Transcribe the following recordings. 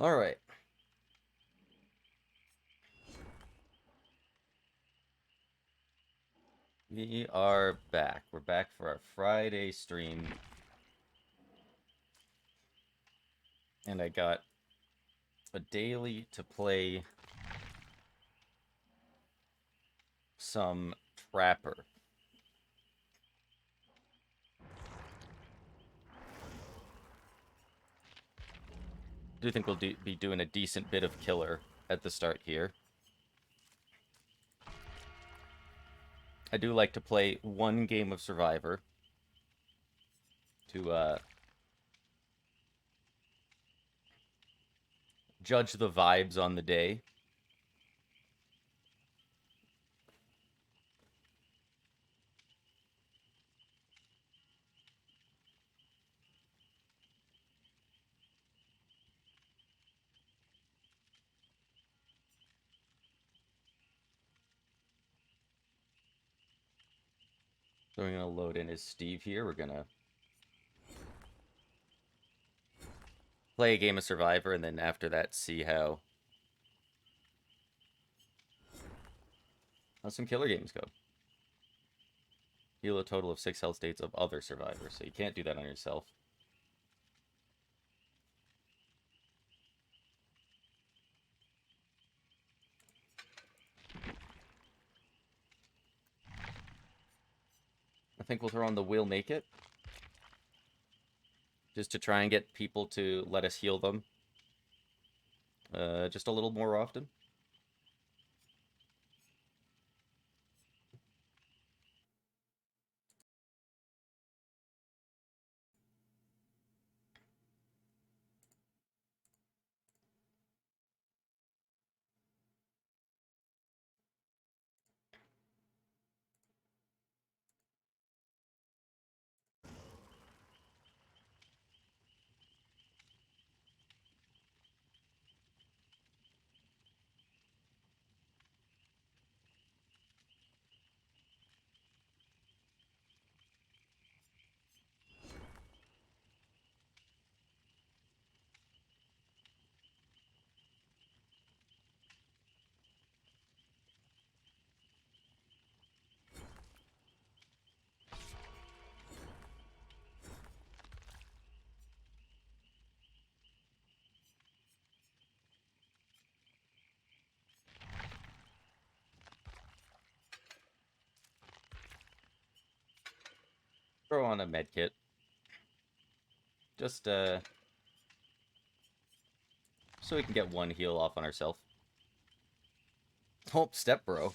All right. We are back. We're back for our Friday stream. And I got a daily to play some Trapper. I do think we'll be doing a decent bit of killer at the start here. I do like to play one game of Survivor to judge the vibes on the day. So we're going to load in as Steve here. We're going to play a game of Survivor, and then after that, see how some killer games go. Heal a total of 6 health states of other survivors, so you can't do that on yourself. I think we'll throw on the Will Make It, just to try and get people to let us heal them just a little more often. Throw on a med kit. Just so we can get one heal off on ourselves. Oh, step bro.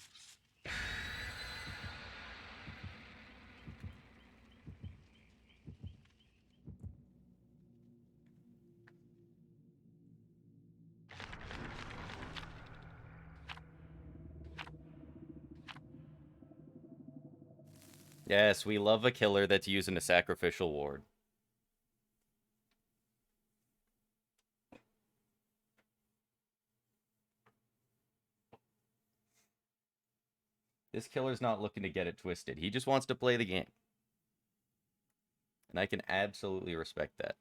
Yes, we love a killer that's using a sacrificial ward. This killer's not looking to get it twisted. He just wants to play the game. And I can absolutely respect that.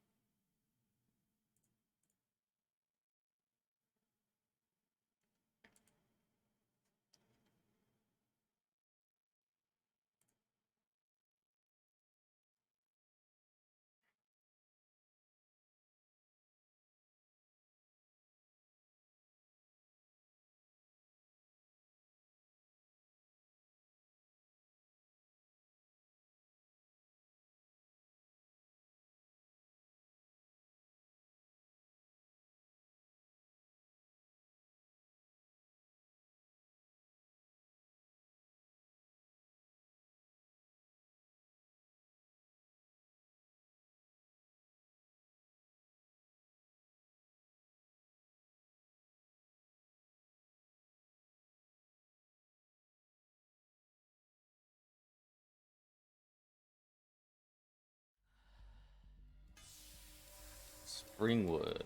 Springwood.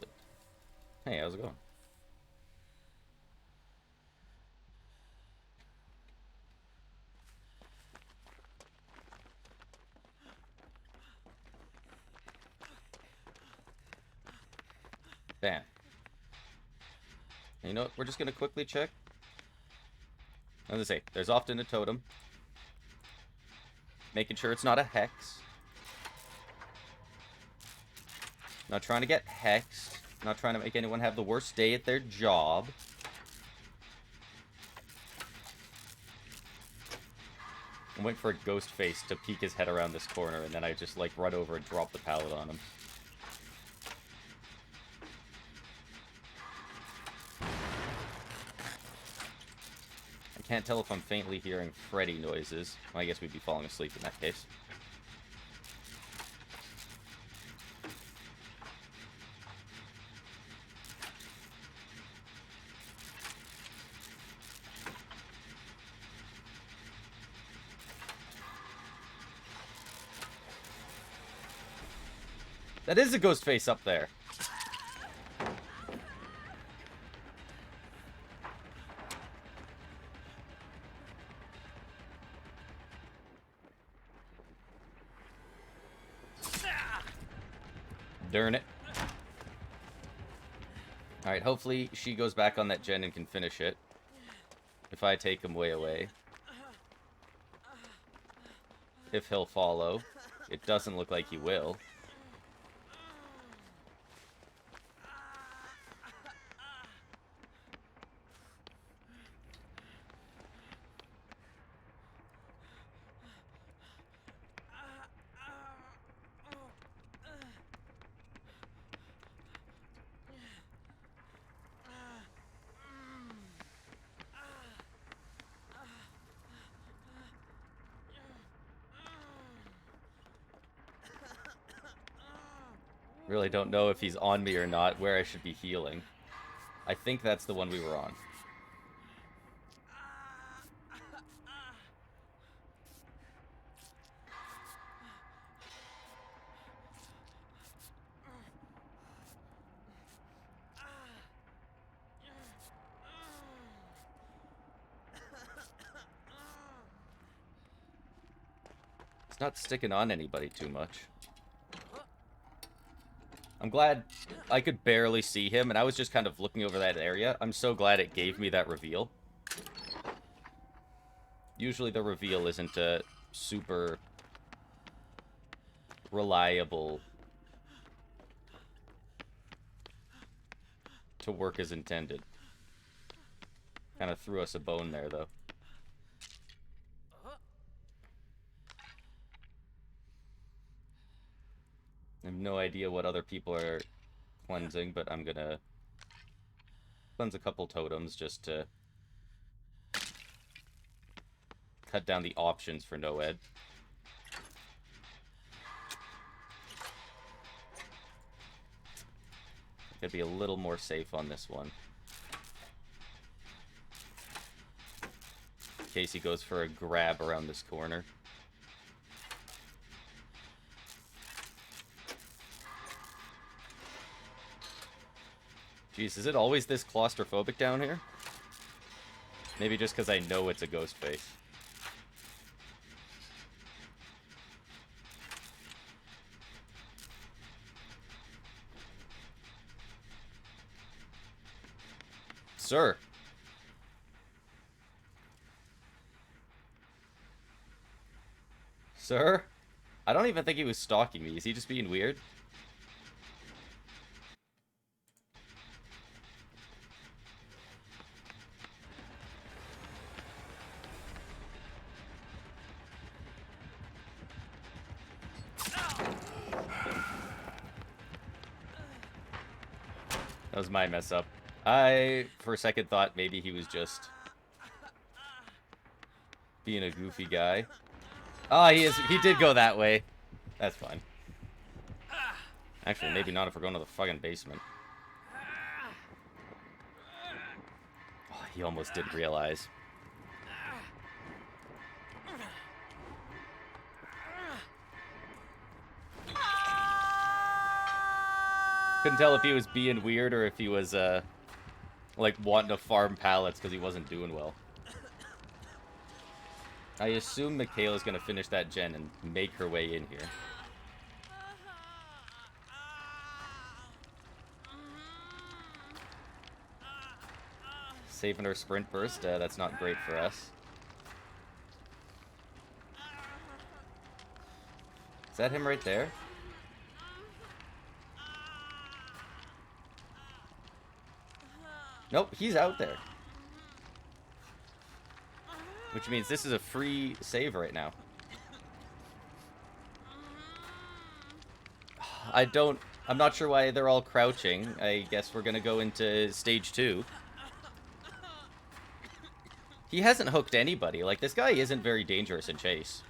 Hey, how's it going? Bam. You know what? We're just going to quickly check. As I say, there's often a totem. Making sure it's not a hex. Not trying to get hexed. Not trying to make anyone have the worst day at their job. I'm waiting for a ghost face to peek his head around this corner, and then I just, like, run over and drop the pallet on him. I can't tell if I'm faintly hearing Freddy noises. Well, I guess we'd be falling asleep in that case. That is a ghost face up there. Darn it. Alright, hopefully she goes back on that gen and can finish it. If I take him way away. If he'll follow. It doesn't look like he will. Really don't know if he's on me or not, where I should be healing. I think that's the one we were on. It's not sticking on anybody too much. I'm glad I could barely see him, and I was just kind of looking over that area. I'm so glad it gave me that reveal. Usually the reveal isn't a super reliable to work as intended. Kind of threw us a bone there, though. I have no idea what other people are cleansing, but I'm gonna cleanse a couple totems just to cut down the options for Noed. Gotta be a little more safe on this one. In case he goes for a grab around this corner. Jeez, is it always this claustrophobic down here? Maybe just because I know it's a ghost face. Sir. Sir? I don't even think he was stalking me. Is he just being weird? That was my mess up. I, for a second, thought maybe he was just being a goofy guy. Oh, he did go that way. That's fine. Actually, maybe not if we're going to the fucking basement. Oh, he almost didn't realize. Couldn't tell if he was being weird or if he was, like, wanting to farm pallets because he wasn't doing well. I assume Michaela's gonna finish that gen and make her way in here. Saving her sprint burst. That's not great for us. Is that him right there? Nope, he's out there. Which means this is a free save right now. I'm not sure why they're all crouching. I guess we're gonna go into stage 2. He hasn't hooked anybody. Like, this guy isn't very dangerous in chase.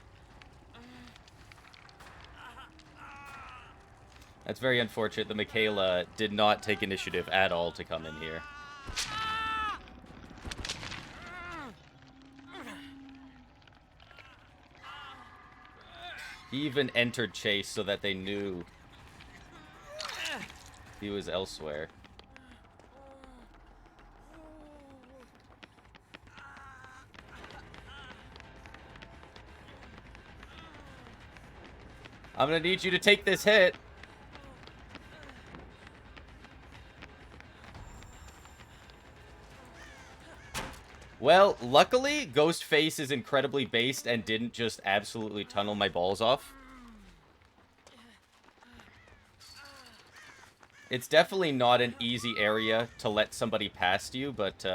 That's very unfortunate that Michaela did not take initiative at all to come in here. He even entered chase so that they knew he was elsewhere. I'm gonna need you to take this hit. Well, luckily, Ghostface is incredibly based and didn't just absolutely tunnel my balls off. It's definitely not an easy area to let somebody past you, but,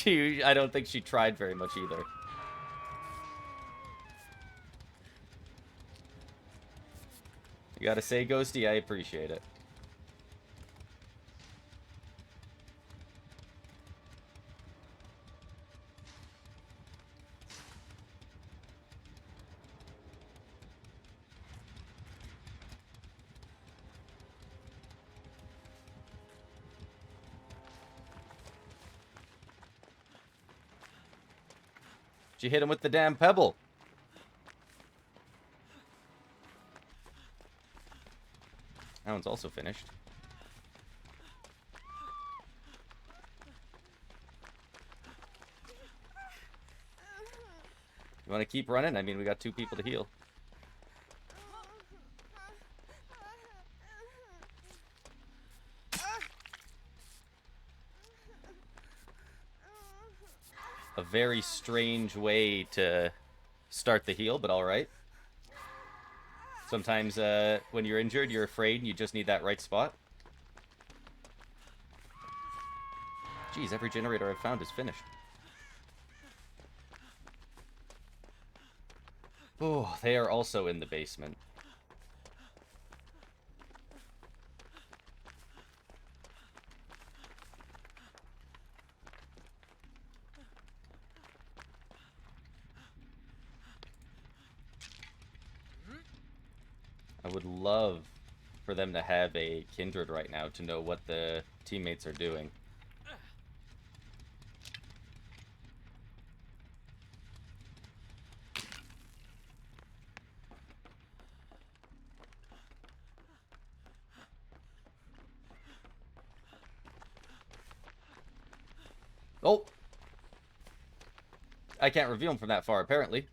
I don't think she tried very much either. You gotta say, Ghosty, I appreciate it. She hit him with the damn pebble. That one's also finished. You want to keep running? I mean, we got 2 people to heal. A very strange way to start the heal, but alright. Sometimes when you're injured, you're afraid and you just need that right spot. Jeez, every generator I've found is finished. Oh, they are also in the basement. I would love for them to have a kindred right now to know what the teammates are doing. Oh! I can't reveal them from that far, apparently.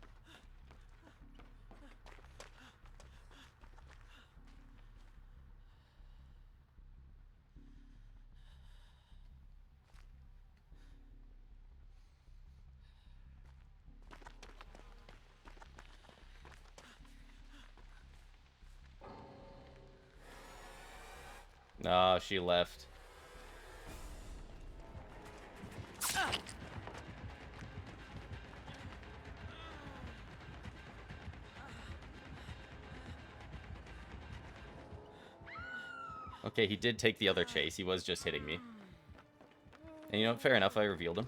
No, she left. Okay, he did take the other chase. He was just hitting me. And you know, fair enough, I revealed him.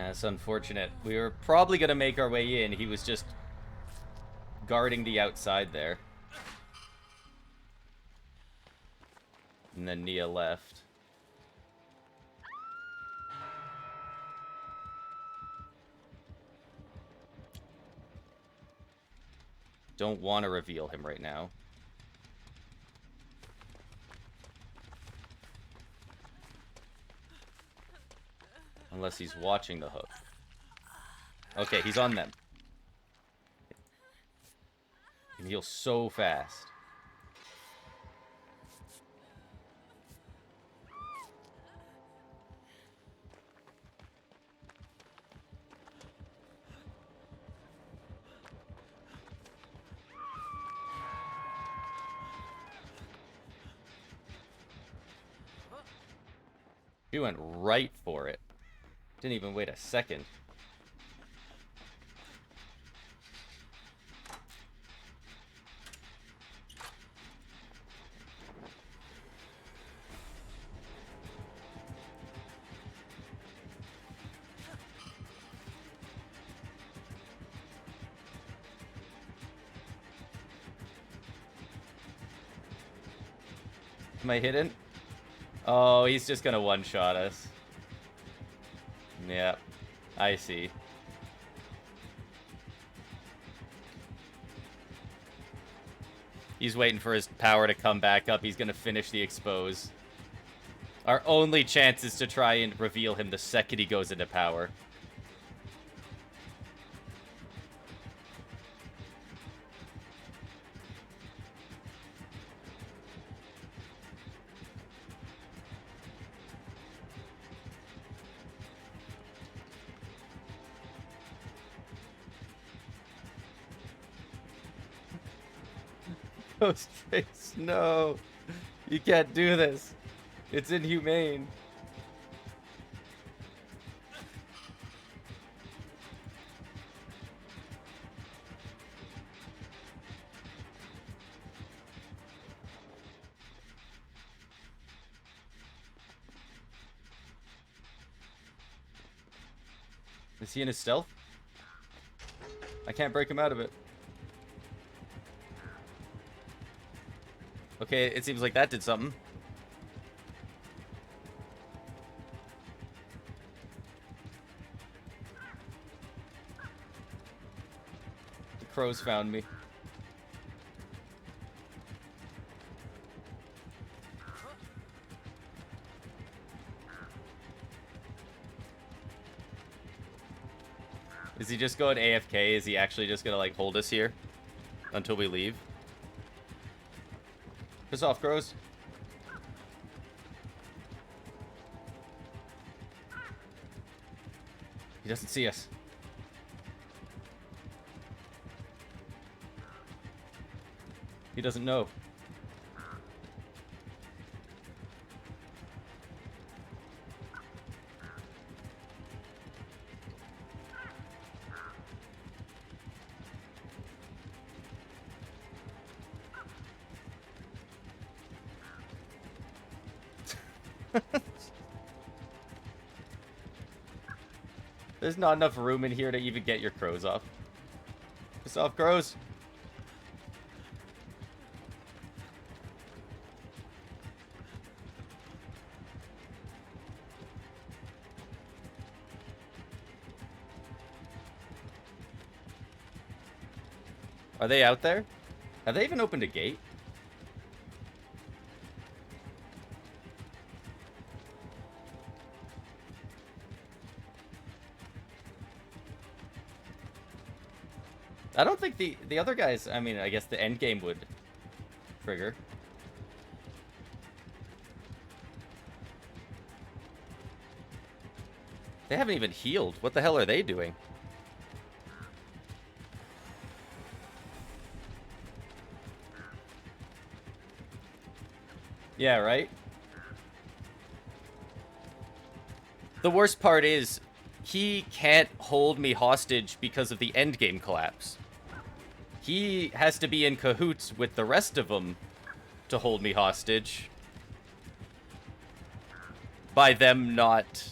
Yeah, it's unfortunate. We were probably going to make our way in. He was just guarding the outside there. And then Nia left. Don't want to reveal him right now. Unless he's watching the hook. Okay, he's on them. He can heal so fast. He went right for it. Didn't even wait a second. Am I hidden? Oh, he's just gonna one-shot us. Yep, I see. He's waiting for his power to come back up. He's gonna finish the expose. Our only chance is to try and reveal him the second he goes into power. Ghostface, no. You can't do this. It's inhumane. Is he in his stealth? I can't break him out of it. Okay, it seems like that did something. The crows found me. Is he just going AFK? Is he actually just gonna, like, hold us here until we leave? Piss off, crows. He doesn't see us. He doesn't know. There's not enough room in here to even get your crows off. Piss off, crows. Are they out there? Have they even opened a gate? I don't think the other guys, I mean, I guess the end game would trigger. They haven't even healed. What the hell are they doing? Yeah, right? The worst part is, he can't hold me hostage because of the endgame collapse. He has to be in cahoots with the rest of them to hold me hostage by them not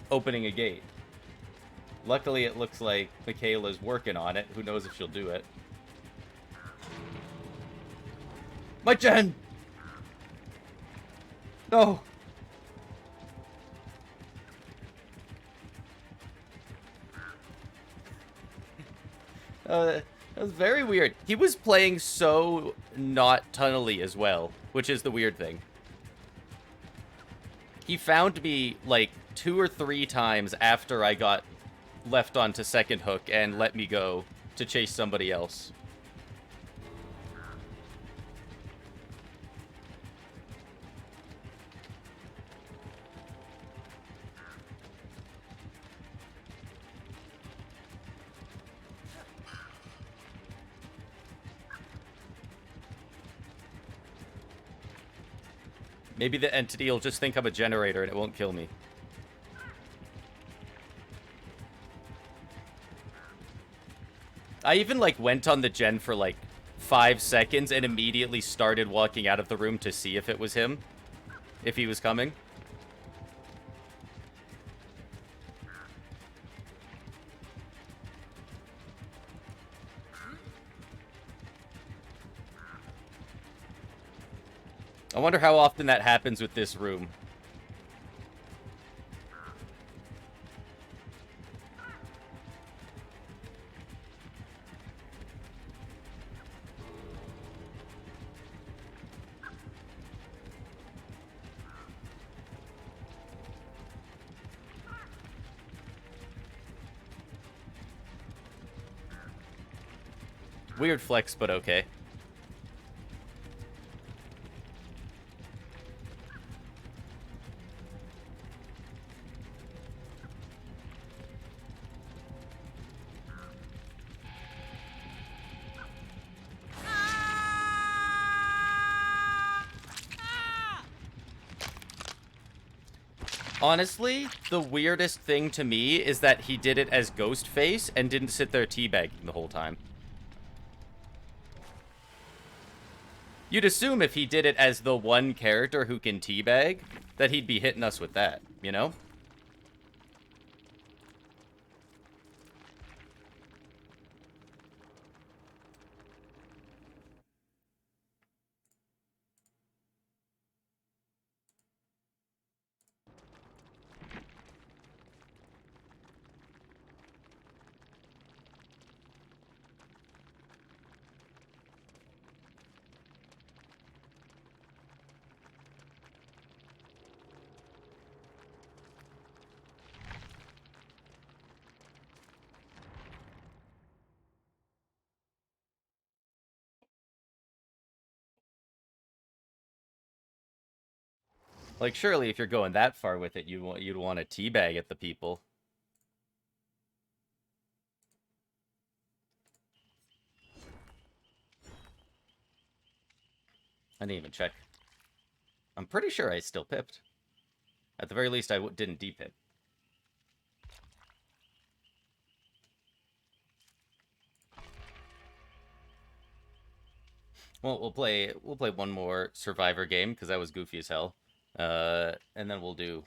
opening a gate. Luckily, it looks like Michaela's working on it. Who knows if she'll do it. My gen! No! That was very weird. He was playing so not tunnely as well, which is the weird thing. He found me, like, 2 or 3 times after I got left onto second hook and let me go to chase somebody else. Maybe the entity will just think I'm a generator and it won't kill me. I even, like, went on the gen for, like, 5 seconds and immediately started walking out of the room to see if it was him. If he was coming. I wonder how often that happens with this room. Weird flex, but okay. Honestly, the weirdest thing to me is that he did it as Ghostface and didn't sit there teabagging the whole time. You'd assume if he did it as the one character who can teabag, that he'd be hitting us with that, you know? Like, surely if you're going that far with it, you'd want to teabag at the people. I didn't even check. I'm pretty sure I still pipped. At the very least, I didn't depip. Well, we'll play one more Survivor game, because that was goofy as hell. And then we'll do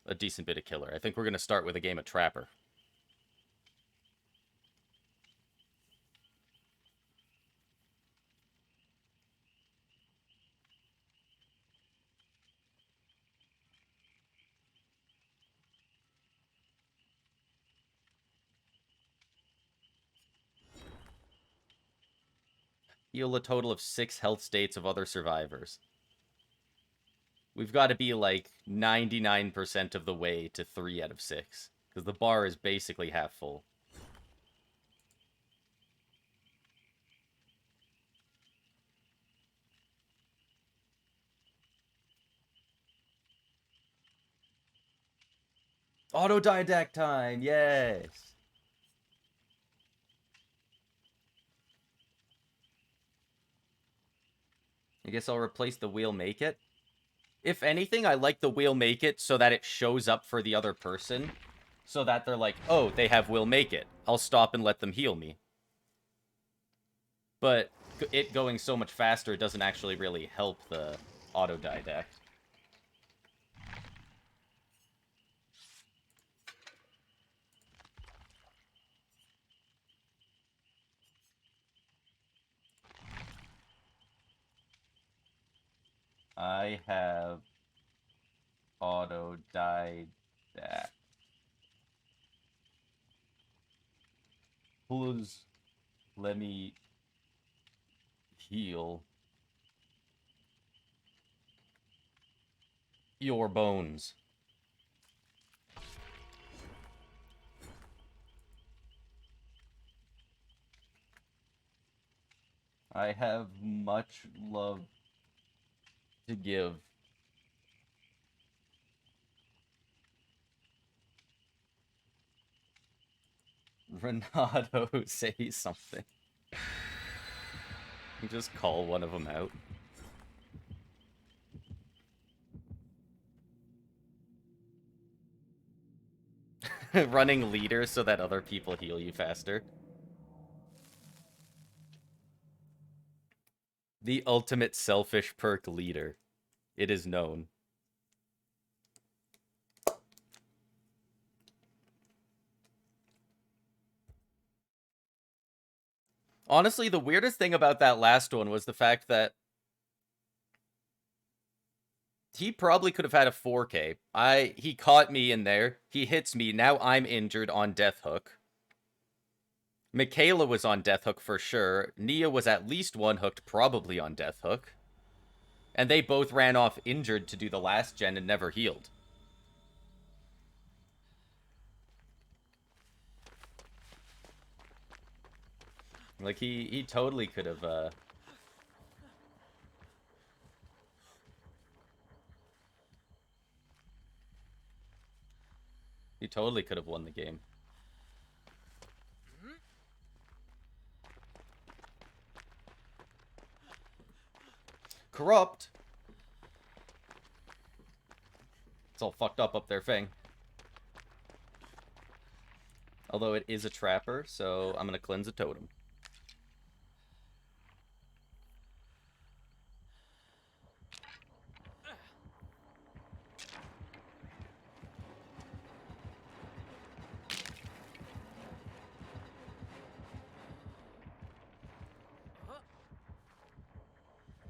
a decent bit of killer. I think we're going to start with a game of Trapper. Heal a total of 6 health states of other survivors. We've got to be like 99% of the way to 3 out of 6. Because the bar is basically half full. Autodidact time, yes! I guess I'll replace the wheel make it. If anything, I like the wheel make it so that it shows up for the other person. So that they're like, oh, they have will make it. I'll stop and let them heal me. But it going so much faster doesn't actually really help the autodidact. I have auto died that. Please let me heal your bones. I have much love to give. Renato, say something. You just call one of them out. Running leader so that other people heal you faster. The ultimate selfish perk leader. It is known. Honestly, the weirdest thing about that last one was the fact that he probably could have had a 4K. He caught me in there. He hits me. Now I'm injured on Death Hook. Michaela was on Death Hook for sure. Nia was at least one hooked, probably on Death Hook. And they both ran off injured to do the last gen and never healed. Like, he totally could have, he totally could have won the game. Corrupt! It's all fucked up there, Fang. Although it is a trapper, so I'm gonna cleanse a totem.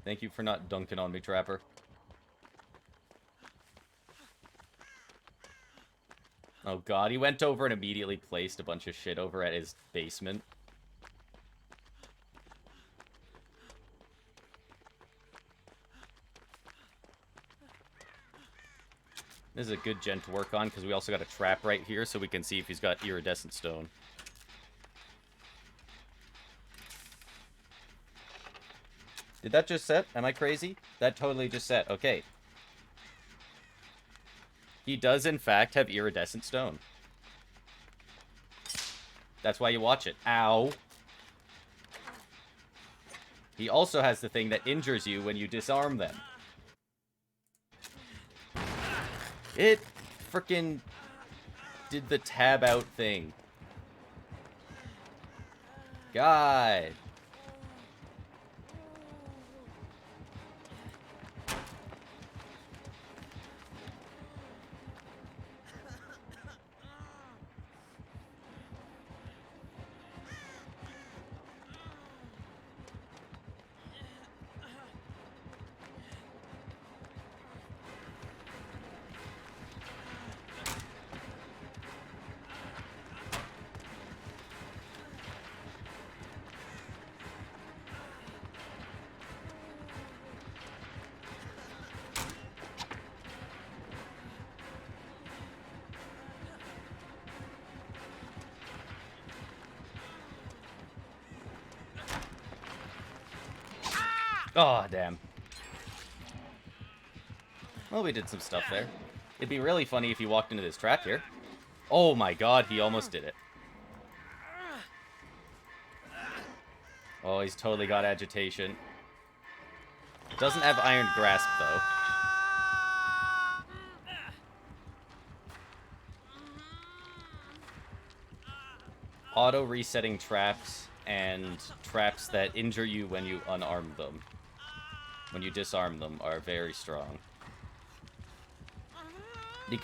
Thank you for not dunking on me, Trapper. Oh god, he went over and immediately placed a bunch of shit over at his basement. This is a good gen to work on, because we also got a trap right here, so we can see if he's got iridescent stone. Did that just set? Am I crazy? That totally just set. Okay. He does, in fact, have iridescent stone. That's why you watch it. Ow. He also has the thing that injures you when you disarm them. It frickin' did the tab out thing. God. Oh, damn. Well, we did some stuff there. It'd be really funny if he walked into this trap here. Oh my god, he almost did it. Oh, he's totally got agitation. Doesn't have Iron Grasp, though. Auto-resetting traps and traps that injure you when you unarm them. When you disarm them are very strong. You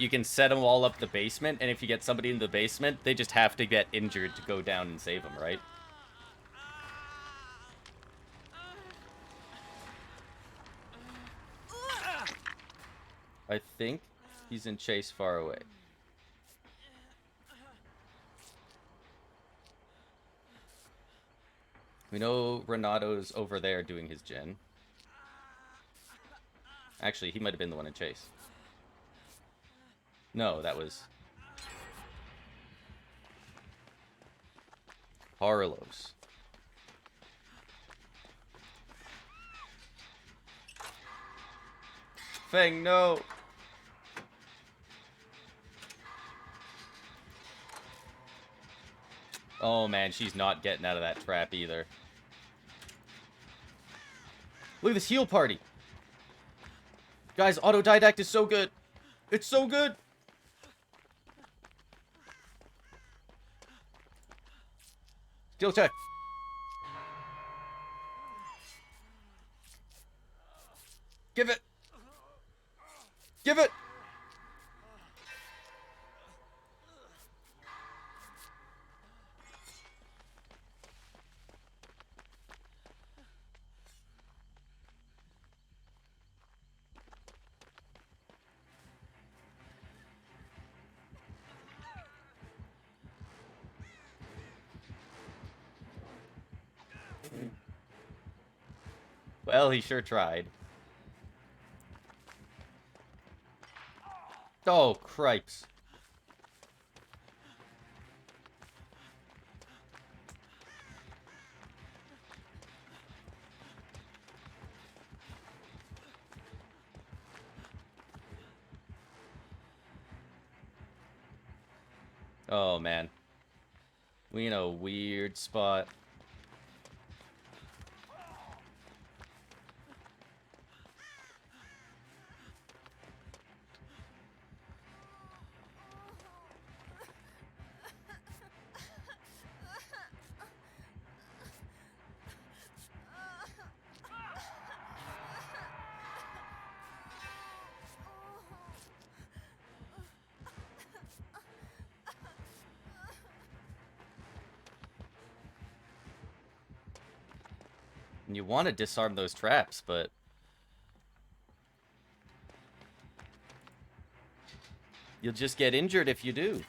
can set them all up the basement, and if you get somebody in the basement, they just have to get injured to go down and save them, right? I think he's in chase far away. We know Renato's over there doing his gen. Actually, he might have been the one in chase. No, that was Carlos. Feng, no! Oh man, she's not getting out of that trap either. Look at this heal party! Guys, autodidact is so good! It's so good! Skill check! Give it! Give it! Well, he sure tried. Oh, cripes. Oh, man. We in a weird spot. And you want to disarm those traps, but... you'll just get injured if you do.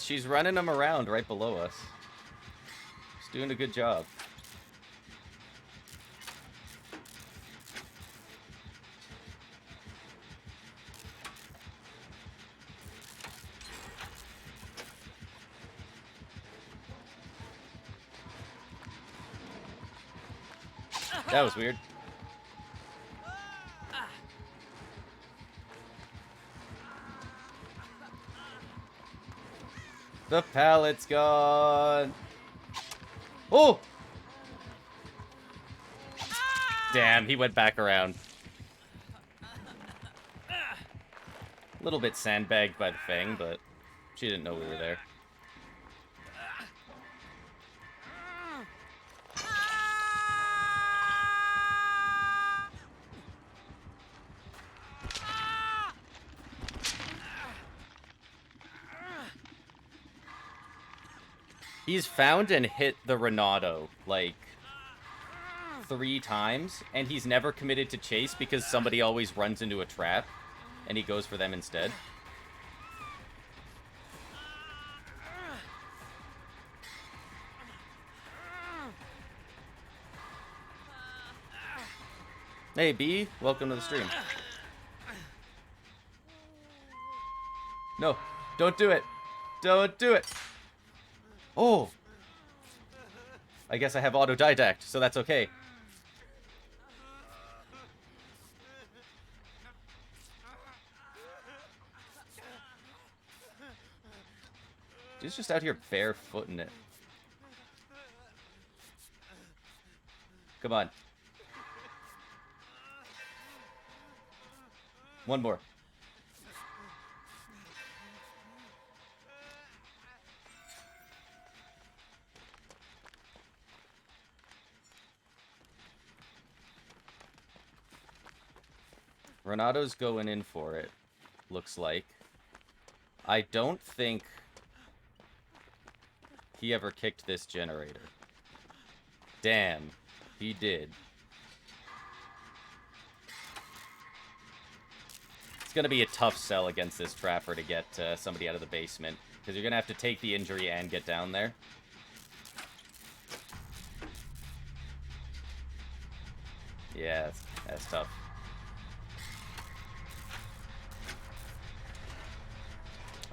She's running them around right below us. She's doing a good job. That was weird. The pallet's gone. Oh! Damn, he went back around. A little bit sandbagged by the Fang, but she didn't know we were there. He's found and hit the Renato, like, 3 times, and he's never committed to chase because somebody always runs into a trap, and he goes for them instead. Hey, B, welcome to the stream. No, don't do it. Don't do it. Oh! I guess I have autodidact, so that's okay. He's just out here barefooting it. Come on. One more. Renato's going in for it, looks like. I don't think he ever kicked this generator. Damn, he did. It's going to be a tough sell against this trapper to get somebody out of the basement, because you're going to have to take the injury and get down there. Yeah, that's tough.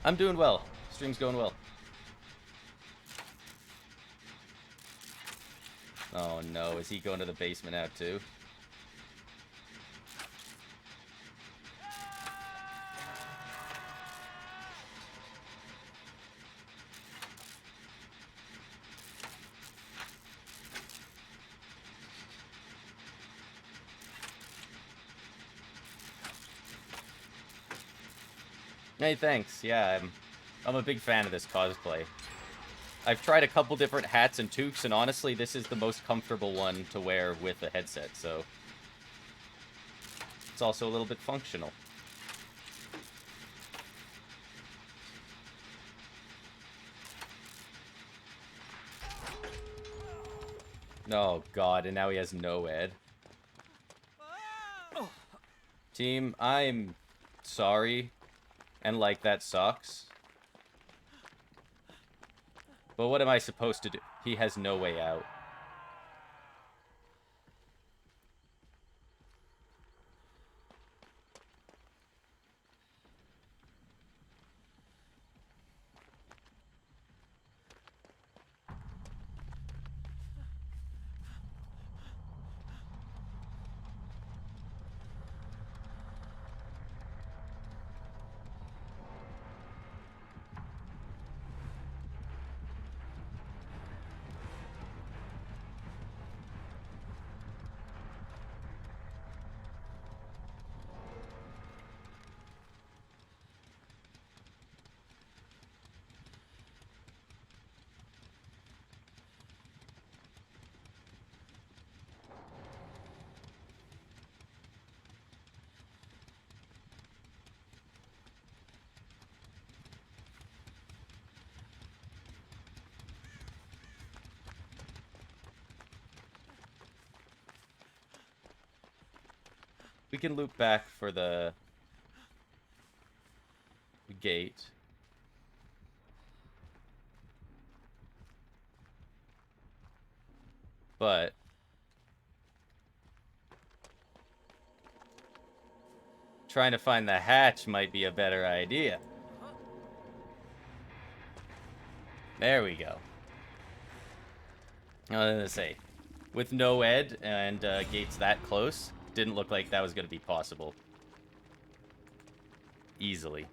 I'm doing well. Stream's going well. Oh no, is he going to the basement out too? Hey, thanks. Yeah, I'm a big fan of this cosplay. I've tried a couple different hats and toques, and honestly, this is the most comfortable one to wear with a headset, so it's also a little bit functional. Oh god, and now he has no ed. Team, I'm sorry, and like, that sucks. But what am I supposed to do? He has no way out. We can loop back for the gate. But trying to find the hatch might be a better idea. There we go. I was gonna say, with no ed and gates that close, didn't look like that was gonna be possible. Easily.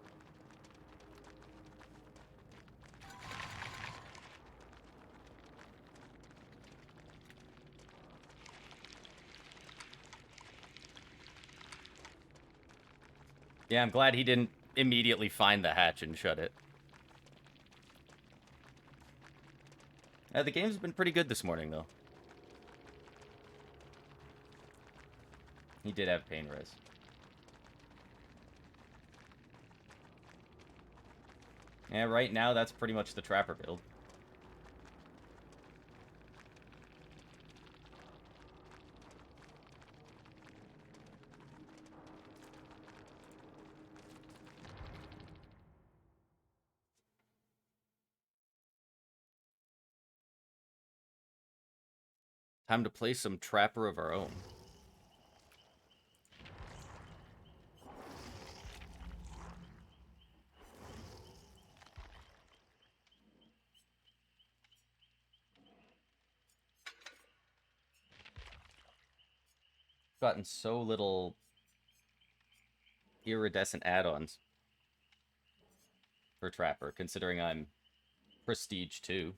Yeah, I'm glad he didn't immediately find the hatch and shut it. The game's been pretty good this morning, though. He did have pain res. Yeah, right now, that's pretty much the trapper build. Time to play some trapper of our own. Gotten so little iridescent add-ons for trapper, considering I'm prestige 2.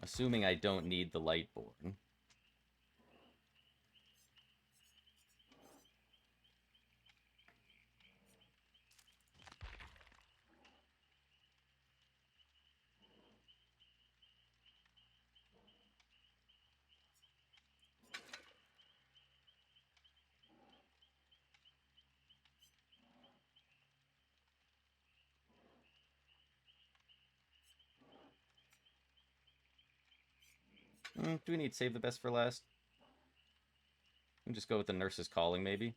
Assuming I don't need the Lightborn. Do we need to save the best for last? We'll just go with the nurse's calling, maybe.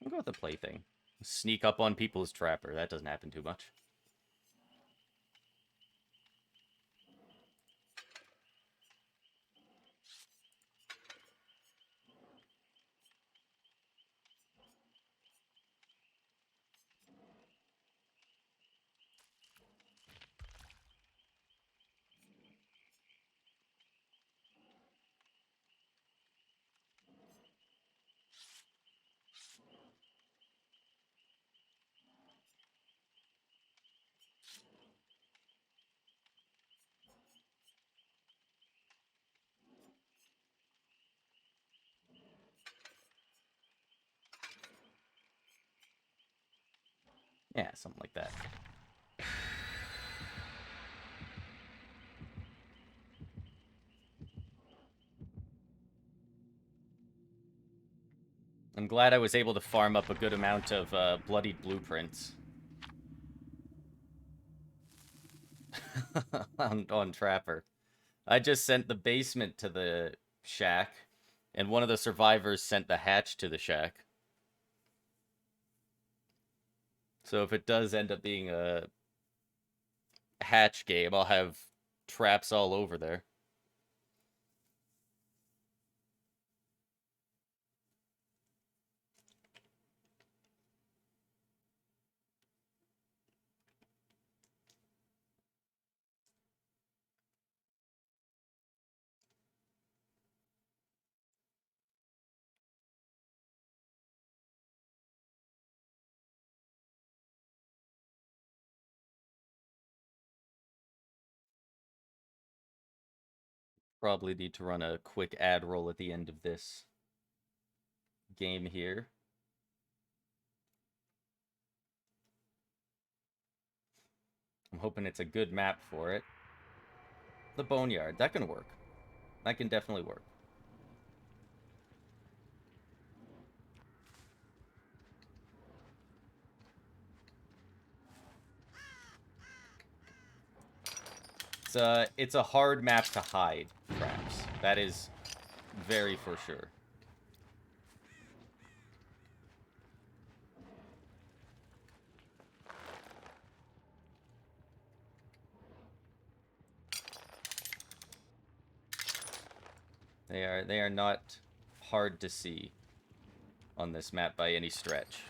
We'll go with the plaything. Sneak up on people's trapper. That doesn't happen too much. Yeah, something like that. I'm glad I was able to farm up a good amount of bloodied blueprints. on Trapper. I just sent the basement to the shack, and one of the survivors sent the hatch to the shack. So if it does end up being a hatch game, I'll have traps all over there. Probably need to run a quick ad roll at the end of this game here. I'm hoping it's a good map for it. The Boneyard, that can work. That can definitely work. It's a hard map to hide traps. That is very for sure. They are not hard to see on this map by any stretch.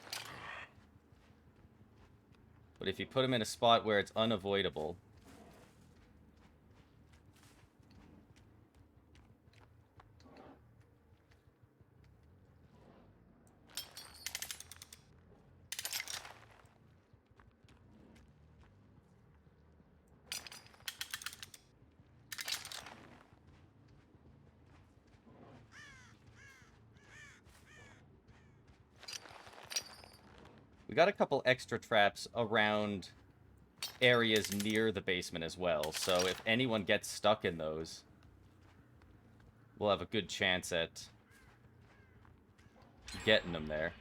But if you put them in a spot where it's unavoidable, we got a couple extra traps around areas near the basement as well, so if anyone gets stuck in those, we'll have a good chance at getting them there.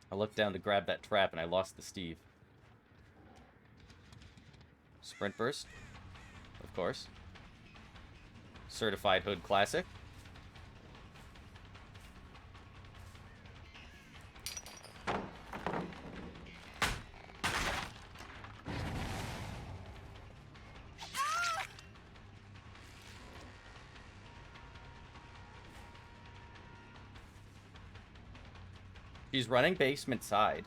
I looked down to grab that trap and I lost the Steve. Sprint burst, of course. Certified Hood Classic. She's running basement side.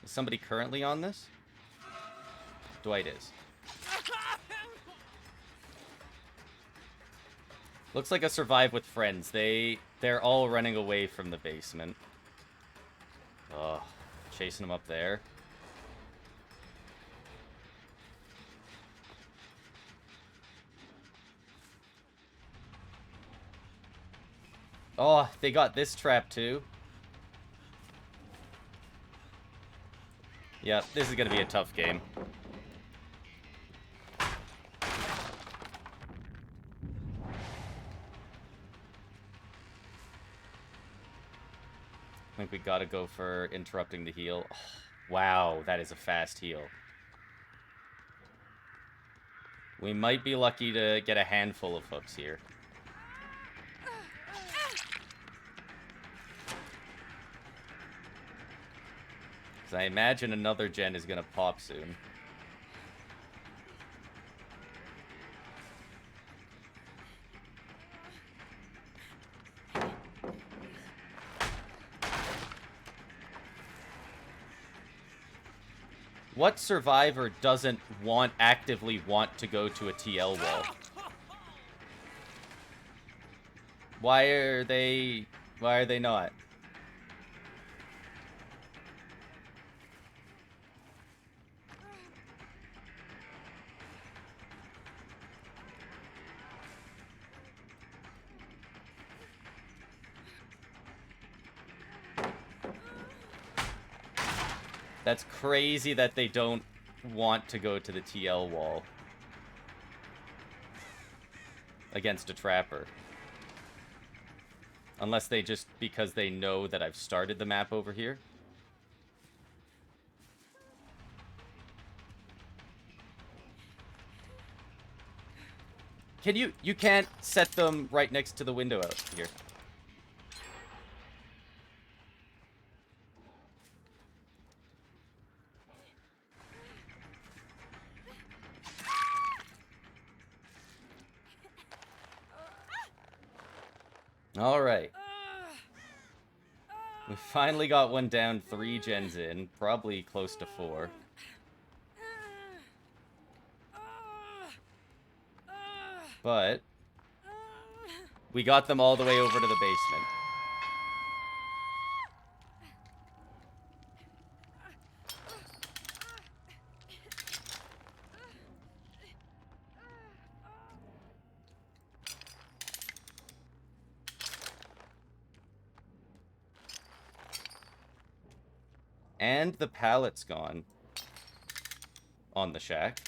Is somebody currently on this? Dwight is. Looks like a survive with friends. They're all running away from the basement. Oh, chasing them up there. Oh, they got this trap too. Yep, this is gonna be a tough game. I think we gotta go for interrupting the heal. Oh, wow, that is a fast heal. We might be lucky to get a handful of hooks here. Because I imagine another gen is gonna pop soon. What survivor doesn't actively want to go to a TL wall? Why are they not? That's crazy that they don't want to go to the TL wall against a trapper. Unless they just, because they know that I've started the map over here. You can't set them right next to the window out here. Alright. We finally got one down, 3 gens in. Probably close to 4. But we got them all the way over to the basement. And the pallet's gone on the shack.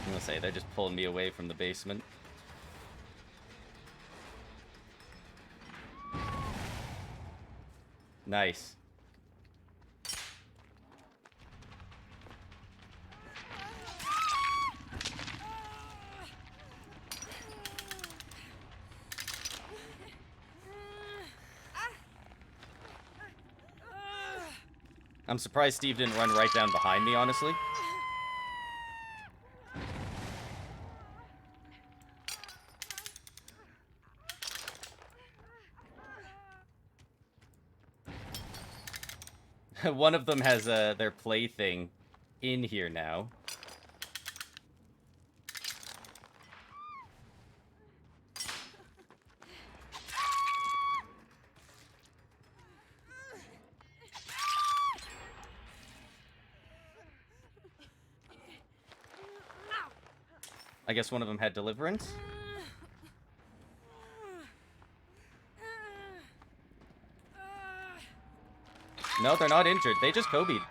I'm gonna say, they're just pulling me away from the basement. Nice. I'm surprised Steve didn't run right down behind me, honestly. One of them has their plaything in here now. I guess one of them had deliverance. No, they're not injured. They just Kobe'd.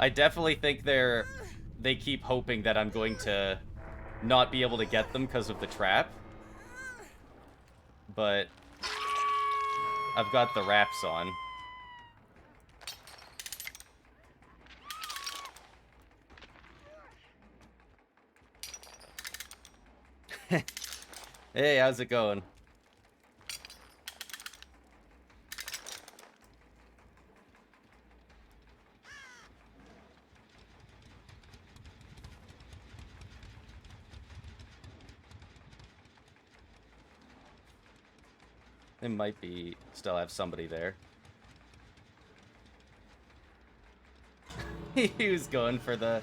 I definitely think they keep hoping that I'm going to not be able to get them because of the trap. But I've got the wraps on. Hey, how's it going? It might be still have somebody there. He was going for the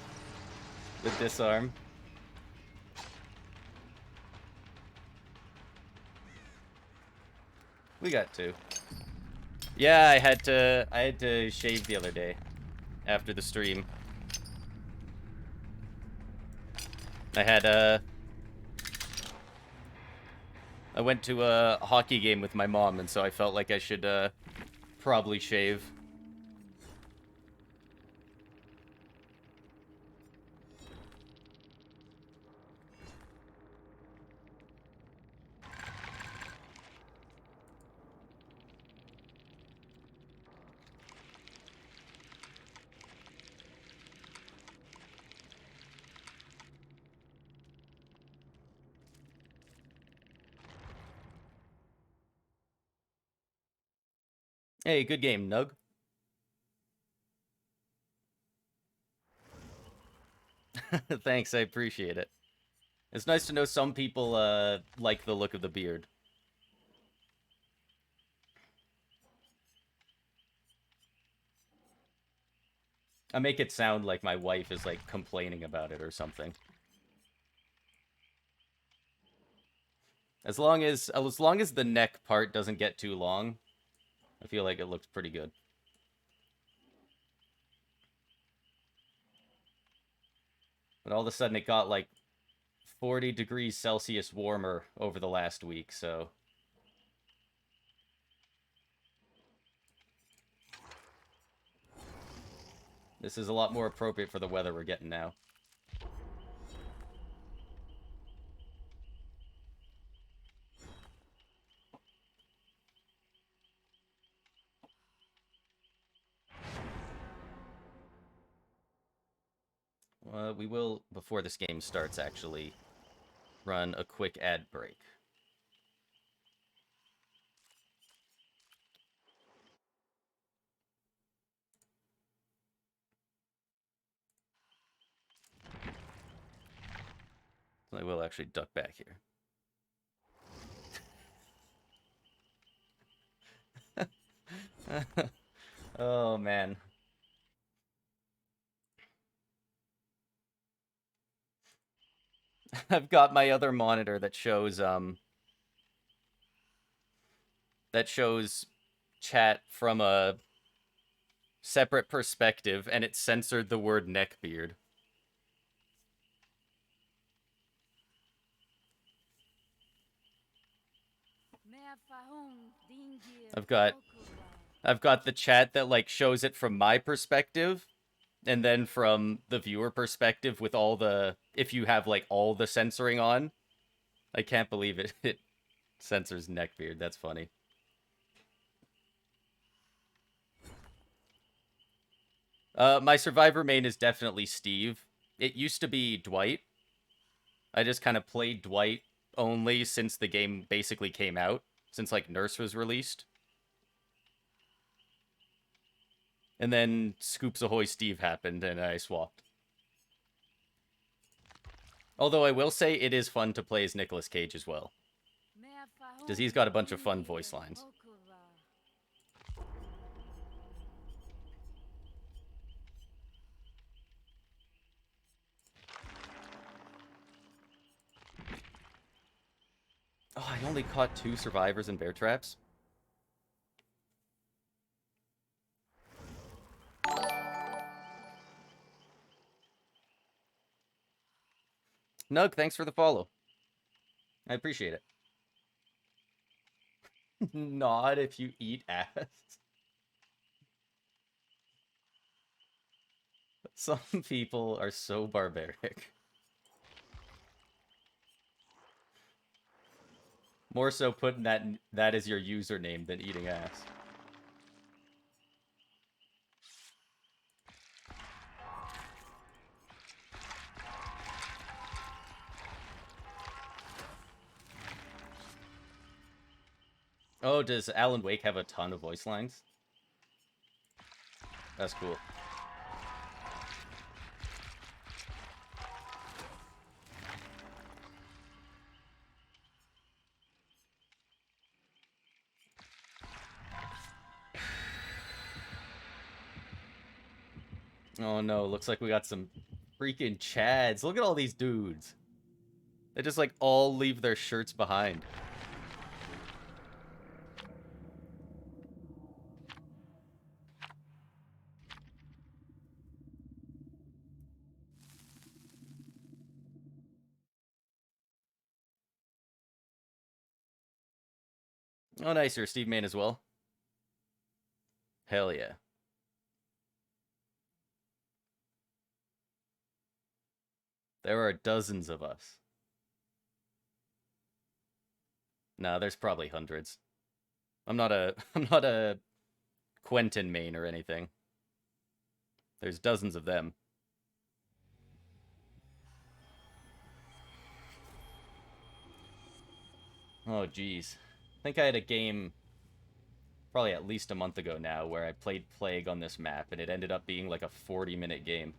disarm. We got two. Yeah, I had to shave the other day after the stream. I went to a hockey game with my mom, and so I felt like I should probably shave. Hey, good game, Nug. Thanks, I appreciate it. It's nice to know some people like the look of the beard. I make it sound like my wife is like complaining about it or something. As long as the neck part doesn't get too long, I feel like it looks pretty good. But all of a sudden it got like 40 degrees Celsius warmer over the last week, so this is a lot more appropriate for the weather we're getting now. We will, before this game starts, actually run a quick ad break. I will actually duck back here. Oh, man. I've got my other monitor that shows chat from a separate perspective, and it censored the word neckbeard. I've got the chat that like shows it from my perspective, and then from the viewer perspective with all the, if you have like all the censoring on. I can't believe it. It censors neckbeard. That's funny. My survivor main is definitely Steve. It used to be Dwight. I just kind of played Dwight only since the game basically came out, since like Nurse was released. And then Scoops Ahoy Steve happened, and I swapped. Although I will say it is fun to play as Nicolas Cage as well, because he's got a bunch of fun voice lines. Oh, I only caught 2 survivors in bear traps. Nug, thanks for the follow. I appreciate it. Not if you eat ass. Some people are so barbaric. More so putting that as your username than eating ass. Oh, does Alan Wake have a ton of voice lines? That's cool. Oh no, looks like we got some freaking Chads. Look at all these dudes. They just like all leave their shirts behind. Oh, nice, you're Steve Main as well. Hell yeah. There are dozens of us. Nah, there's probably hundreds. I'm not a Quentin main or anything. There's dozens of them. Oh geez. I think I had a game probably at least a month ago now where I played Plague on this map and it ended up being like a 40-minute game.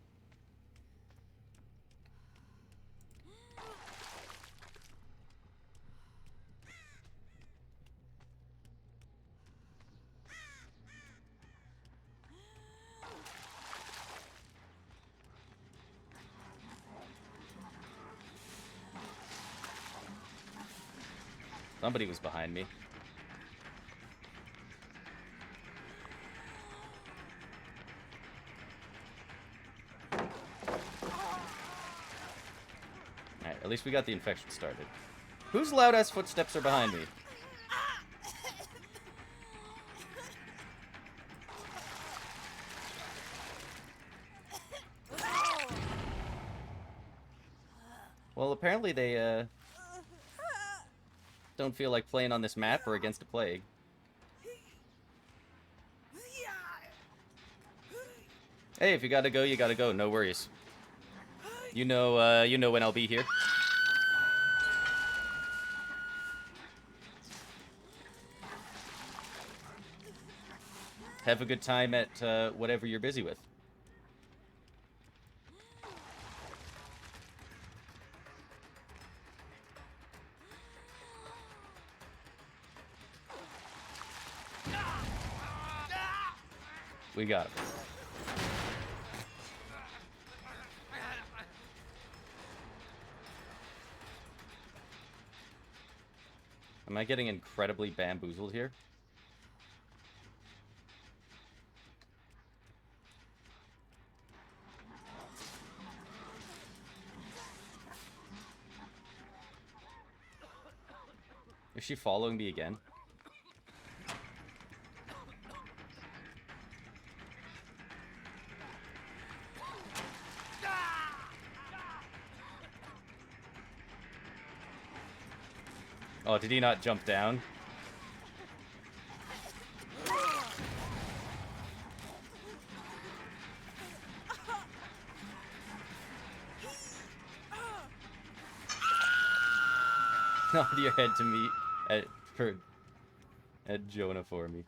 Somebody was behind me. Alright, at least we got the infection started. Whose loud-ass footsteps are behind me? Well, apparently they, don't feel like playing on this map or against a plague. Hey, if you gotta go, you gotta go. No worries. You know when I'll be here. Have a good time at whatever you're busy with. We got it. Am I getting incredibly bamboozled here? Is she following me again? Oh, did he not jump down? Nod your head to me at Jonah for me.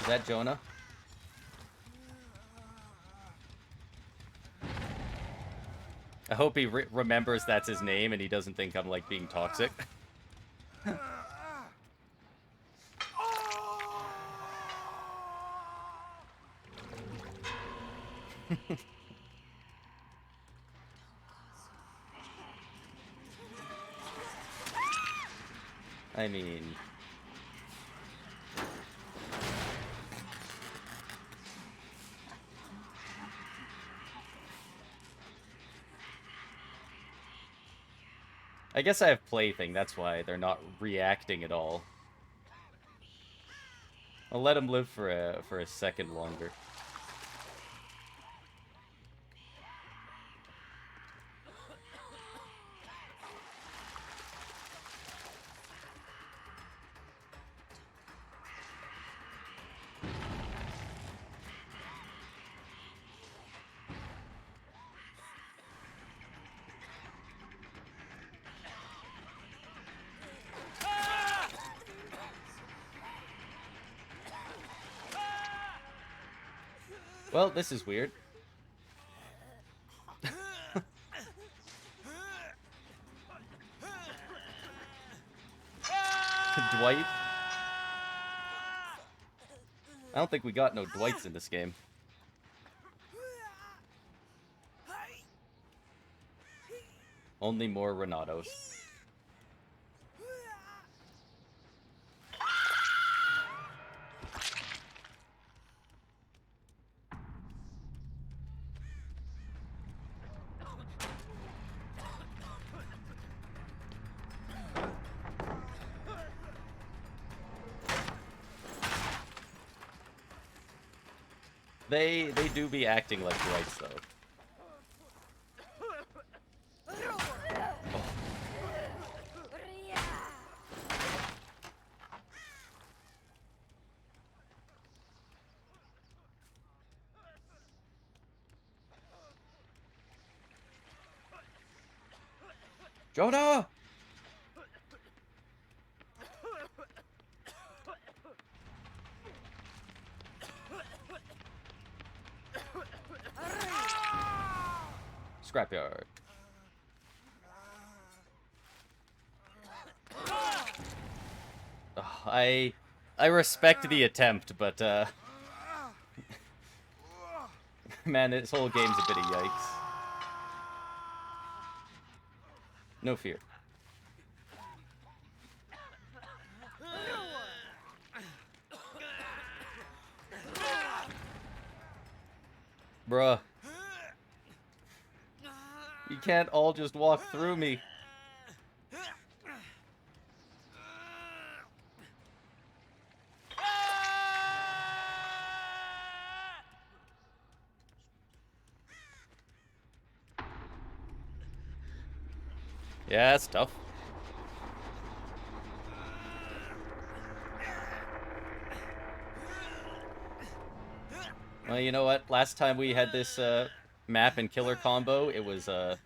Is that Jonah? I hope he remembers that's his name and he doesn't think I'm like being toxic. I mean... I guess I have plaything, that's why they're not reacting at all. I'll let them live for a second longer. Well, this is weird. Dwight? I don't think we got no Dwights in this game. Only more Renatos. They do be acting like Dwights, though. Jonah! Scrapyard. Oh, I respect the attempt, but man, this whole game's a bit of yikes. No fear. Bruh. You can't all just walk through me. Yeah, that's tough. Well, you know what? Last time we had this map and killer combo, it was a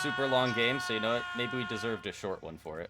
super long game, so you know what? Maybe we deserved a short one for it.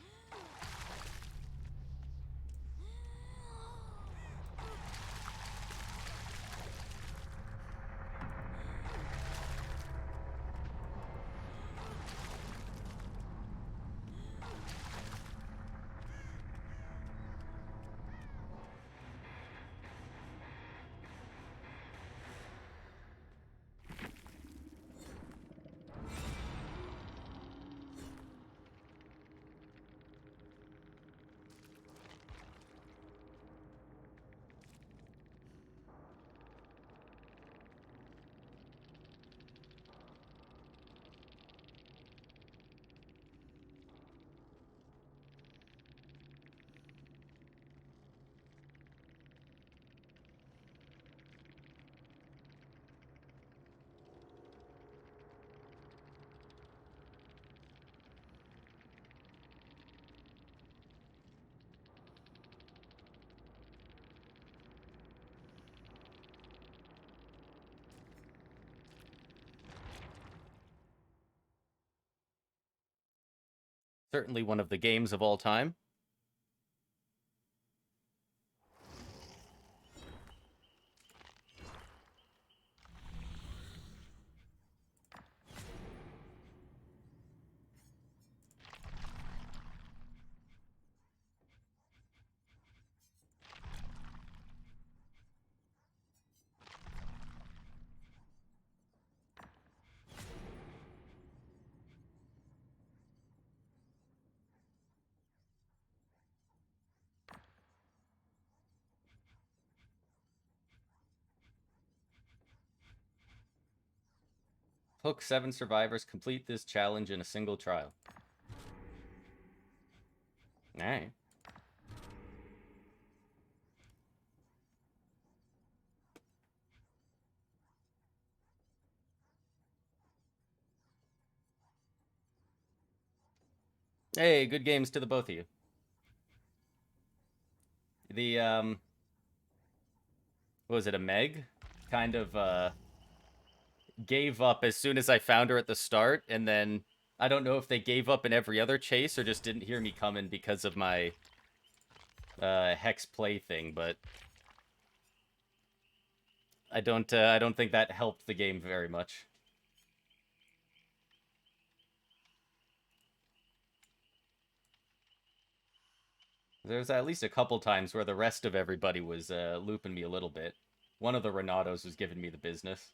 Certainly one of the games of all time. Hook 7 survivors complete this challenge in a single trial. Alright. Hey, good games to the both of you. The, what was it, a Meg? Kind of, gave up as soon as I found her at the start, and then I don't know if they gave up in every other chase or just didn't hear me coming because of my hex play thing, but I don't think that helped the game very much. There's at least a couple times where the rest of everybody was looping me a little bit. One of the Renatos was giving me the business.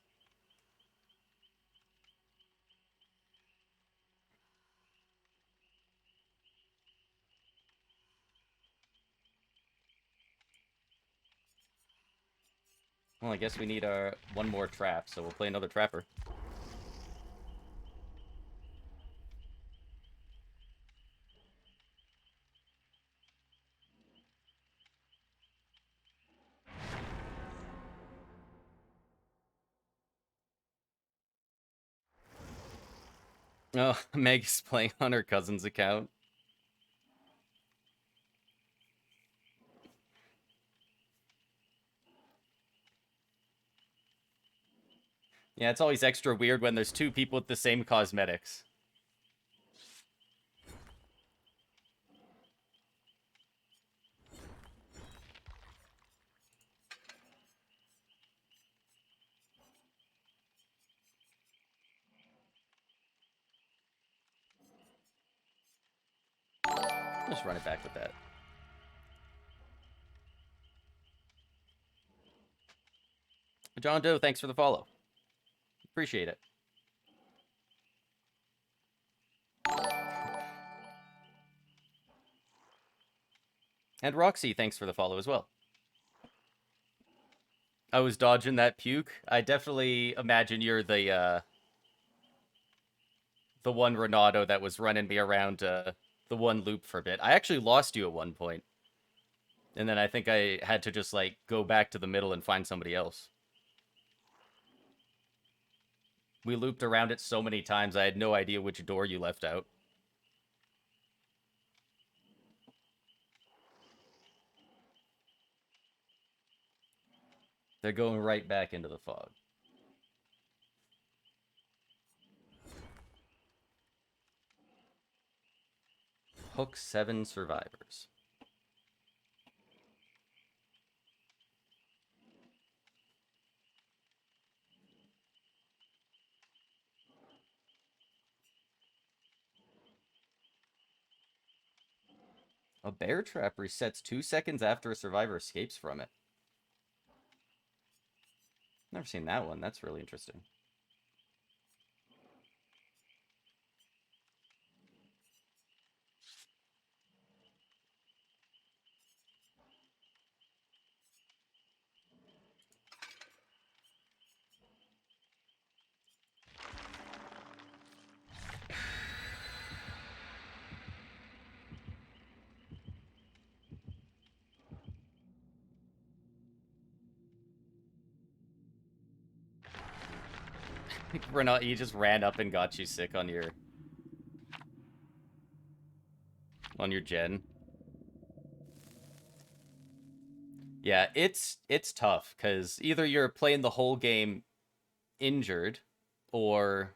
Well, I guess we need one more trap, so we'll play another trapper. Oh, Meg's playing on her cousin's account. Yeah, it's always extra weird when there's two people with the same cosmetics. Just run it back with that. John Doe, thanks for the follow. Appreciate it. And Roxy, thanks for the follow as well. I was dodging that puke. I definitely imagine you're the one Renato that was running me around the one loop for a bit. I actually lost you at one point. And then I think I had to just, like, go back to the middle and find somebody else. We looped around it so many times, I had no idea which door you left out. They're going right back into the fog. Hook 7 survivors. A bear trap resets 2 seconds after a survivor escapes from it. Never seen that one. That's really interesting. Renato, he just ran up and got you sick on your gen. Yeah, it's tough because either you're playing the whole game injured, or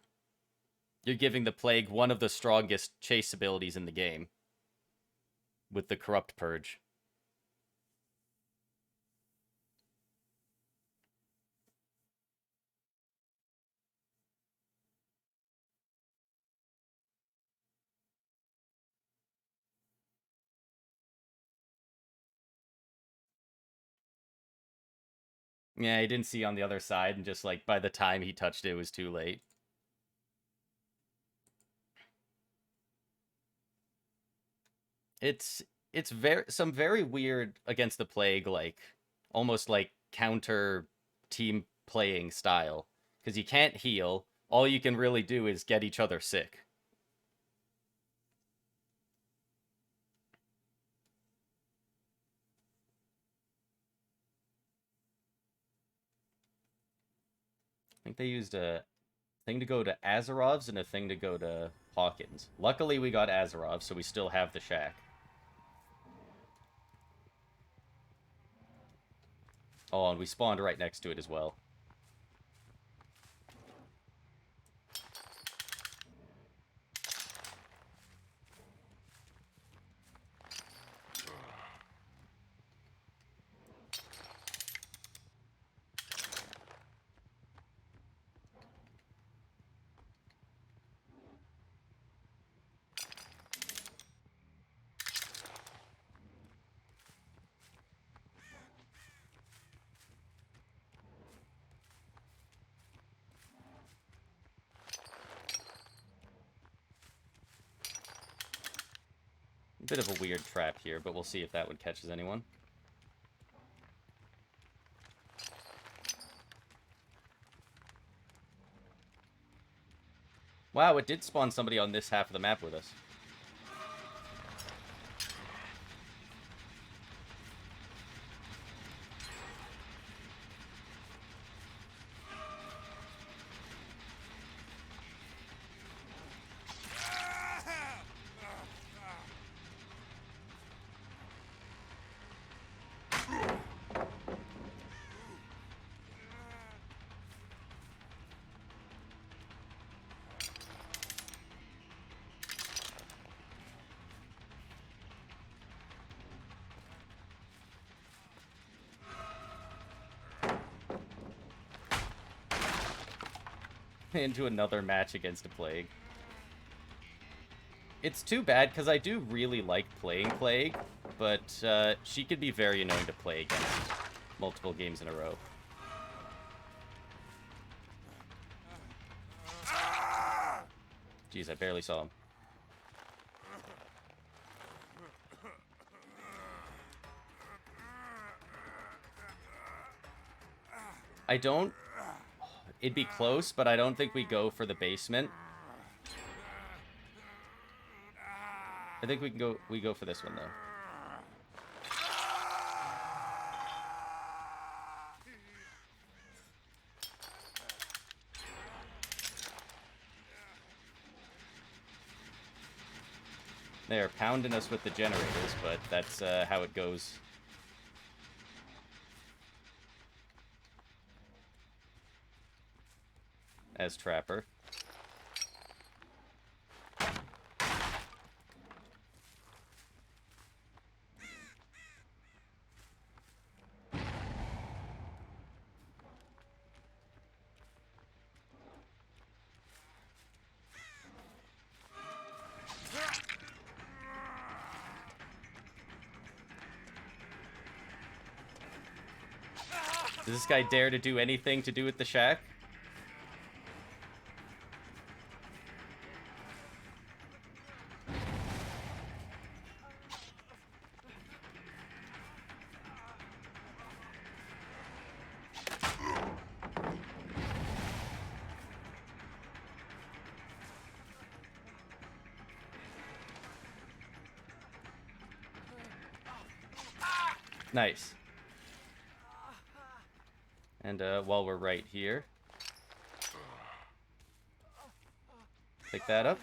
you're giving the plague one of the strongest chase abilities in the game with the corrupt purge. Yeah, he didn't see on the other side, and just, like, by the time he touched it, it was too late. It's some very weird against the plague, like, almost like counter team playing style, because you can't heal, all you can really do is get each other sick. I think they used a thing to go to Azarov's and a thing to go to Hawkins. Luckily, we got Azarov, so we still have the shack. Oh, and we spawned right next to it as well. Bit of a weird trap here, but we'll see if that one catches anyone. Wow, it did spawn somebody on this half of the map with us. Into another match against a Plague. It's too bad, because I do really like playing Plague, but she could be very annoying to play against multiple games in a row. Jeez, I barely saw him. I don't... It'd be close, but I don't think we go for the basement. I think we go for this one, though. They're pounding us with the generators, but that's how it goes. As Trapper. Does this guy dare to do anything to do with the shack? Nice. And while we're right here, pick that up.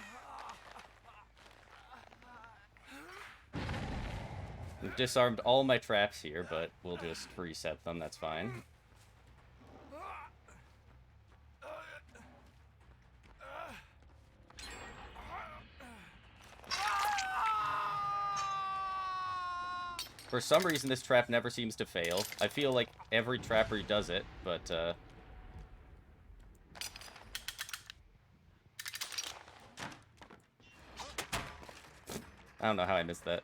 We've disarmed all my traps here, but we'll just reset them, that's fine. For some reason, this trap never seems to fail. I feel like every trapper does it, but, I don't know how I missed that.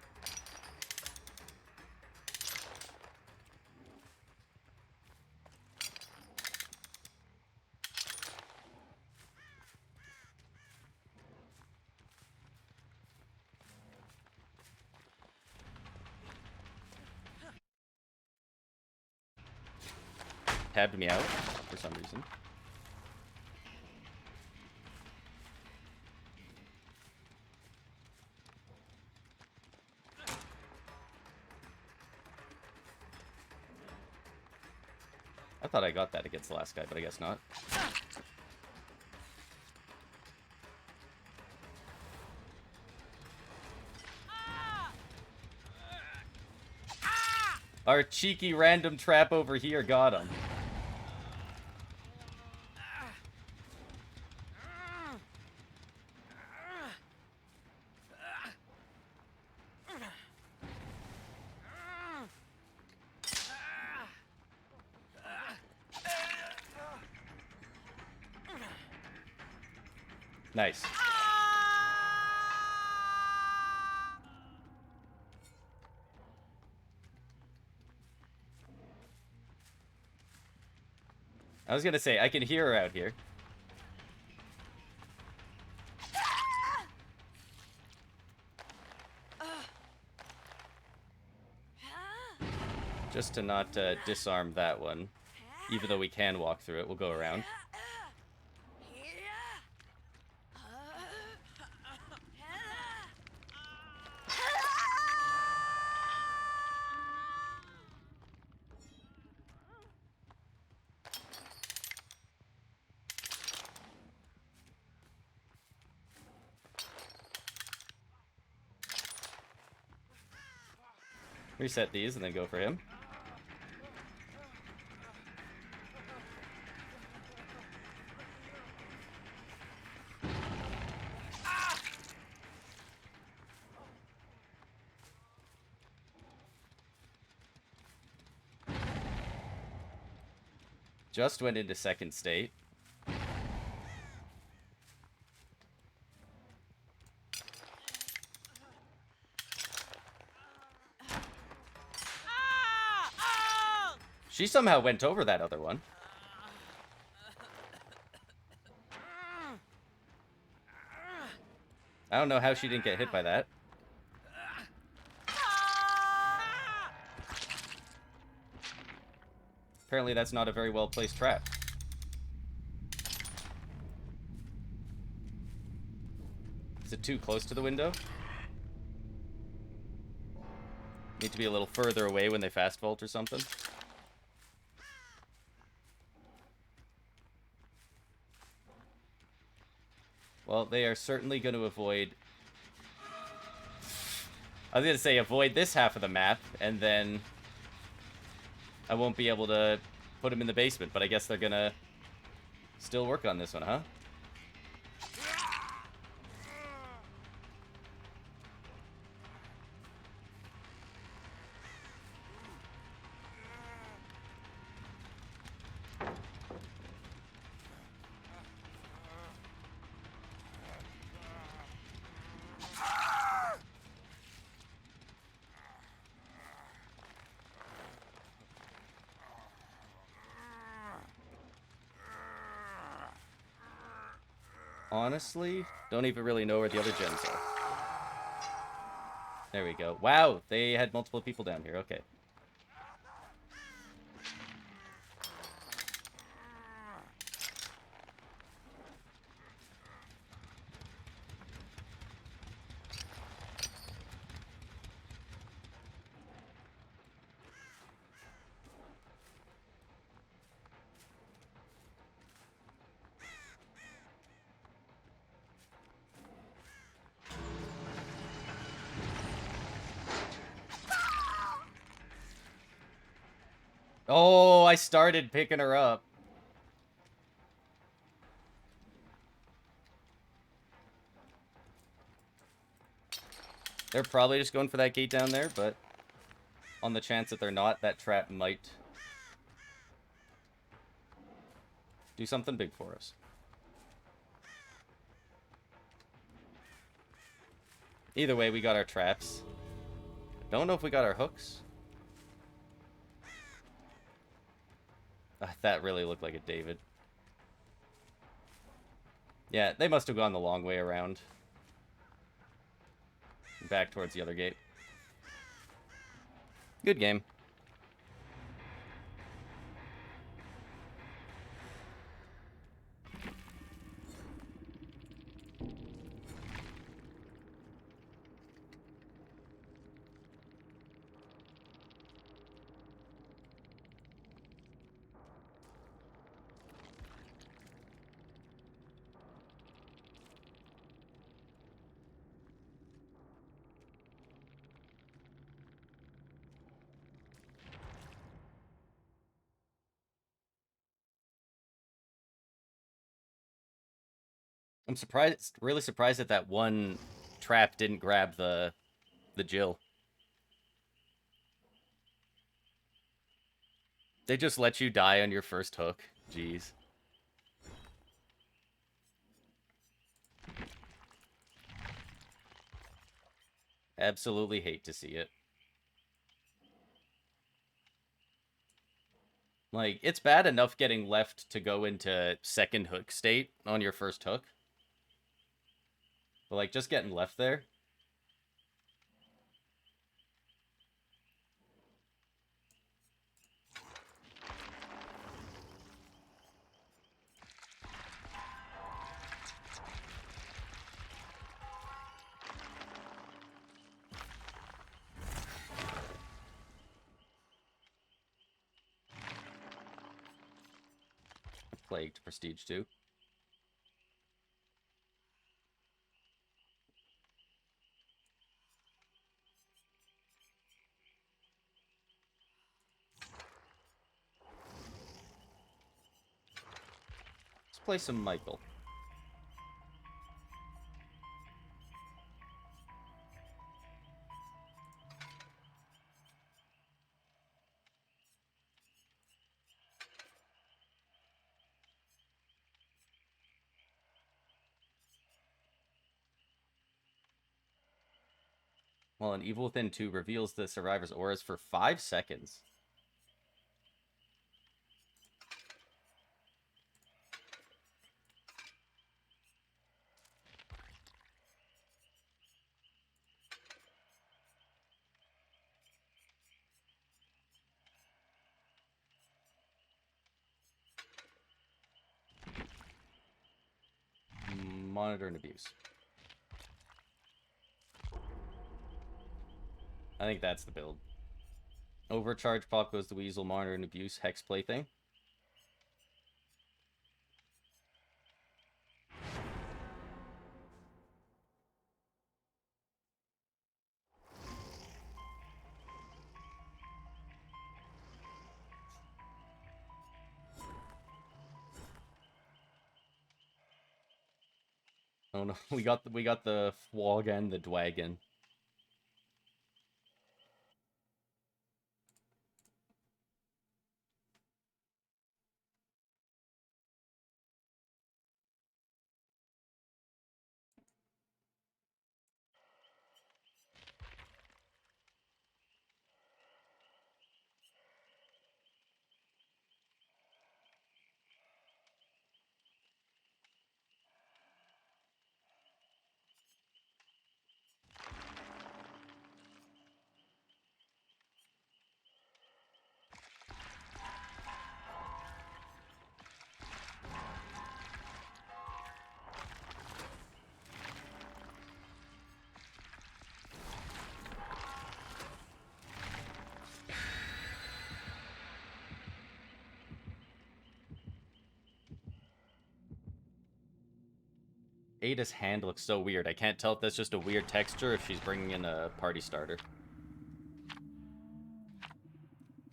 Tabbed me out for some reason. I thought I got that against the last guy, but I guess not. Our cheeky random trap over here got him. Nice. I was gonna say, I can hear her out here. Just to not disarm that one. Even though we can walk through it, we'll go around. Reset these and then go for him. Just went into second state. She somehow went over that other one. I don't know how she didn't get hit by that. Apparently that's not a very well placed trap. Is it too close to the window? Need to be a little further away when they fast vault or something. Well, they are certainly going to avoid... I was going to say avoid this half of the map, and then I won't be able to put them in the basement, but I guess they're going to still work on this one, huh? Honestly, don't even really know where the other gems are. There we go. Wow, they had multiple people down here. Okay. Oh, I started picking her up. They're probably just going for that gate down there, but on the chance that they're not, that trap might do something big for us. Either way, we got our traps. Don't know if we got our hooks. That really looked like a David. Yeah, they must have gone the long way around. Back towards the other gate. Good game. I'm surprised, really surprised that that one trap didn't grab the Jill. They just let you die on your first hook. Jeez. Absolutely hate to see it. Like, it's bad enough getting left to go into second hook state on your first hook. But, like, just getting left there. Plagued Prestige 2. Let's play some Michael. Well, an Evil Within 2 reveals the survivor's auras for 5 seconds. Monitor and abuse. I think that's the build. Overcharge pop goes the Weasel, Monitor and abuse, Hex Plaything. Oh no, we got the Fwog and the Dwagon. Ada's hand looks so weird. I can't tell if that's just a weird texture or if she's bringing in a party starter.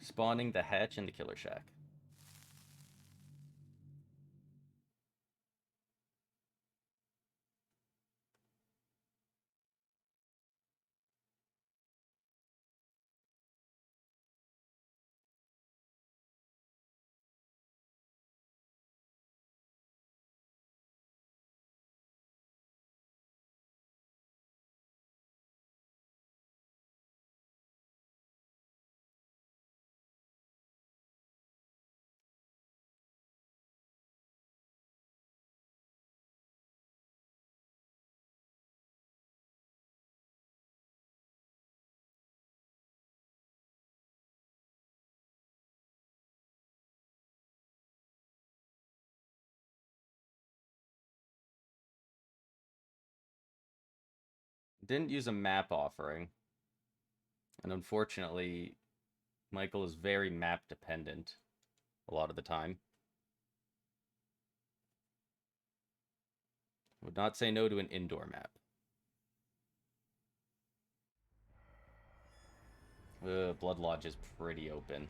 Spawning the hatch in the killer shack. Didn't use a map offering. And unfortunately, Michael is very map dependent a lot of the time. Would not say no to an indoor map. Blood Lodge is pretty open.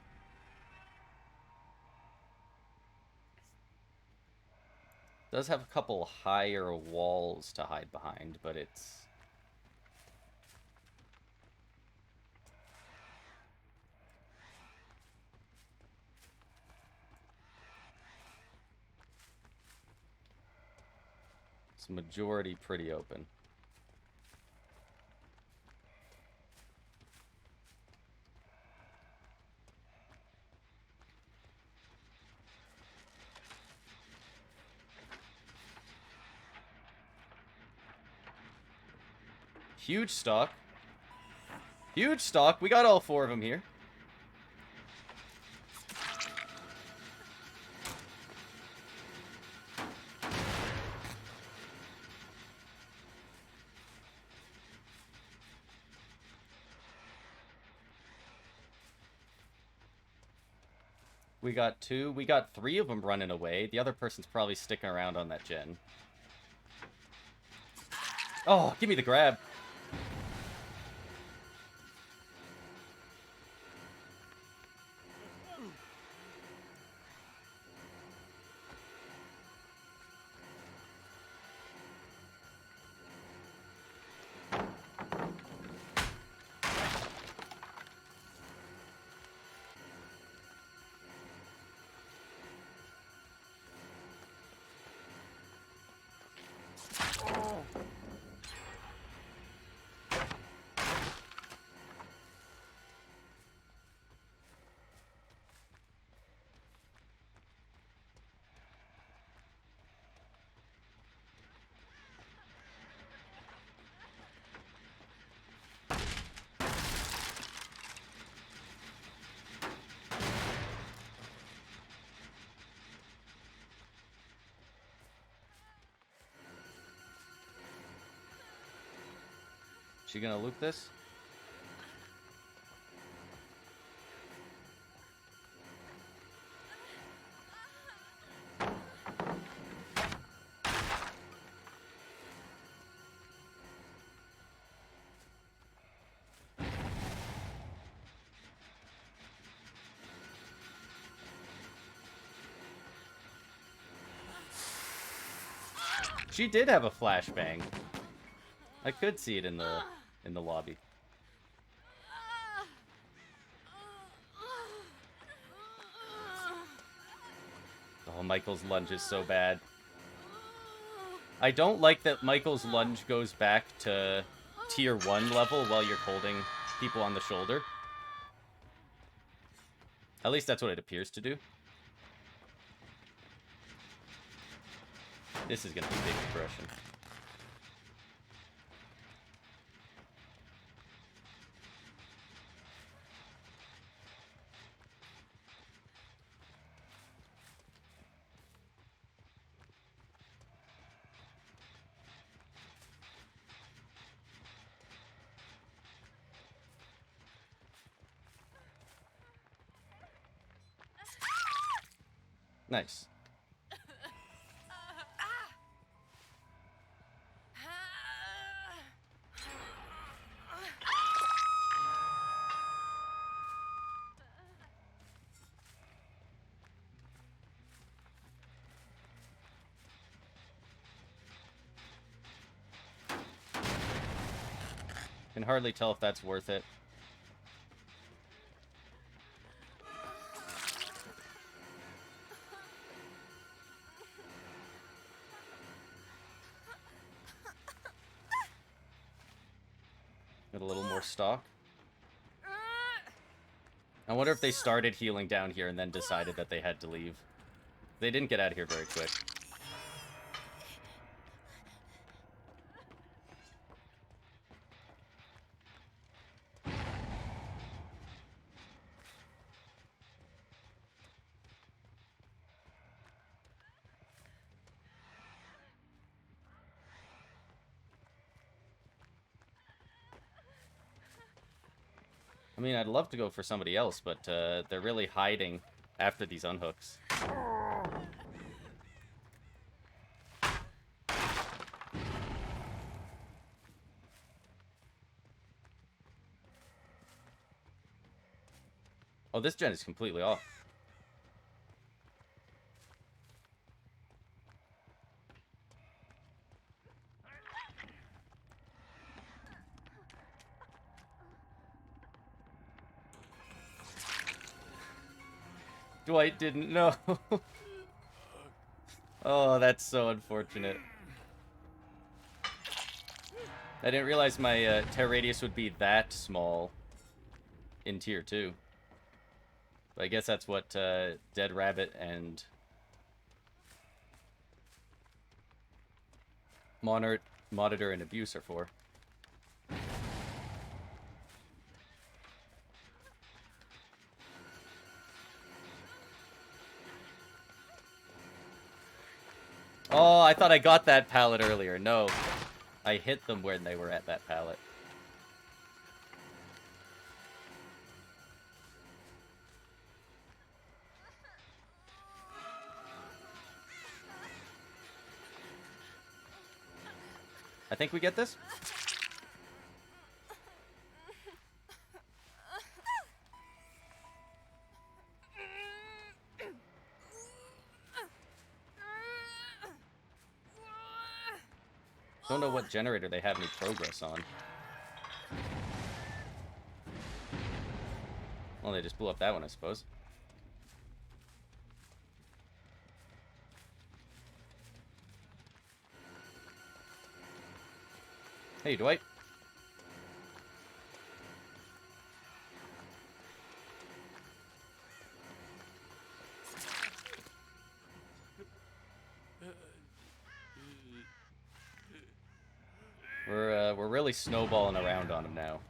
Does have a couple higher walls to hide behind, but it's... it's majority pretty open. Huge stock. Huge stock. We got all 4 of them here. We got 2. We got 3 of them running away. The other person's probably sticking around on that gen. Oh, give me the grab. She gonna loot this? She did have a flashbang. I could see it in the lobby. Oh, Michael's lunge is so bad. I don't like that Michael's lunge goes back to tier 1 level while you're holding people on the shoulder. At least that's what it appears to do. This is gonna be big progression. Nice. Can hardly tell if that's worth it. Get a little more stock. I wonder if they started healing down here and then decided that they had to leave. They didn't get out of here very quick. I mean, I'd love to go for somebody else, but they're really hiding after these unhooks. Oh, this gen is completely off. Dwight didn't know. Oh, that's so unfortunate. I didn't realize my tear radius would be that small in tier 2. But I guess that's what Dead Rabbit and Monitor and Abuse are for. Oh, I thought I got that pallet earlier. No. I hit them when they were at that pallet. I think we get this. Don't know what generator they have any progress on. Well, they just blew up that one, I suppose. Hey, Dwight. We're really snowballing around on him now.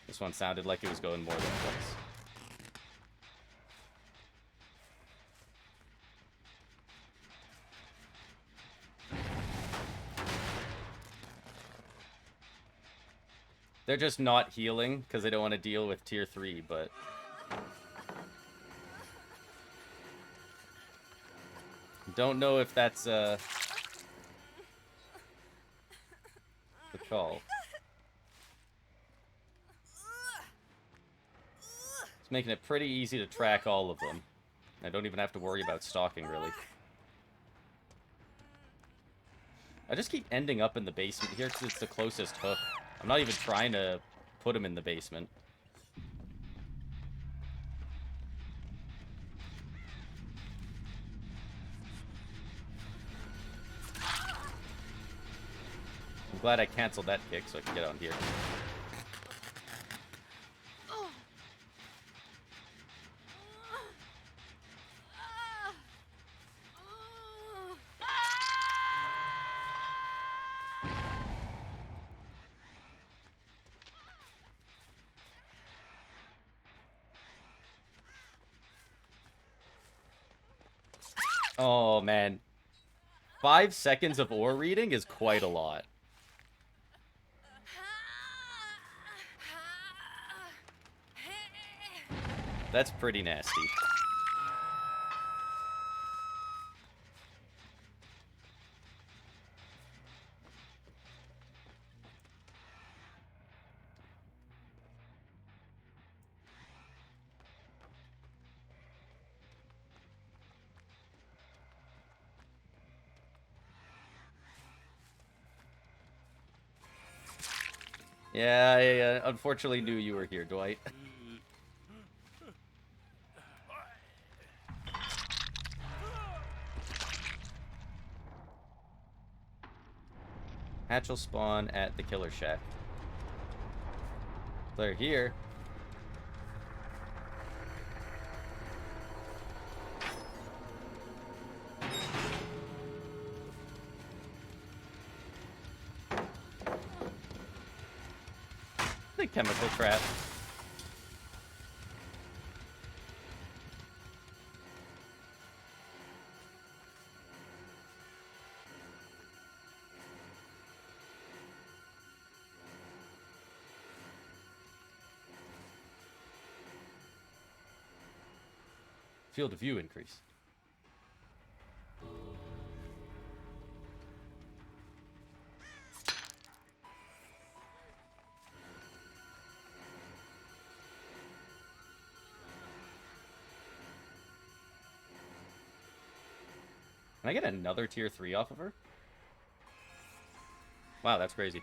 This one sounded like it was going more than twice. They're just not healing because they don't want to deal with tier 3, but... Don't know if that's, the call. It's making it pretty easy to track all of them. I don't even have to worry about stalking, really. I just keep ending up in the basement here because it's the closest hook. I'm not even trying to put him in the basement. I'm glad I canceled that kick so I can get on here. Oh, man. 5 seconds of ore reading is quite a lot. That's pretty nasty. Yeah, I unfortunately knew you were here, Dwight. Hatch will spawn at the killer shack. They're here. The chemical trap. Field of view increase. Can I get another tier 3 off of her? Wow, that's crazy.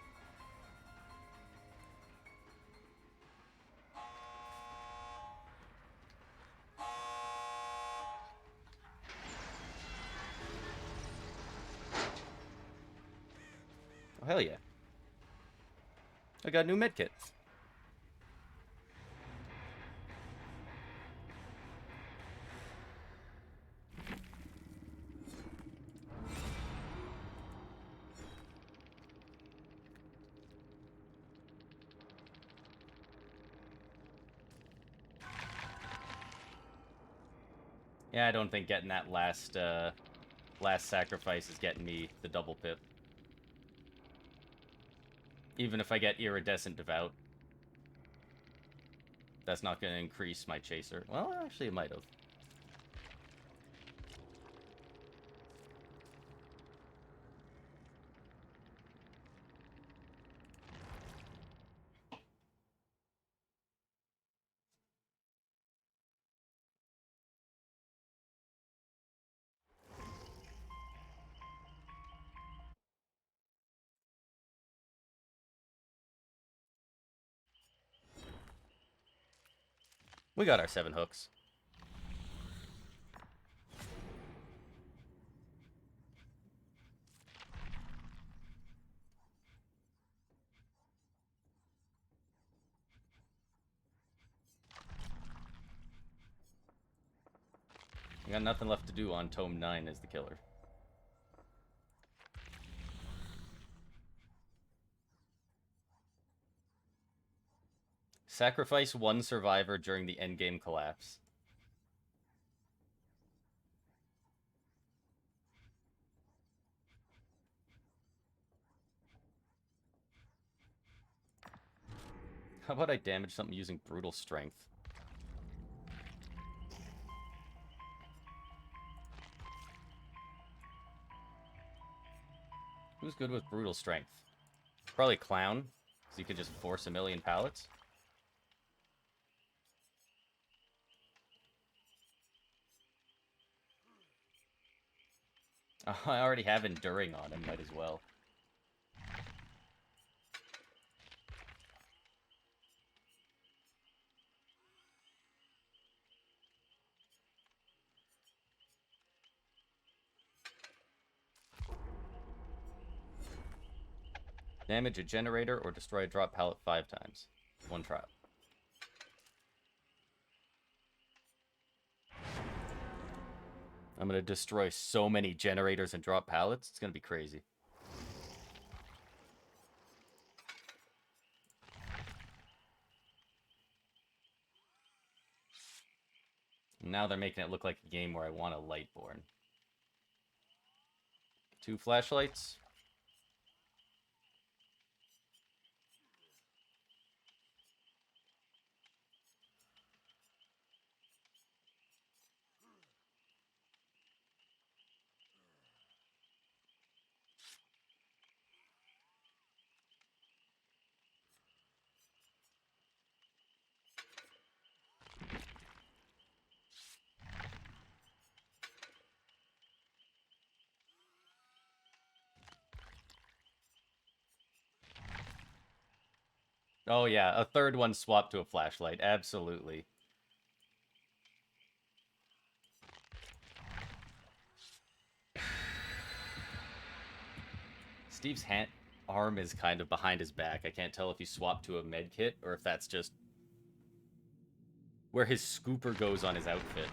Oh, hell yeah. I got a new medkit. Yeah, I don't think getting that last sacrifice is getting me the double pip. Even if I get Iridescent Devout, that's not going to increase my chaser. Well, actually, it might have. We got our 7 hooks. I got nothing left to do on Tome 9 as the killer. Sacrifice 1 survivor during the endgame collapse. How about I damage something using Brutal Strength? Who's good with Brutal Strength? Probably Clown, because you could just force a million pallets. Oh, I already have Enduring on him, might as well. Damage a generator or destroy a drop pallet 5 times. 1 trial. I'm going to destroy so many generators and drop pallets. It's going to be crazy. Now they're making it look like a game where I want a Lightborn. 2 flashlights. Oh yeah, a third one swapped to a flashlight. Absolutely. Steve's arm is kind of behind his back. I can't tell if he swapped to a med kit or if that's just where his scooper goes on his outfit.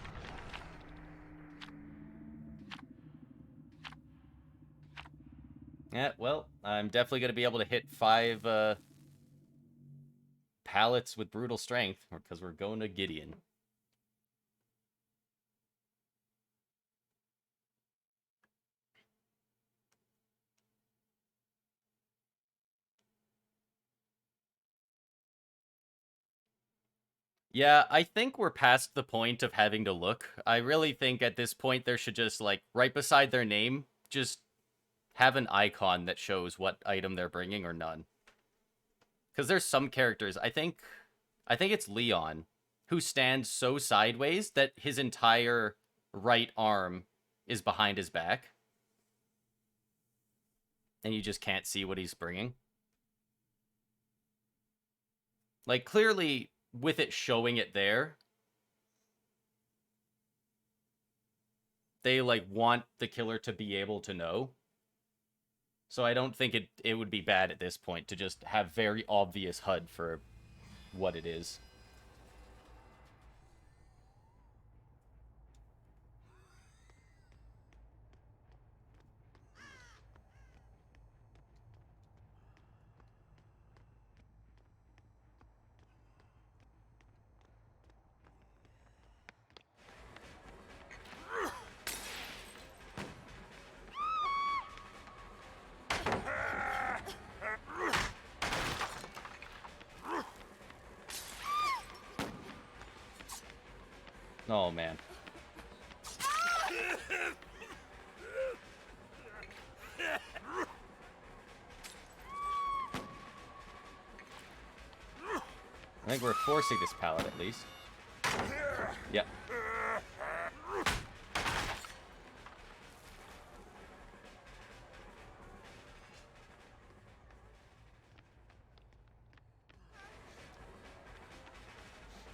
Yeah, well, I'm definitely going to be able to hit 5 pallets with Brutal Strength because we're going to Gideon. Yeah, I think we're past the point of having to look. I really think at this point there should just, like, right beside their name, just have an icon that shows what item they're bringing or none. Because there's some characters, I think it's Leon, who stands so sideways that his entire right arm is behind his back. and you just can't see what he's bringing. Like, clearly, with it showing it there, they, like, want the killer to be able to know. So I don't think it would be bad at this point to just have very obvious HUD for what it is. Oh, man. I think we're forcing this pallet, at least. Yep.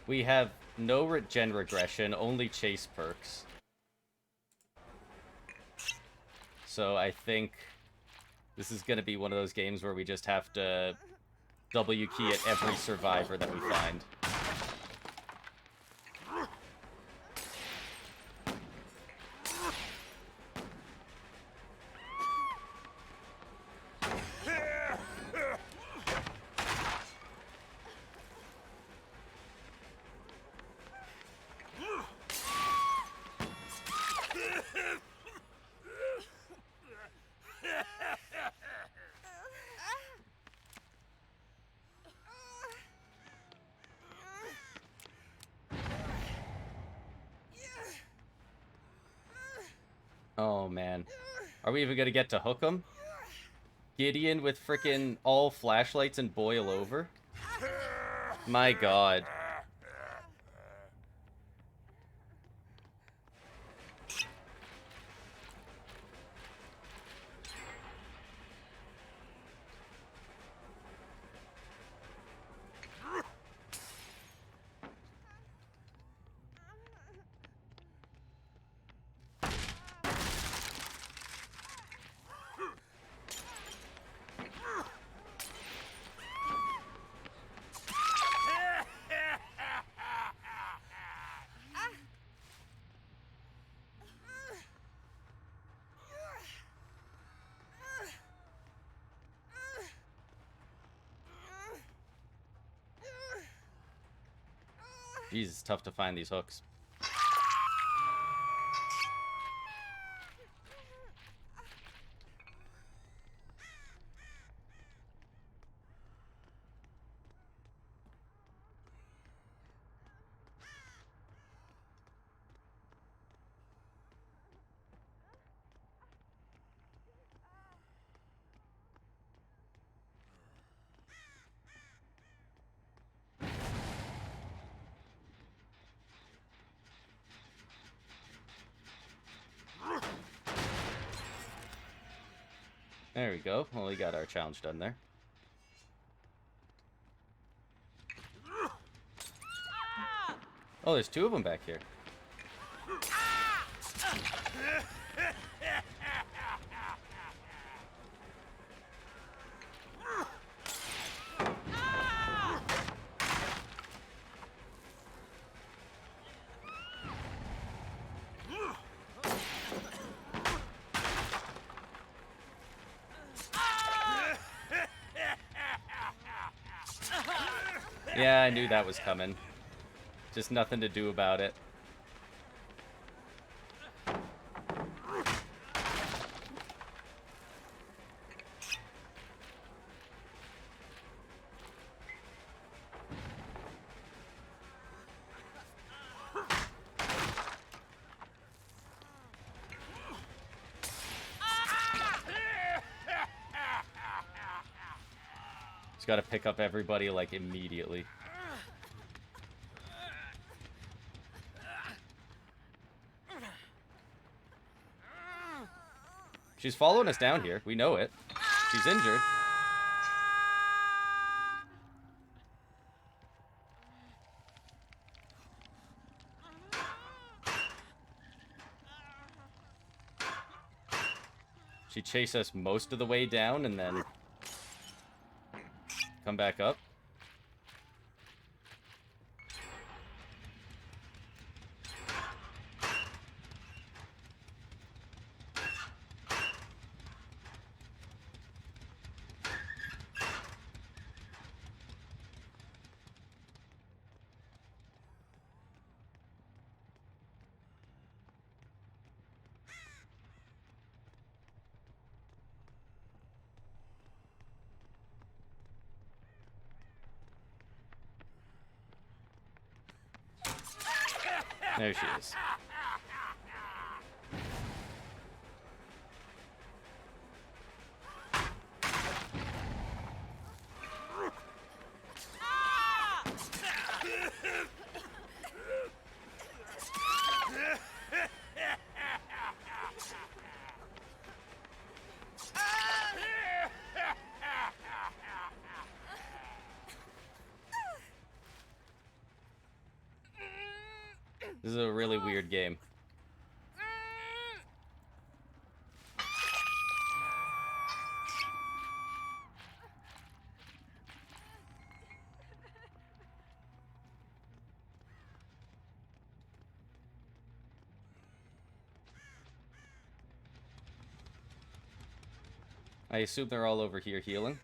We have no gen regression, only chase perks. So I think this is going to be one of those games where we just have to W key at every survivor that we find. Oh, man. Are we even gonna get to hook him? Gideon with frickin' all flashlights and boil over? My god. Jeez, it's tough to find these hooks. There we go. Well, we got our challenge done there. Oh, there's two of them back here. Yeah, I knew that was coming. Just nothing to do about it. Just gotta pick up everybody, like, immediately. She's following us down here. We know it. She's injured. She chased us most of the way down and then come back up. There she is. This is a really weird game. I assume they're all over here healing.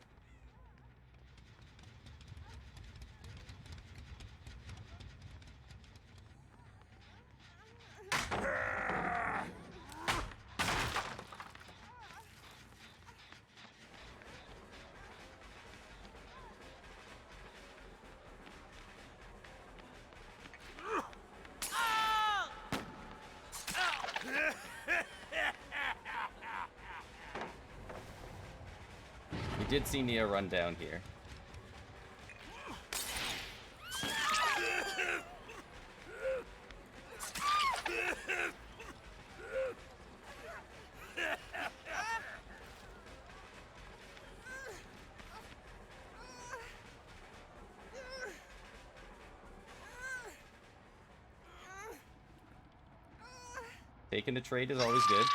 We did see Nia run down here. Taking the trade is always good.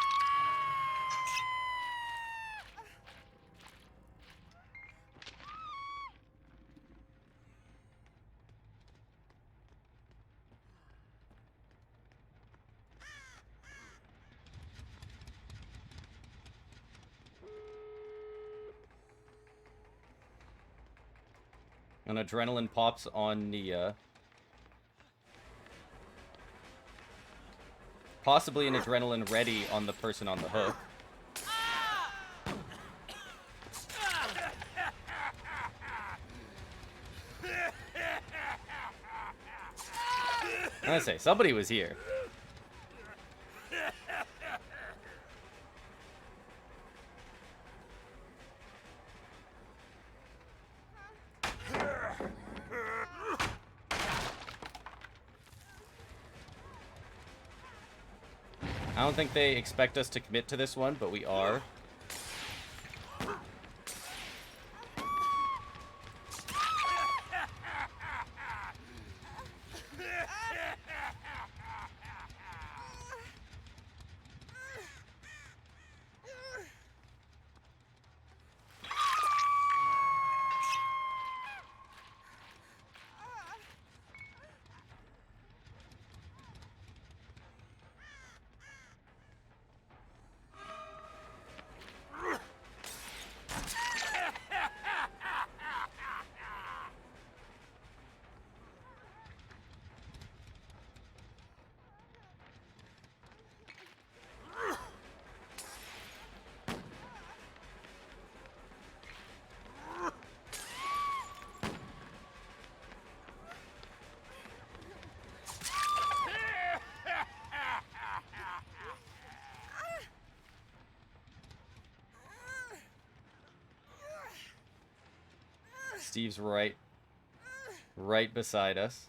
An adrenaline pops on Nia. Possibly an adrenaline ready on the person on the hook. I say, somebody was here. I don't think they expect us to commit to this one, but we are. Steve's right beside us.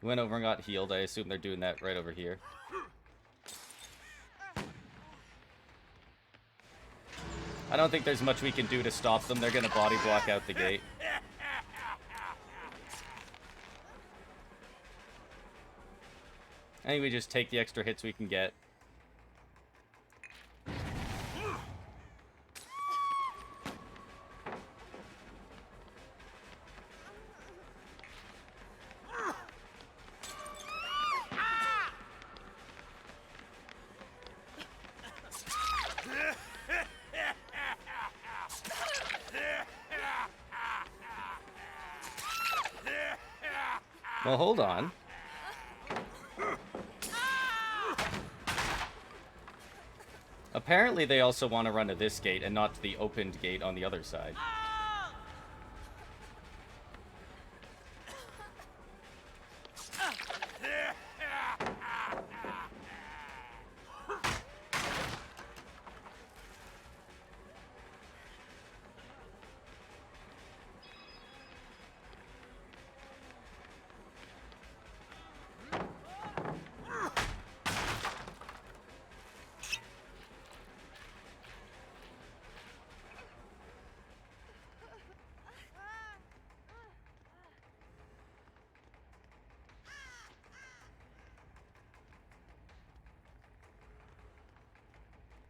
Went over and got healed. I assume they're doing that right over here. I don't think there's much we can do to stop them. They're gonna body block out the gate. I think we just take the extra hits we can get. Well, hold on. Apparently they also want to run to this gate and not to the opened gate on the other side.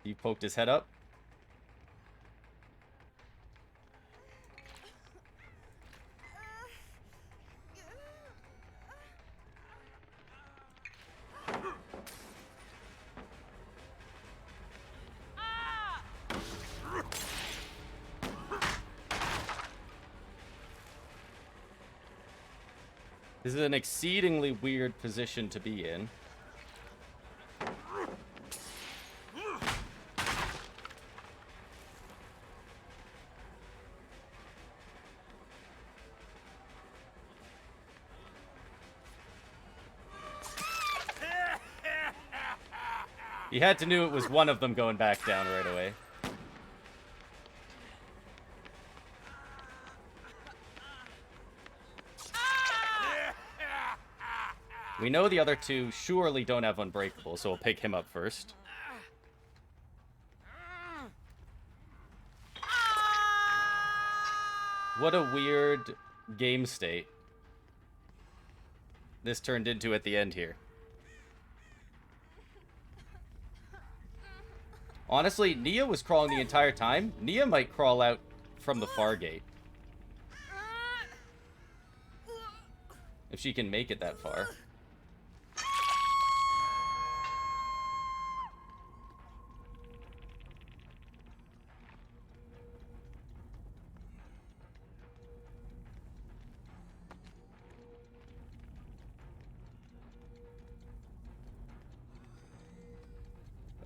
He poked his head up. This is an exceedingly weird position to be in. You had to know it was one of them going back down right away. We know the other two surely don't have Unbreakable, so we'll pick him up first. What a weird game state this turned into at the end here. Honestly, Nia was crawling the entire time. Nia might crawl out from the far gate. If she can make it that far.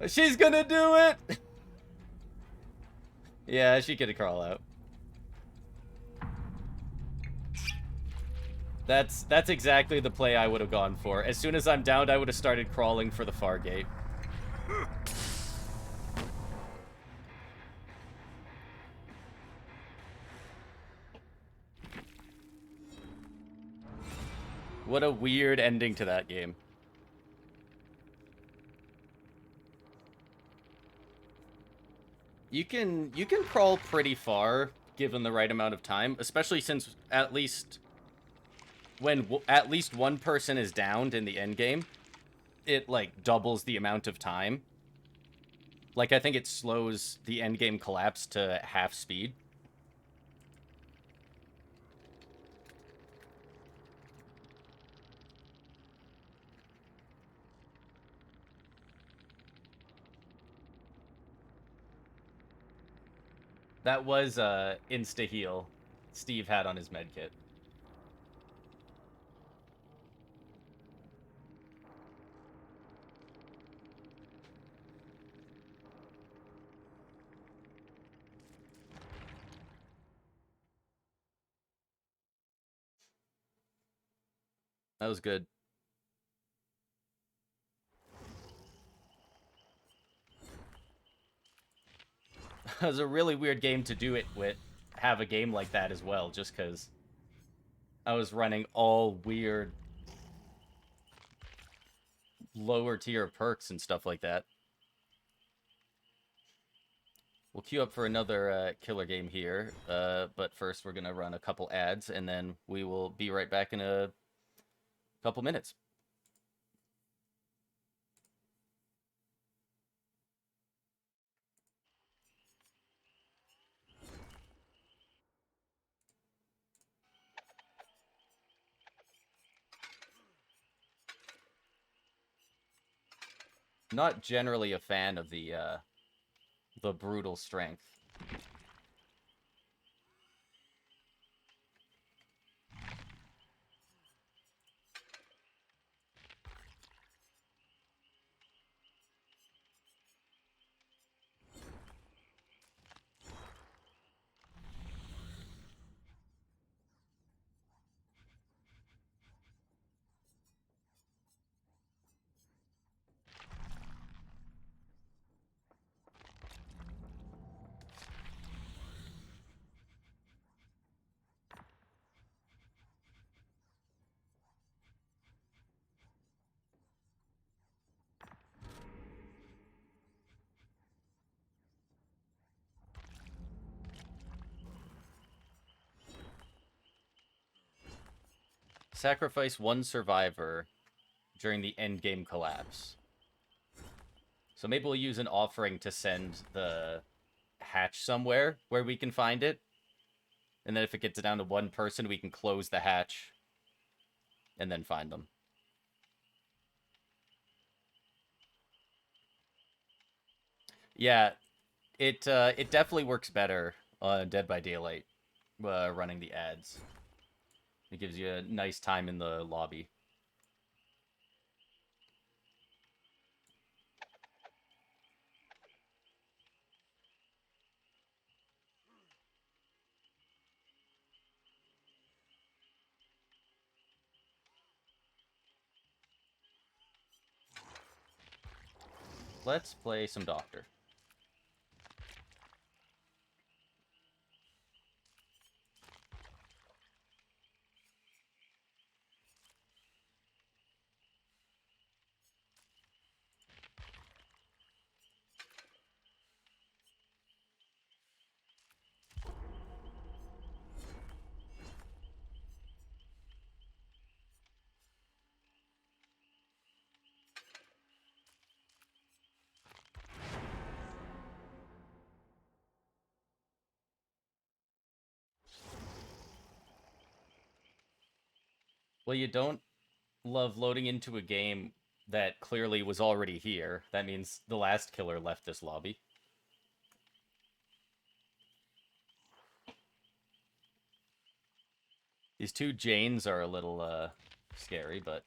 She's gonna do it! Yeah, she could crawl out. That's exactly the play I would have gone for. As soon as I'm downed, I would have started crawling for the far gate. What a weird ending to that game. You can crawl pretty far given the right amount of time, especially since at least when at least one person is downed in the end game, it like doubles the amount of time. Like I think it slows the end game collapse to half speed. That was insta-heal Steve had on his medkit. That was good. It was a really weird game to do it with. Have a game like that as well, just because I was running all weird lower tier perks and stuff like that. We'll queue up for another killer game here, but first we're going to run a couple ads, and then we will be right back in a couple minutes. Not generally a fan of the brutal strength. Sacrifice one survivor during the endgame collapse. So maybe we'll use an offering to send the hatch somewhere where we can find it. And then if it gets down to one person, we can close the hatch and then find them. Yeah, it definitely works better on Dead by Daylight running the ads. It gives you a nice time in the lobby. Let's play some Doctor. Well, you don't love loading into a game that clearly was already here. That means the last killer left this lobby. These two Janes are a little scary, but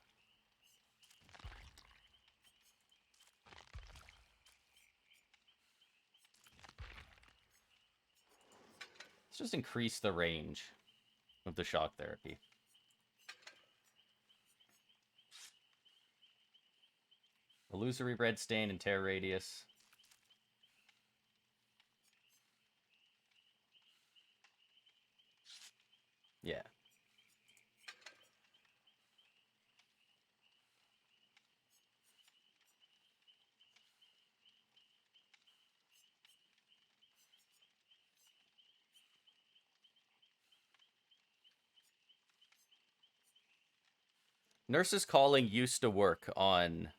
let's just increase the range of the shock therapy. Illusory red stain and tear radius. Yeah. Nurse's Calling used to work on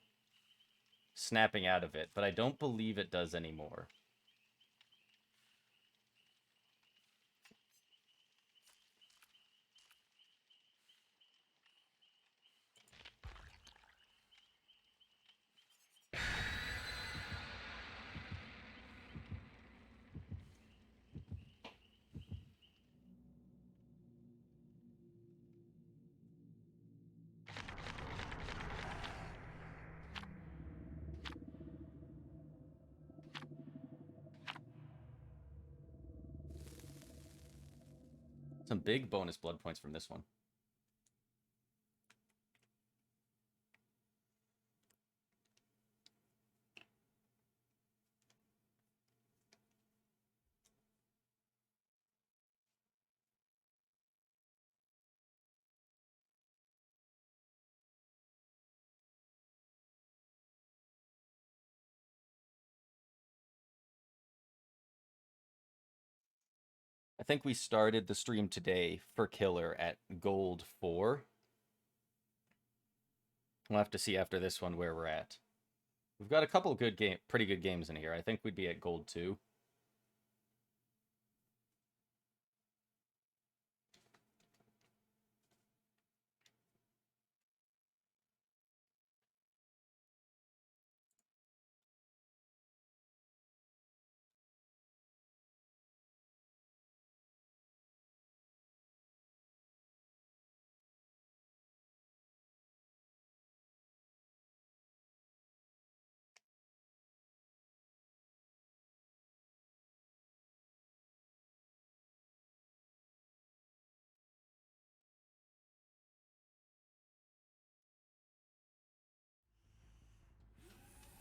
snapping out of it, but I don't believe it does anymore. Some big bonus blood points from this one. think we started the stream today for Killer at Gold 4. We'll have to see after this one where we're at. We've got a couple pretty good games in here. I think we'd be at Gold 2.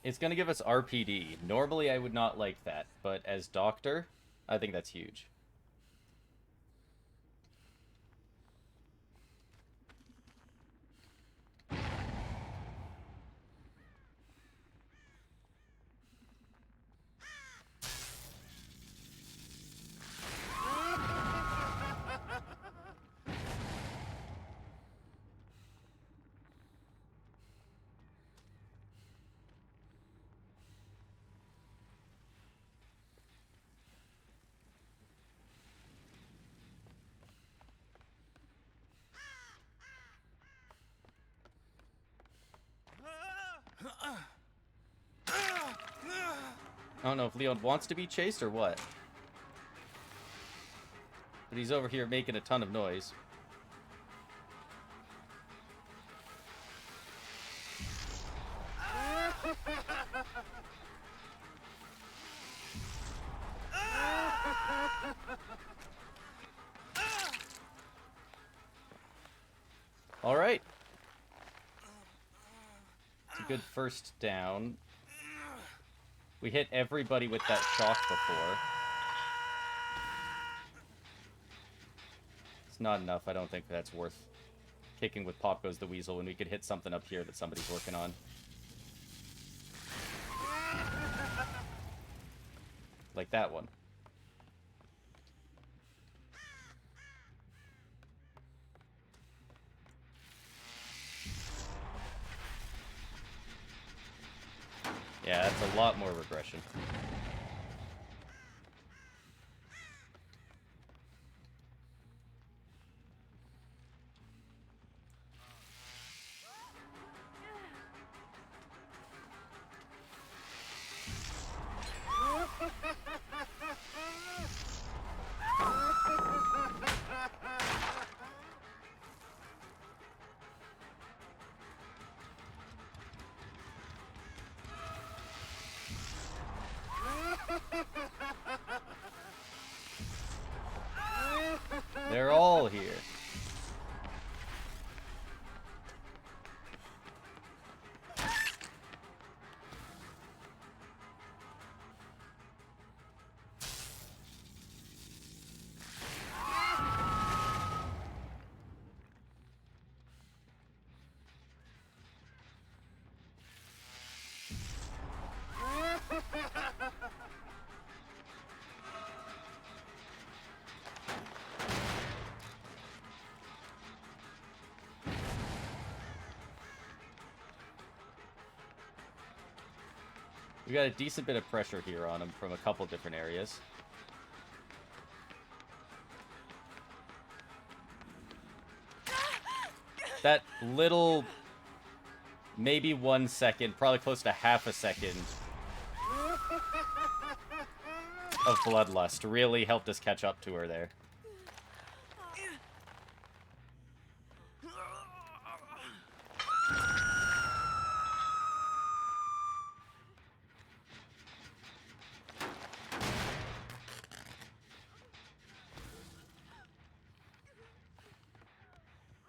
It's going to give us RPD. Normally, I would not like that, but as Doctor, I think that's huge. I don't know if Leon wants to be chased or what. But he's over here making a ton of noise. All right. It's a good first down. We hit everybody with that shock before. It's not enough. I don't think that's worth kicking with Pop Goes the Weasel when we could hit something up here that somebody's working on. Like that one. Yeah, that's a lot more regression. They're all here. We got a decent bit of pressure here on him from a couple different areas. That little, maybe 1 second, probably close to half a second of bloodlust really helped us catch up to her there.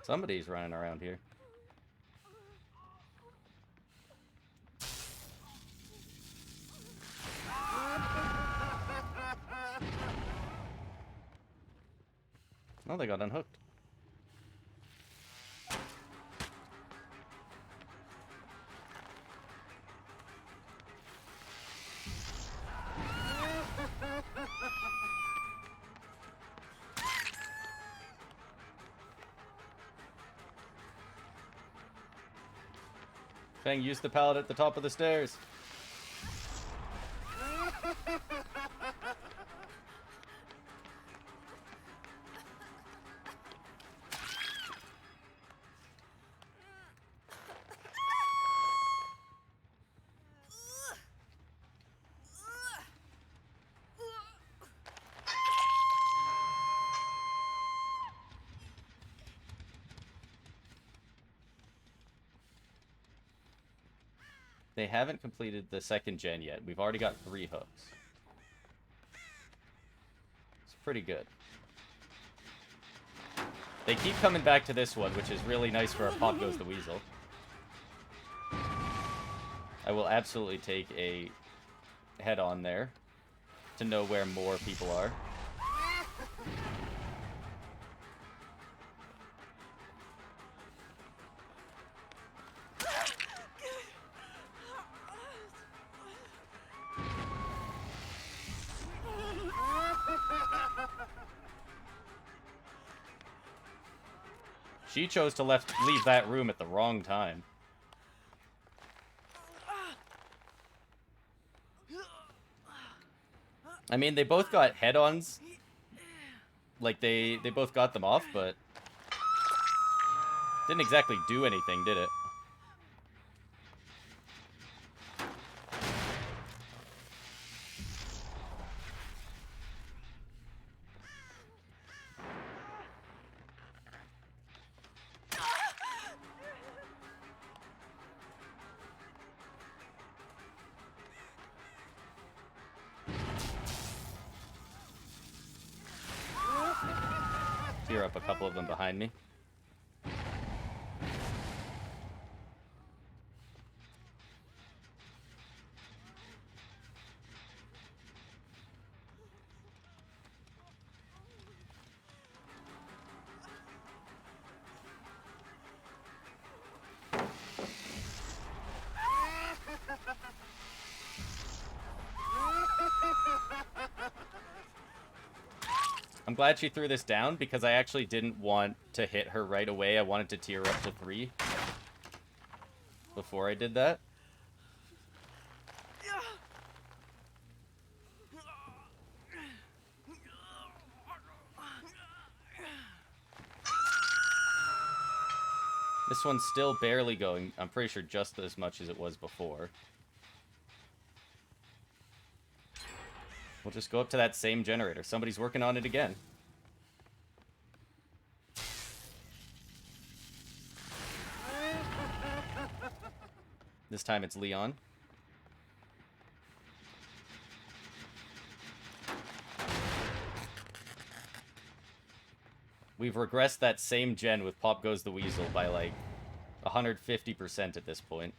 Somebody's running around here. Oh, they got unhooked. Feng, use the pallet at the top of the stairs. They haven't completed the second gen yet. We've already got 3 hooks. It's pretty good. They keep coming back to this one, which is really nice for a Pop Goes the Weasel. I will absolutely take a head on there to know where more people are. She chose to leave that room at the wrong time. I mean, they both got head-ons. Like, they both got them off, but didn't exactly do anything, did it? Tear up a couple of them behind me. I'm glad she threw this down because I actually didn't want to hit her right away. I wanted to tear up to 3 before I did that. This one's still barely going. I'm pretty sure just as much as it was before. We'll just go up to that same generator. Somebody's working on it again. This time it's Leon. We've regressed that same gen with Pop Goes the Weasel by like 150% at this point.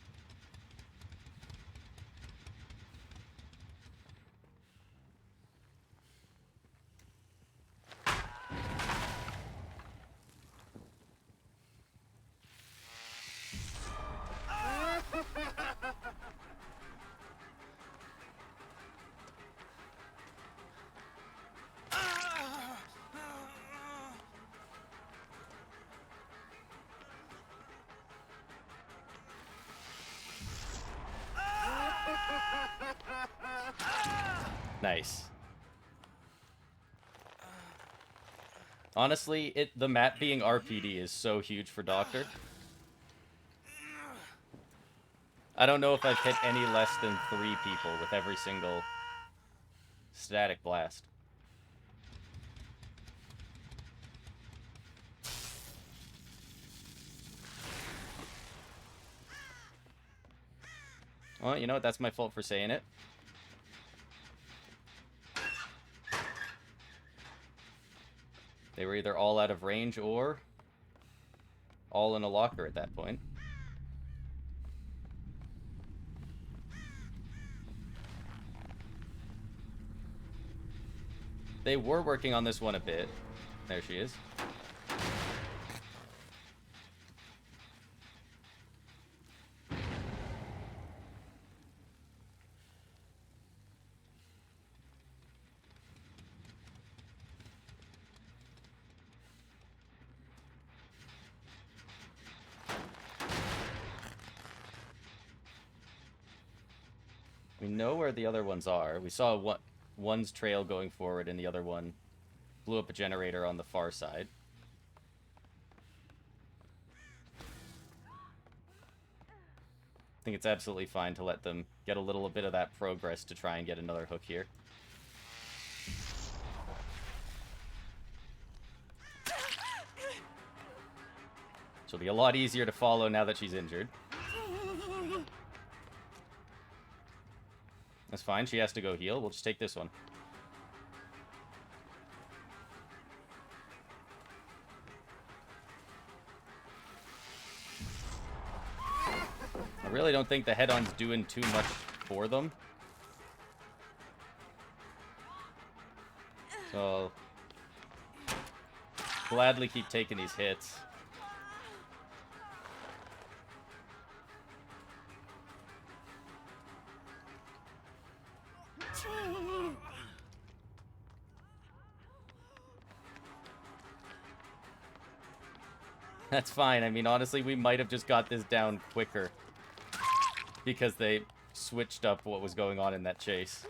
Nice. Honestly, the map being RPD is so huge for Doctor. I don't know if I've hit any less than 3 people with every single static blast. Well, you know what? That's my fault for saying it. They were either all out of range or all in a locker at that point. They were working on this one a bit. There she is. We know where the other ones are. We saw one's trail going forward and the other one blew up a generator on the far side. I think it's absolutely fine to let them get a little bit of that progress to try and get another hook here. She'll be a lot easier to follow now that she's injured. That's fine. She has to go heal. We'll just take this one. I really don't think the head-on's doing too much for them. So I'll gladly keep taking these hits. That's fine. I mean, honestly, we might have just got this down quicker because they switched up what was going on in that chase.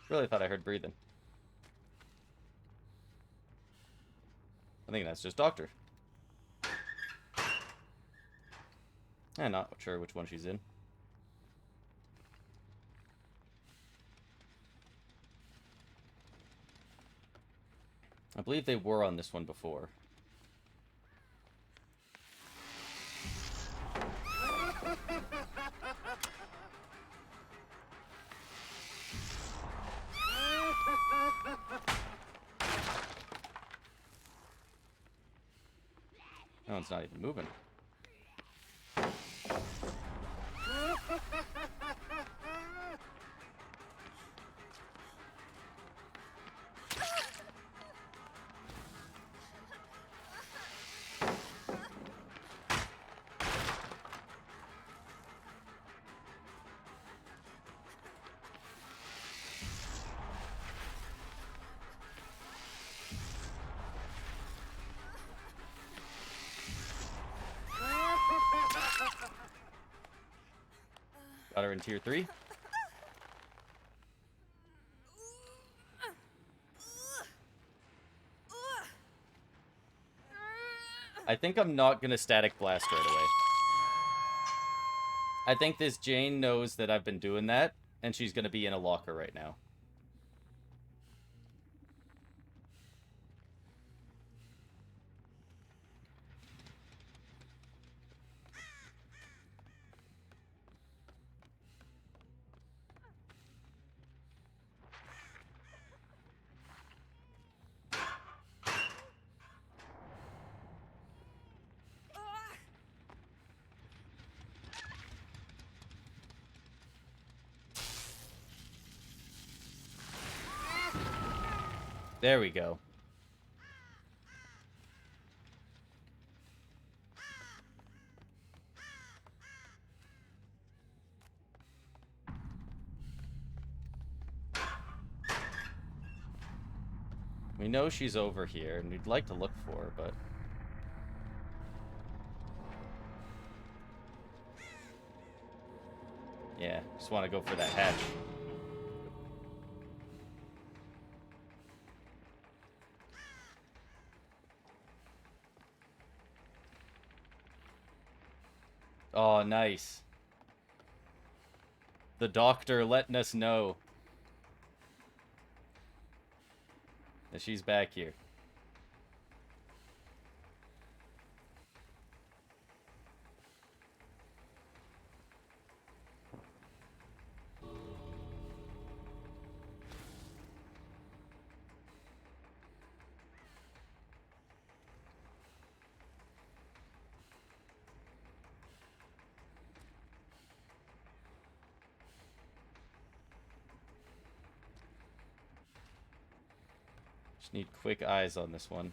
Really thought I heard breathing. I think that's just Doctor. I'm not sure which one she's in. I believe they were on this one before. No, it's not even moving. Got her in tier 3. I think I'm not gonna static blast right away. I think this Jane knows that I've been doing that, and she's gonna be in a locker right now. There we go. We know she's over here, and we'd like to look for her, but... yeah, just want to go for that hatch. Oh, nice. The doctor letting us know that she's back here. Just need quick eyes on this one.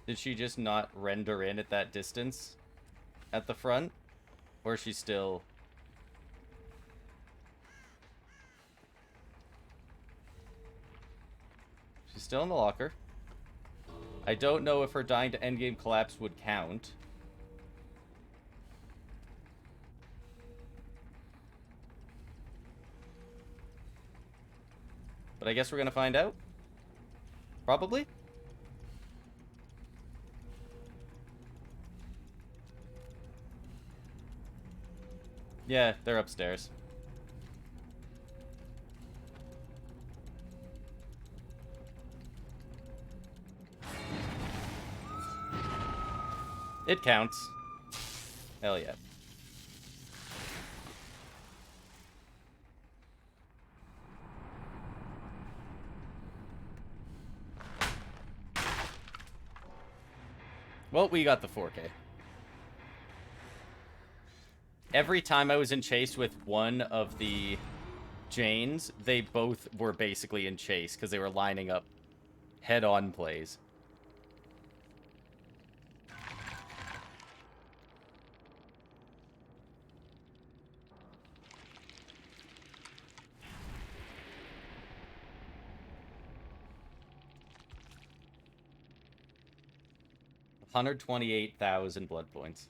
Did she just not render in at that distance at the front? Or is she still... She's still in the locker. I don't know if her dying to endgame collapse would count. But I guess we're gonna find out. Probably? Yeah, they're upstairs. It counts. Hell yeah. Well, we got the 4K. Every time I was in chase with one of the Janes, they both were basically in chase because they were lining up head-on plays. $128,000 blood points.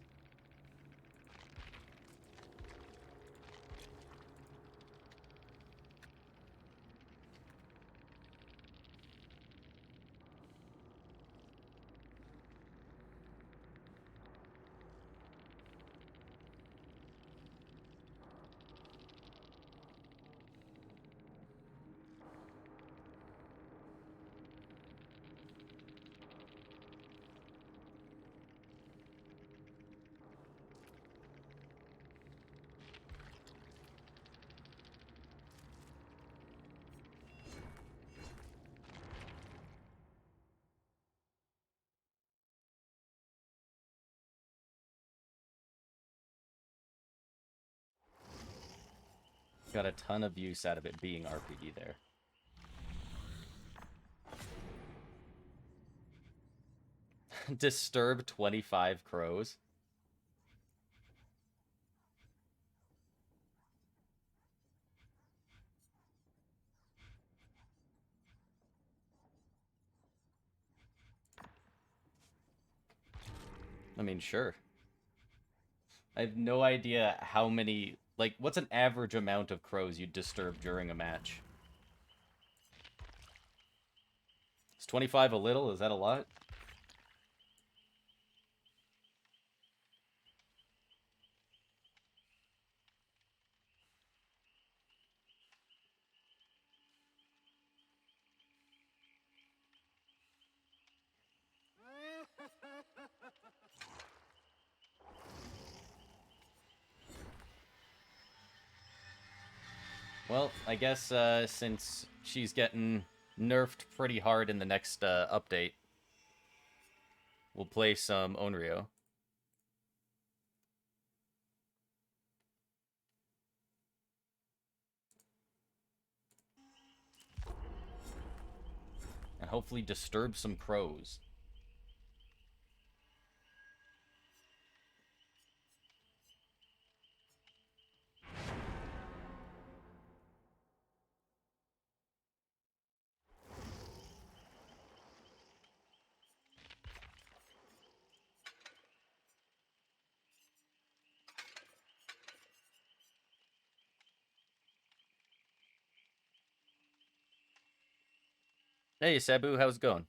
Got a ton of use out of it being RPG there. Disturb 25 crows. I mean, sure. I have no idea how many... Like, what's an average amount of crows you'd disturb during a match? Is 25 a little? Is that a lot? Well, I guess since she's getting nerfed pretty hard in the next update, we'll play some Onryo. And hopefully disturb some crows. Hey, Sabu, how's it going?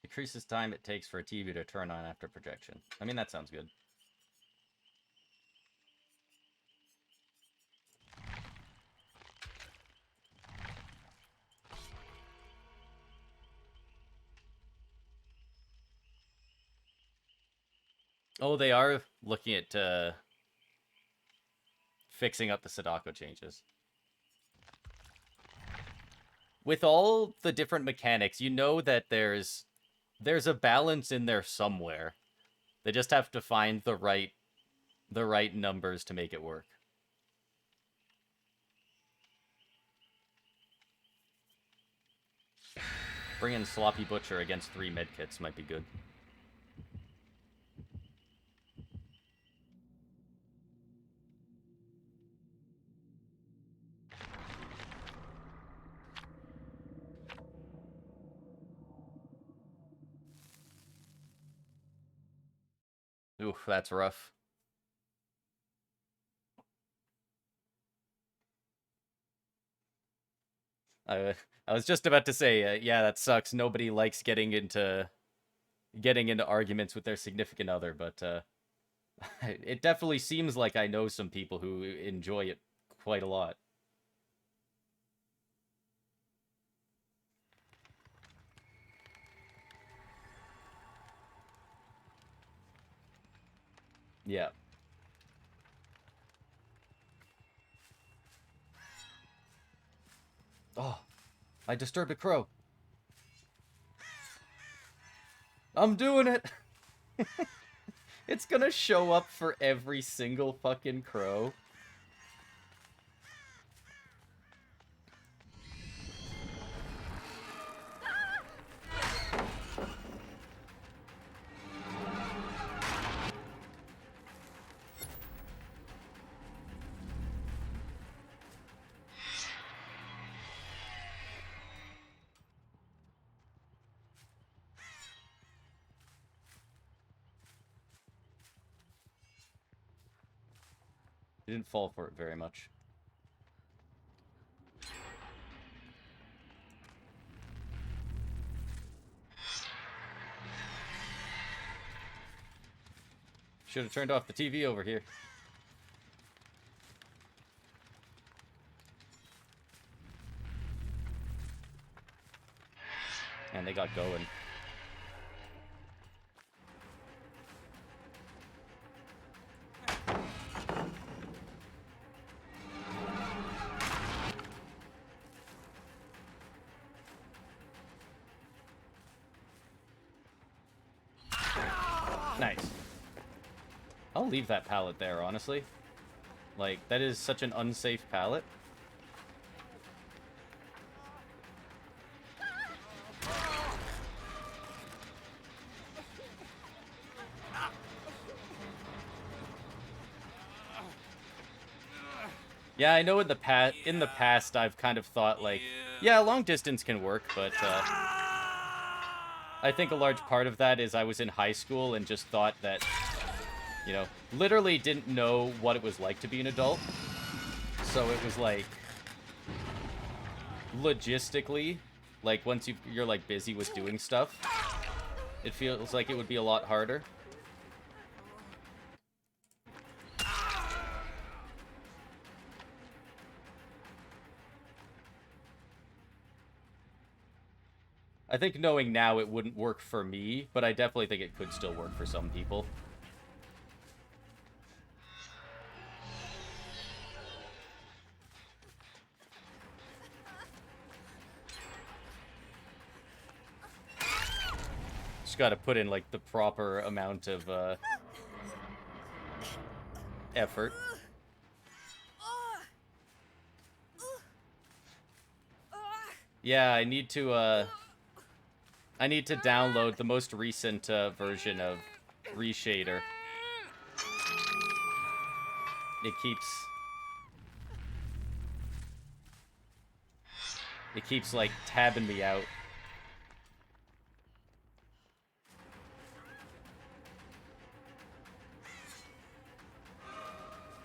Decreases time it takes for a TV to turn on after projection. I mean, that sounds good. Oh, they are looking at fixing up the Sadako changes. With all the different mechanics, you know that there's a balance in there somewhere. They just have to find the right numbers to make it work. Bring in Sloppy Butcher against 3 medkits might be good. Oof, that's rough. I was just about to say, yeah, that sucks. Nobody likes getting into arguments with their significant other, but it definitely seems like I know some people who enjoy it quite a lot. Yeah. Oh, I disturbed a crow. I'm doing it! It's gonna show up for every single fucking crow. He didn't fall for it very much. Should have turned off the TV over here. And they got going. Nice. I'll leave that pallet there, honestly. Like, that is such an unsafe pallet. Yeah, I know in the past I've kind of thought, like, yeah, long distance can work, but I think a large part of that is I was in high school and just thought that, you know, literally didn't know what it was like to be an adult. So it was like, logistically, like, once you're like busy with doing stuff, it feels like it would be a lot harder. I think knowing now it wouldn't work for me, but I definitely think it could still work for some people. Just gotta put in, like, the proper amount of, effort. Yeah, I need to download the most recent version of Reshader. It keeps like tabbing me out.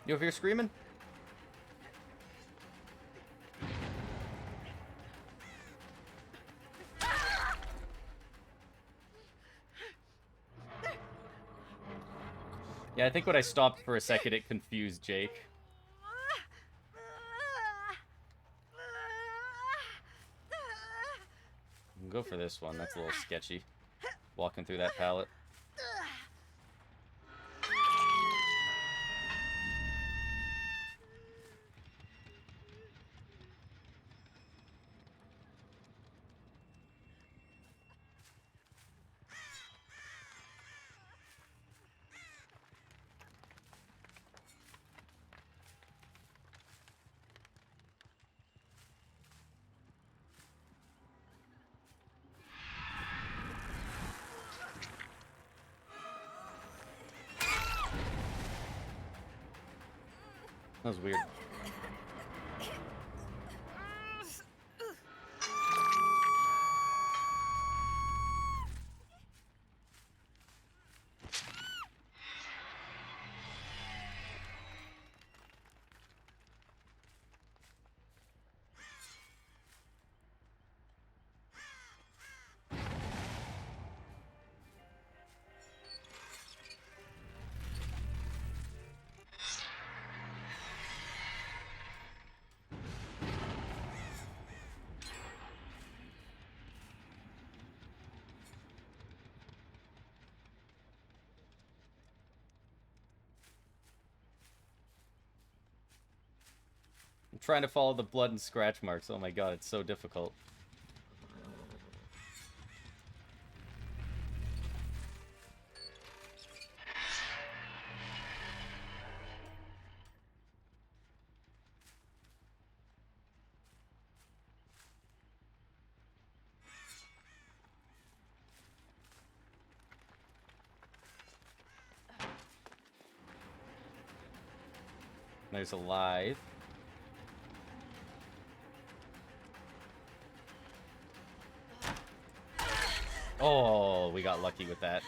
You over here screaming? Yeah, I think when I stopped for a second, it confused Jake. Go for this one. That's a little sketchy. Walking through that pallet. That was weird. I'm trying to follow the blood and scratch marks. Oh my god, it's so difficult. There's a lithe. Oh, we got lucky with that.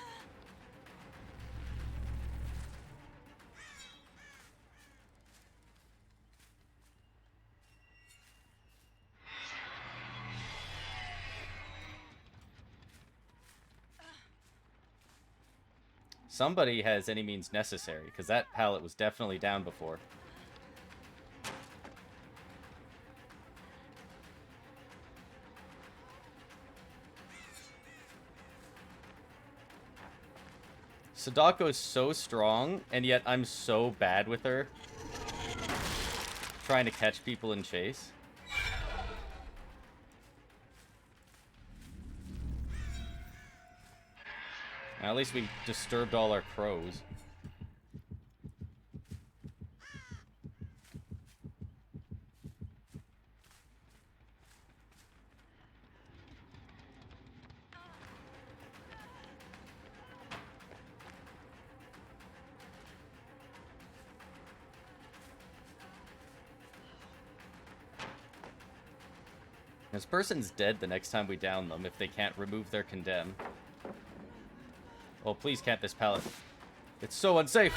Somebody has any means necessary, because that pallet was definitely down before. Sadako is so strong, and yet I'm so bad with her. Trying to catch people in chase. Now, at least we disturbed all our crows. This person's dead the next time we down them if they can't remove their condemn. Oh, please can't this pallet. It's so unsafe.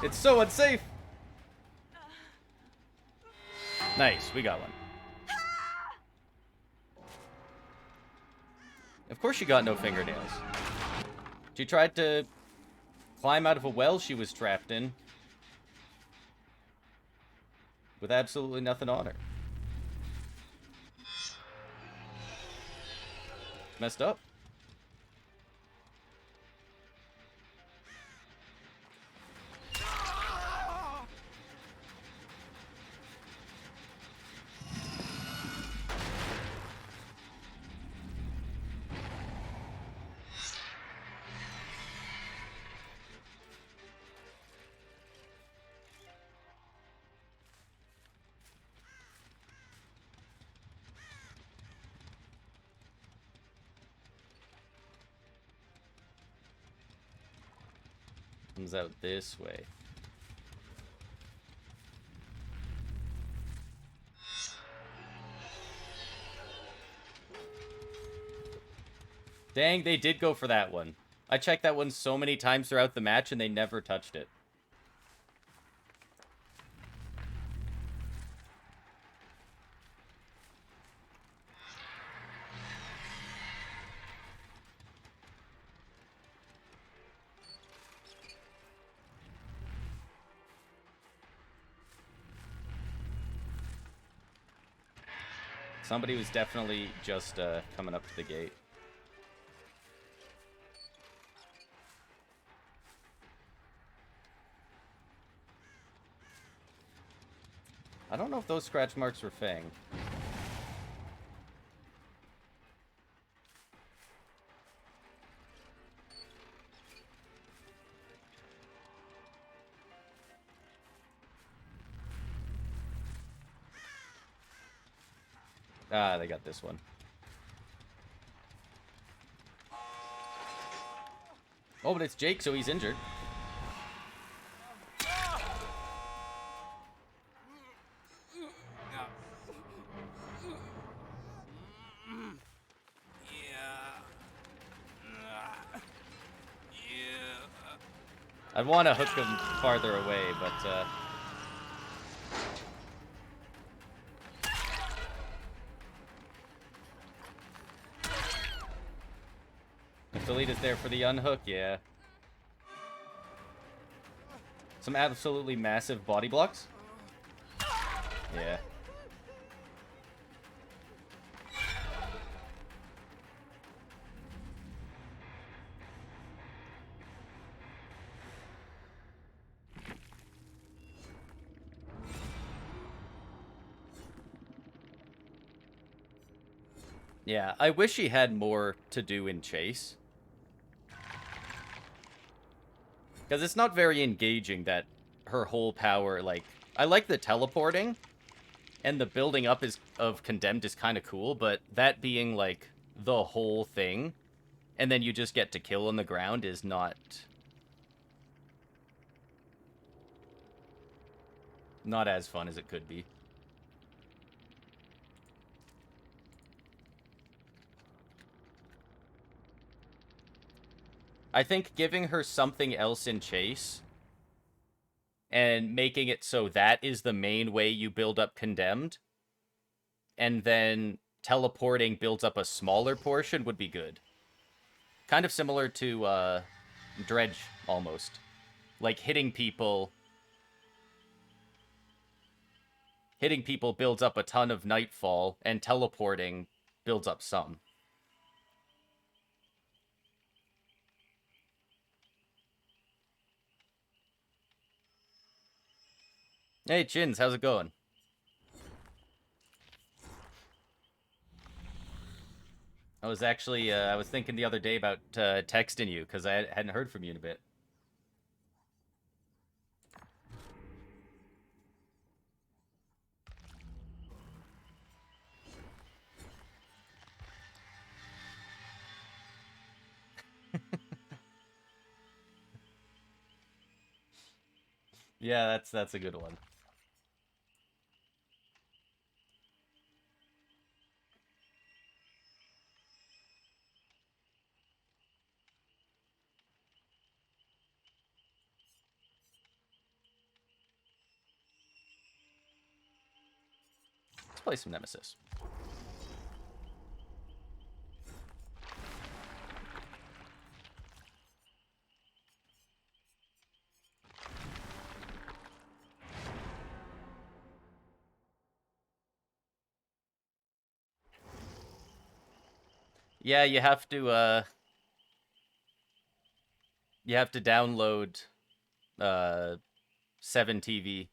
It's so unsafe. Nice, we got one. Of course she got no fingernails. She tried to climb out of a well she was trapped in with absolutely nothing on her. Messed up. Comes out this way. Dang, they did go for that one. I checked that one so many times throughout the match and they never touched it. Somebody was definitely just coming up to the gate. I don't know if those scratch marks were Fang. Ah, they got this one. Oh, but it's Jake, so he's injured. I'd want to hook him farther away, but if the lead is there for the unhook, yeah. Some absolutely massive body blocks? Yeah. Yeah, I wish he had more to do in chase. Because it's not very engaging that her whole power, like... I like the teleporting, and the building up of Condemned is kind of cool, but that being, like, the whole thing, and then you just get to kill on the ground is not... not as fun as it could be. I think giving her something else in chase and making it so that is the main way you build up Condemned, and then teleporting builds up a smaller portion would be good. Kind of similar to Dredge, almost. Like, hitting people builds up a ton of Nightfall, and teleporting builds up some. Hey, Chins, how's it going? I was actually, I was thinking the other day about texting you, because I hadn't heard from you in a bit. Yeah, that's a good one. Let's play some Nemesis. Yeah, you have to download 7TV.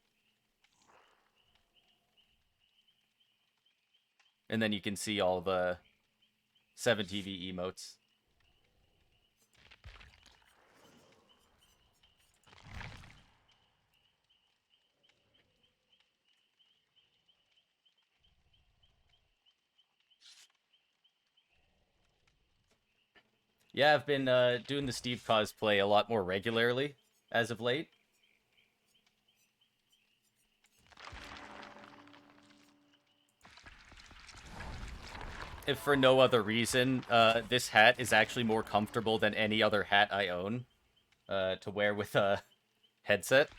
And then you can see all the 7TV emotes. Yeah, I've been doing the Steve cosplay a lot more regularly as of late. If for no other reason, this hat is actually more comfortable than any other hat I own to wear with a headset.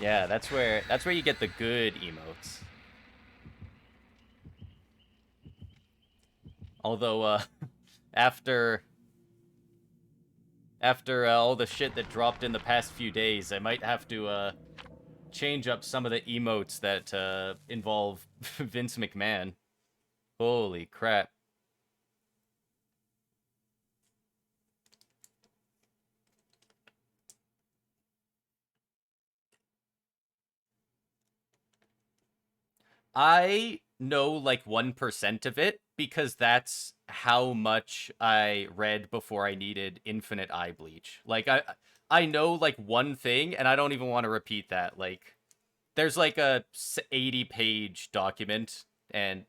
Yeah, that's where you get the good emotes. Although, after all the shit that dropped in the past few days, I might have to change up some of the emotes that involve Vince McMahon. Holy crap. I know like 1% of it because that's how much I read before I needed infinite eye bleach. Like I know like one thing and I don't even want to repeat that. Like there's like a 80-page document, and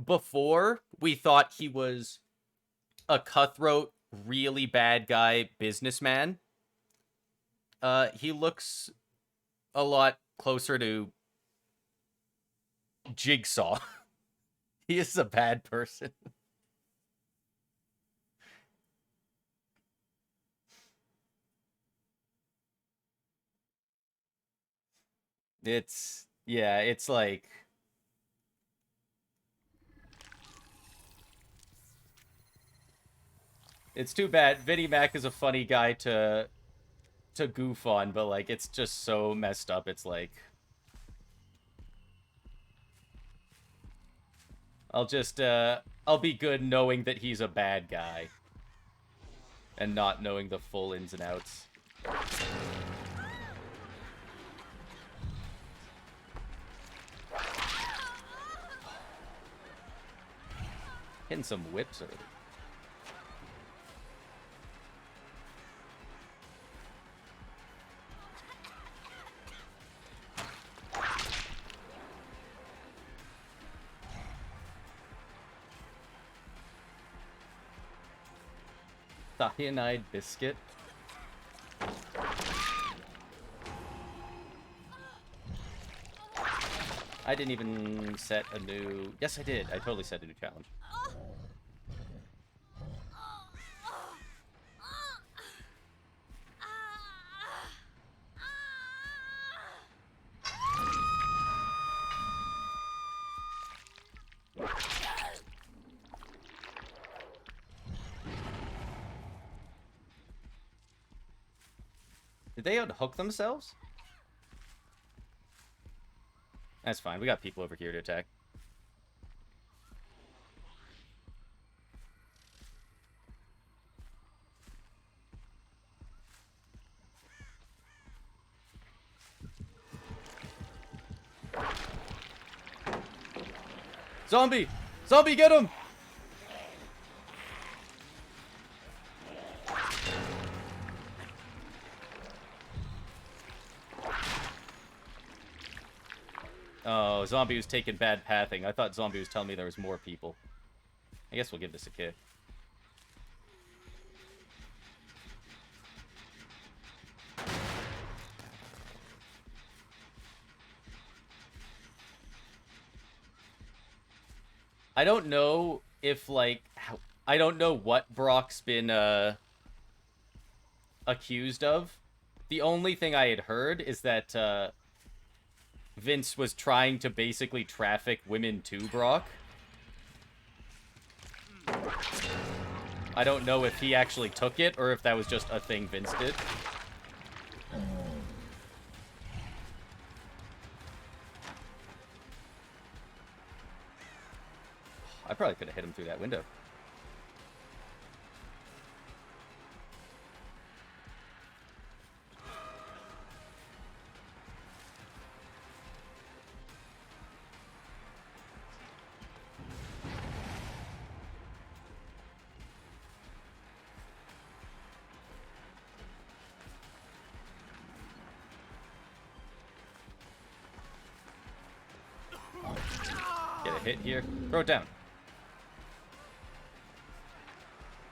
before we thought he was a cutthroat, really bad guy businessman. He looks a lot closer to Jigsaw. He is a bad person. Yeah, it's like it's too bad. Vinnie Mac is a funny guy to goof on, but like it's just so messed up. It's like I'll be good knowing that he's a bad guy and not knowing the full ins and outs. Hitting some whips already. Cyanide biscuit. I didn't even set a new... Yes, I did. I totally set a new challenge. Did they unhook themselves? That's fine. We got people over here to attack. Zombie! Zombie, get him! Oh, Zombie was taking bad pathing. I thought Zombie was telling me there was more people. I guess we'll give this a kick. I don't know if, like... I don't know what Brock's been, accused of. The only thing I had heard is that, Vince was trying to basically traffic women to Brock. I don't know if he actually took it or if that was just a thing Vince did. I probably could have hit him through that window. Get a hit here. Throw it down.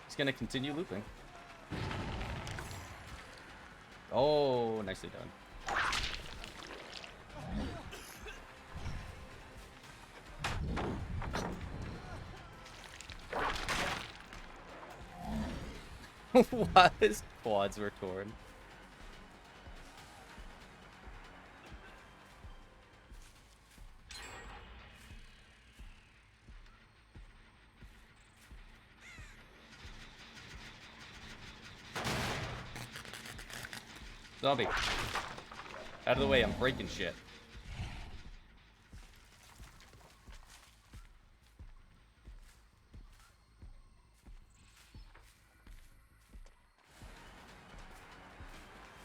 He's gonna continue looping. Oh, nicely done. Why his quads were torn. Zombie. Out of the way, I'm breaking shit.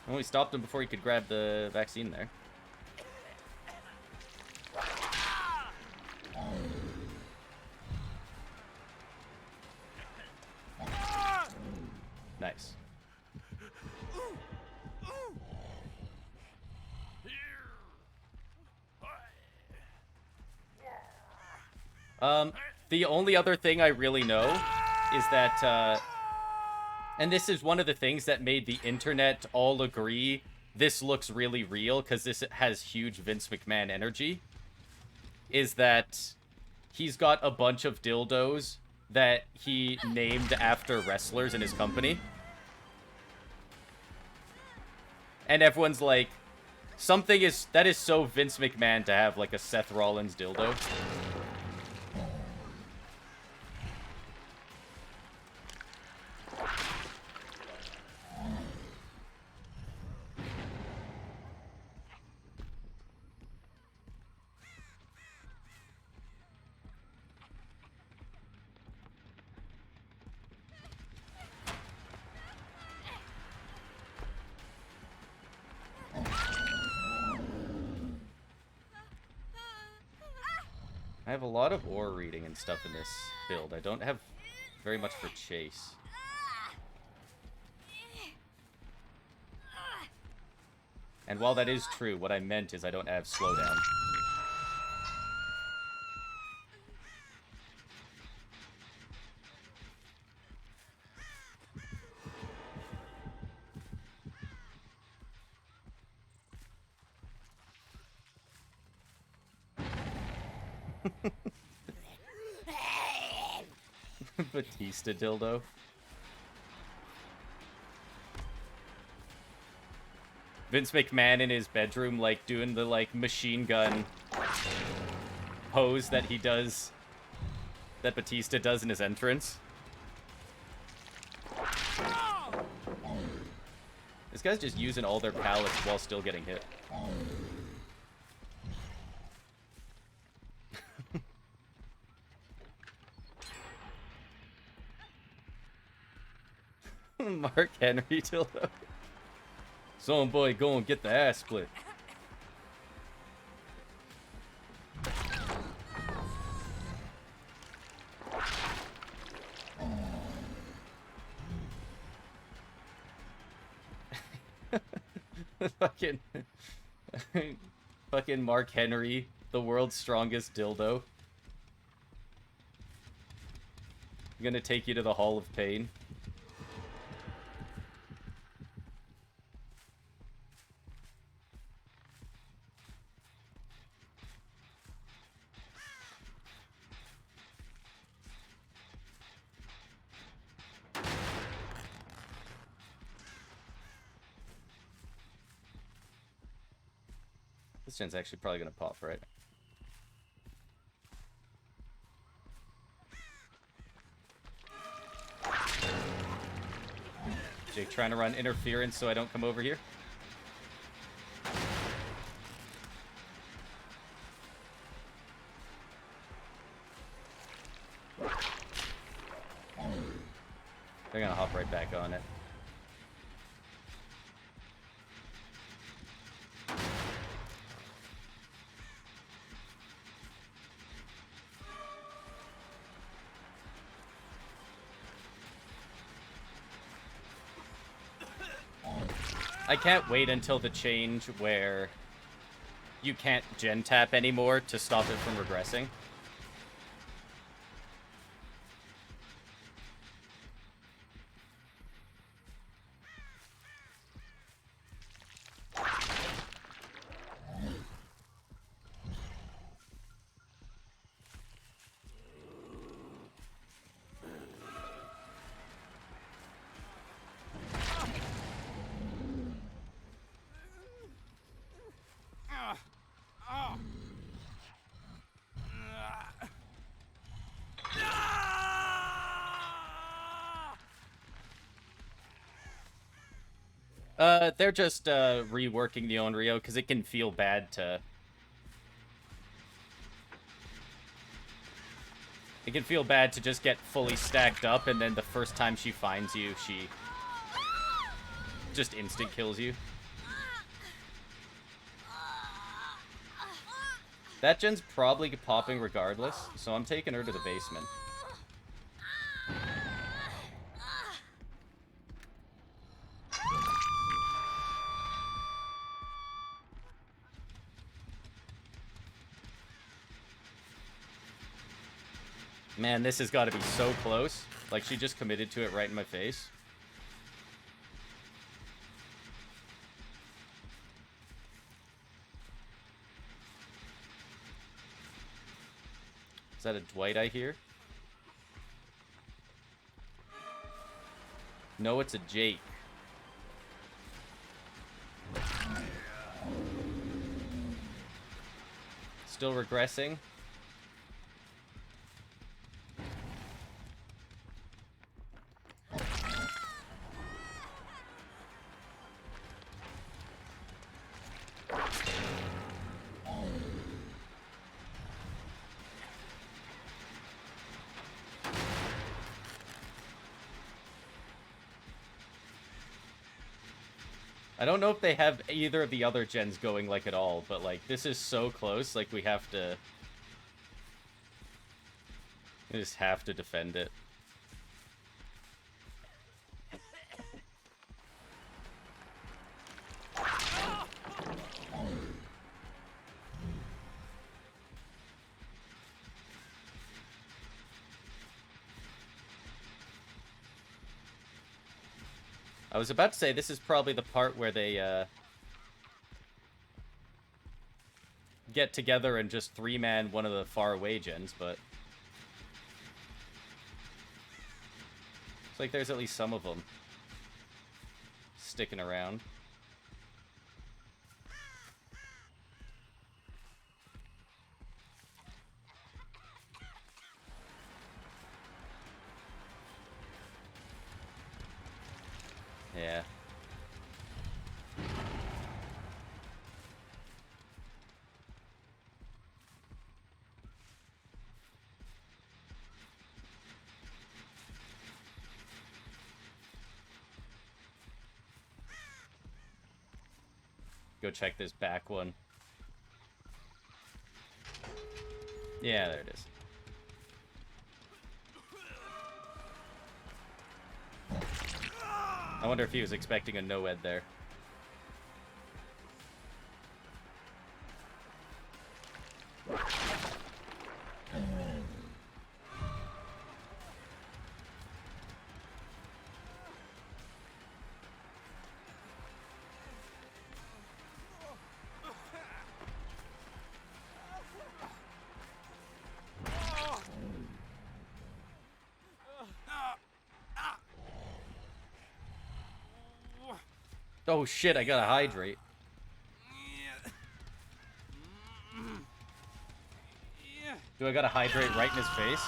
Oh, we stopped him before he could grab the vaccine there. Nice. The only other thing I really know is that, and this is one of the things that made the internet all agree this looks really real, because this has huge Vince McMahon energy, is that he's got a bunch of dildos that he named after wrestlers in his company. And everyone's like, that is so Vince McMahon to have, like, a Seth Rollins dildo. I have a lot of ore reading and stuff in this build. I don't have very much for chase. And while that is true, what I meant is I don't have slowdown. Batista dildo. Vince McMahon in his bedroom, like, doing the, like, machine gun pose that he does, that Batista does in his entrance. This guy's just using all their pallets while still getting hit. Mark Henry dildo. Some boy go and get the ass split. fucking fucking Mark Henry, the world's strongest dildo. I'm gonna take you to the Hall of Pain. This gen's actually probably gonna pop, right? Jake trying to run interference so I don't come over here. They're gonna hop right back on it. I can't wait until the change where you can't gen tap anymore to stop it from regressing. They're just reworking the Onryo because it can feel bad to... It can feel bad to just get fully stacked up, and then the first time she finds you, she just instant kills you. That gen's probably popping regardless, so I'm taking her to the basement. Man, this has got to be so close. Like, she just committed to it right in my face. Is that a Dwight I hear? No, it's a Jake. Still regressing. I don't know if they have either of the other gens going, like, at all, but, like, this is so close, like, we have to... We just have to defend it. I was about to say, this is probably the part where they, get together and just three-man one of the far-away gens, but... It's like there's at least some of them sticking around. Yeah. Go check this back one. Yeah, there it is. I wonder if he was expecting a no-ed there. Oh shit, I gotta hydrate. Do I gotta hydrate right in his face?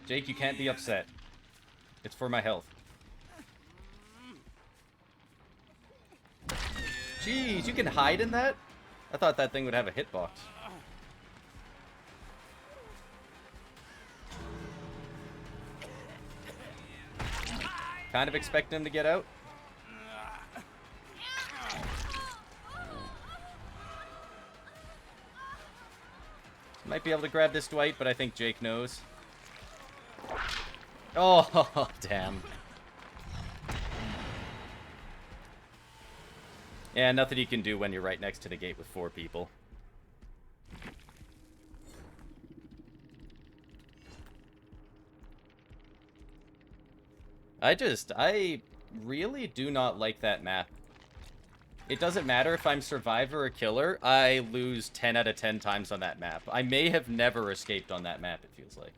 Jake, you can't be upset. It's for my health. Jeez, you can hide in that? I thought that thing would have a hitbox. Kind of expect him to get out. Might be able to grab this Dwight, but I think Jake knows. Oh, damn. Yeah, nothing you can do when you're right next to the gate with 4 people. I really do not like that map. It doesn't matter if I'm survivor or killer, I lose 10 out of 10 times on that map. I may have never escaped on that map, it feels like.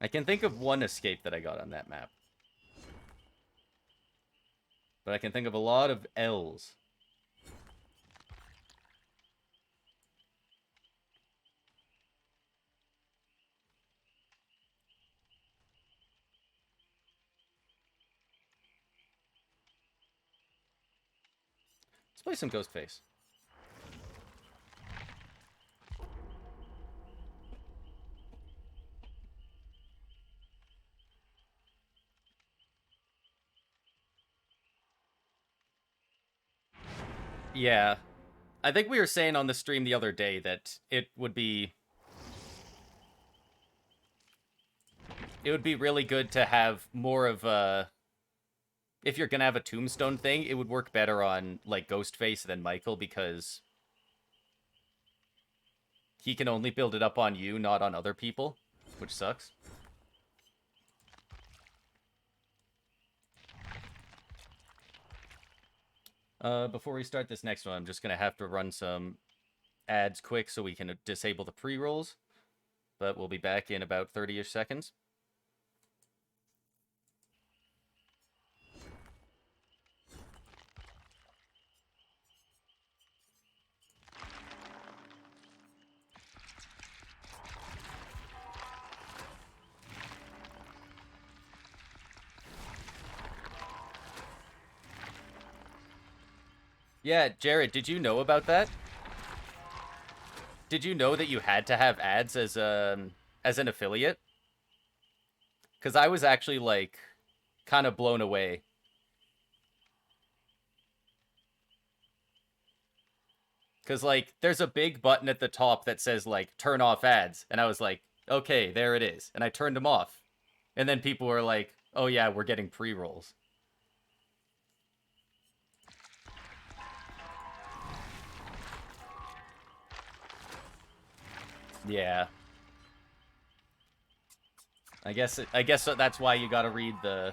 I can think of one escape that I got on that map. But I can think of a lot of L's. Let's play some Ghostface. Yeah. I think we were saying on the stream the other day that it would be really good to have more of a, if you're gonna have a tombstone thing, it would work better on like Ghostface than Michael, because he can only build it up on you, not on other people, which sucks. Before we start this next one, I'm just gonna have to run some ads quick so we can disable the pre-rolls, but we'll be back in about 30-ish seconds. Yeah, Jared, did you know about that? Did you know that you had to have ads as an affiliate? Because I was actually, like, kind of blown away. Because, like, there's a big button at the top that says, like, turn off ads. And I was like, okay, there it is. And I turned them off. And then people were like, oh yeah, we're getting pre-rolls. Yeah. I guess that's why you gotta read the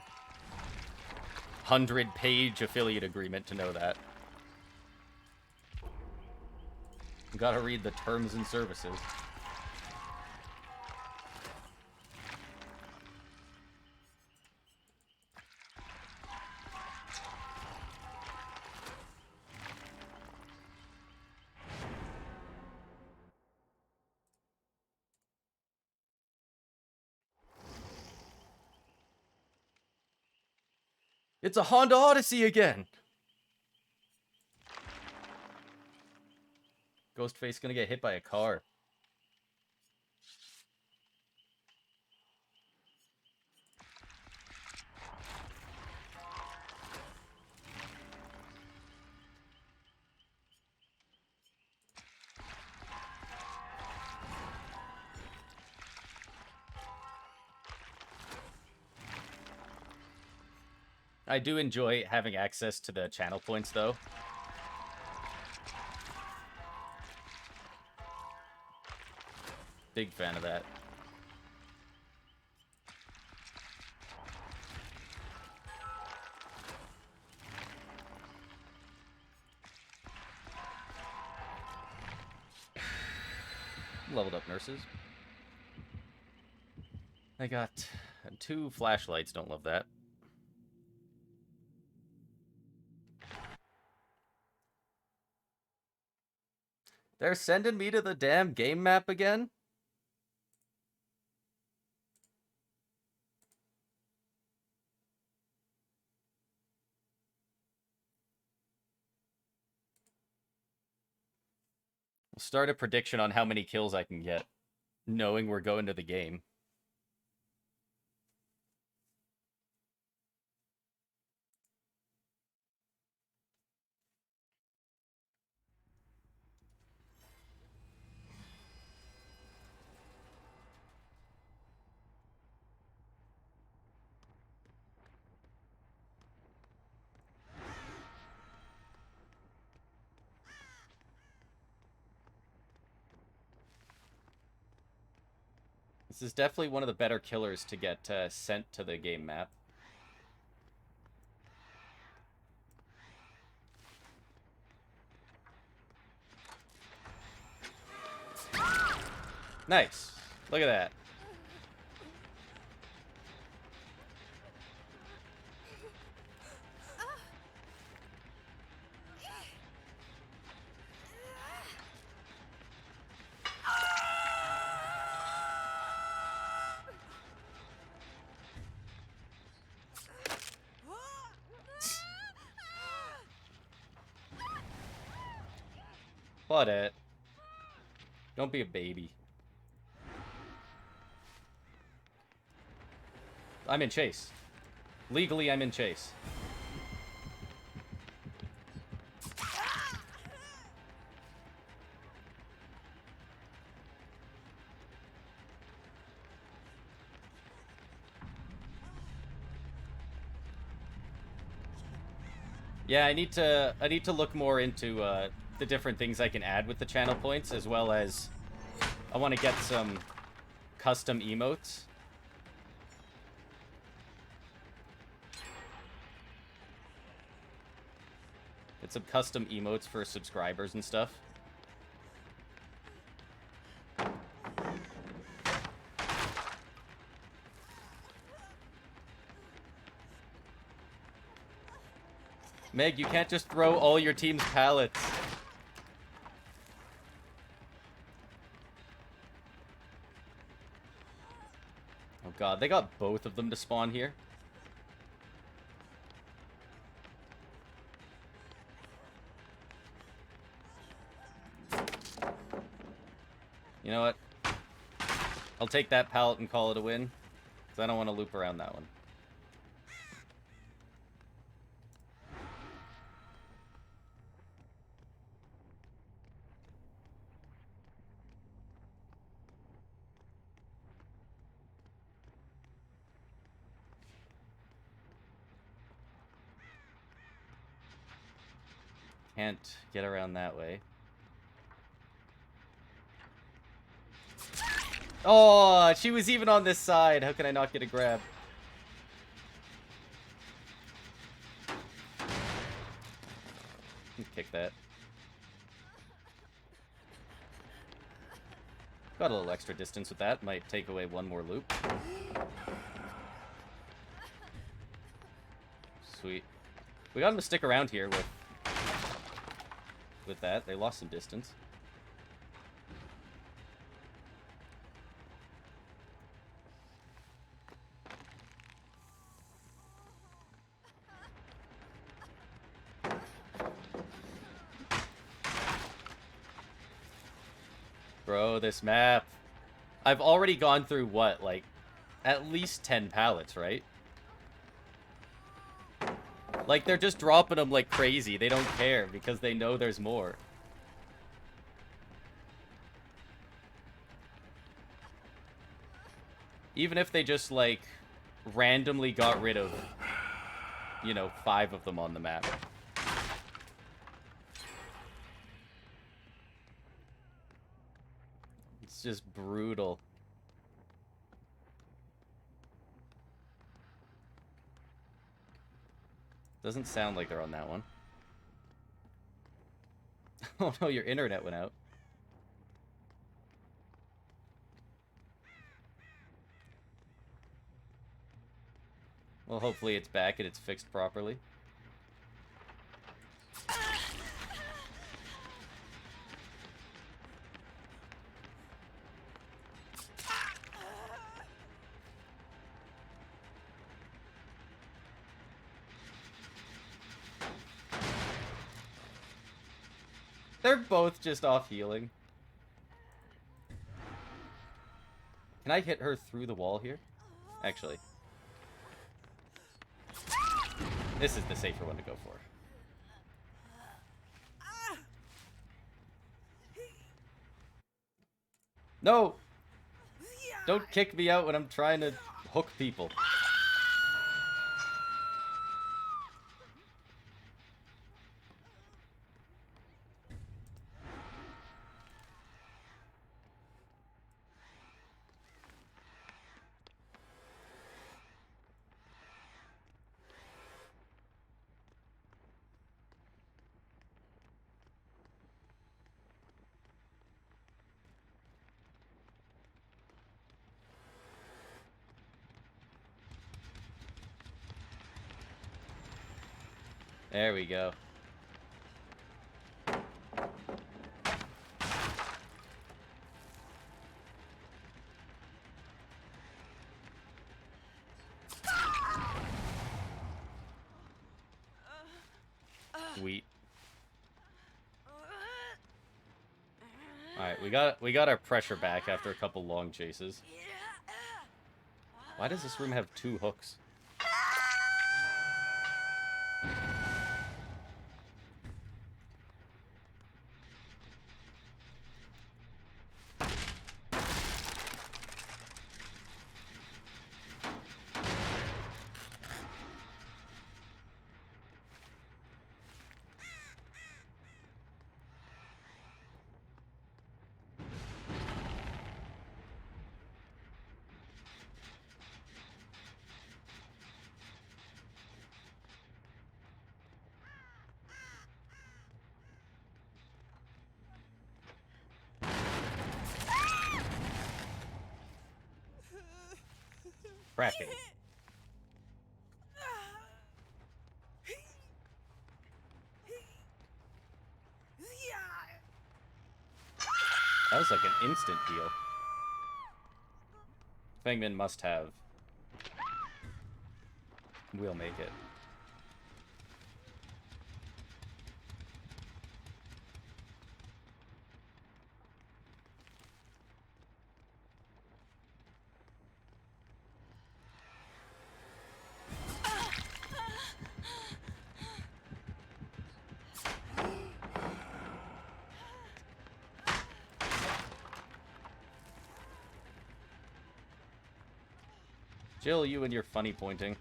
100-page affiliate agreement to know that. You gotta read the terms and services. It's a Honda Odyssey again! Ghostface gonna get hit by a car. I do enjoy having access to the channel points, though. Big fan of that. Leveled up nurses. I got 2 flashlights, don't love that. They're sending me to the damn game map again? We'll start a prediction on how many kills I can get, knowing we're going to the game. This is definitely one of the better killers to get sent to the game map. Nice. Look at that. Claudette. Don't be a baby. I'm in chase. Legally, I'm in chase. Yeah, I need to look more into the different things I can add with the channel points, as well as I want to get some custom emotes. Get some custom emotes for subscribers and stuff. Meg, you can't just throw all your team's pallets. Oh god, they got both of them to spawn here. You know what? I'll take that pallet and call it a win, because I don't want to loop around that one. Can't get around that way. Oh, she was even on this side. How can I not get a grab? Kick that. Got a little extra distance with that. Might take away one more loop. Sweet. We got him to stick around here with that. They lost some distance. Bro, this map. I've already gone through, what, like, at least 10 pallets, right? Like, they're just dropping them like crazy. They don't care because they know there's more. Even if they just, like, randomly got rid of, you know, 5 of them on the map. It's just brutal. Doesn't sound like they're on that one. Oh no, your internet went out. Well, hopefully it's back and it's fixed properly. They're both just off healing. Can I hit her through the wall here? Actually. This is the safer one to go for. No! Don't kick me out when I'm trying to hook people. There we go. Sweet. we got our pressure back after a couple long chases. Why does this room have 2 hooks? Cracking. That was like an instant heal. Fangman must have. We'll make it. Jill, you and your funny pointing.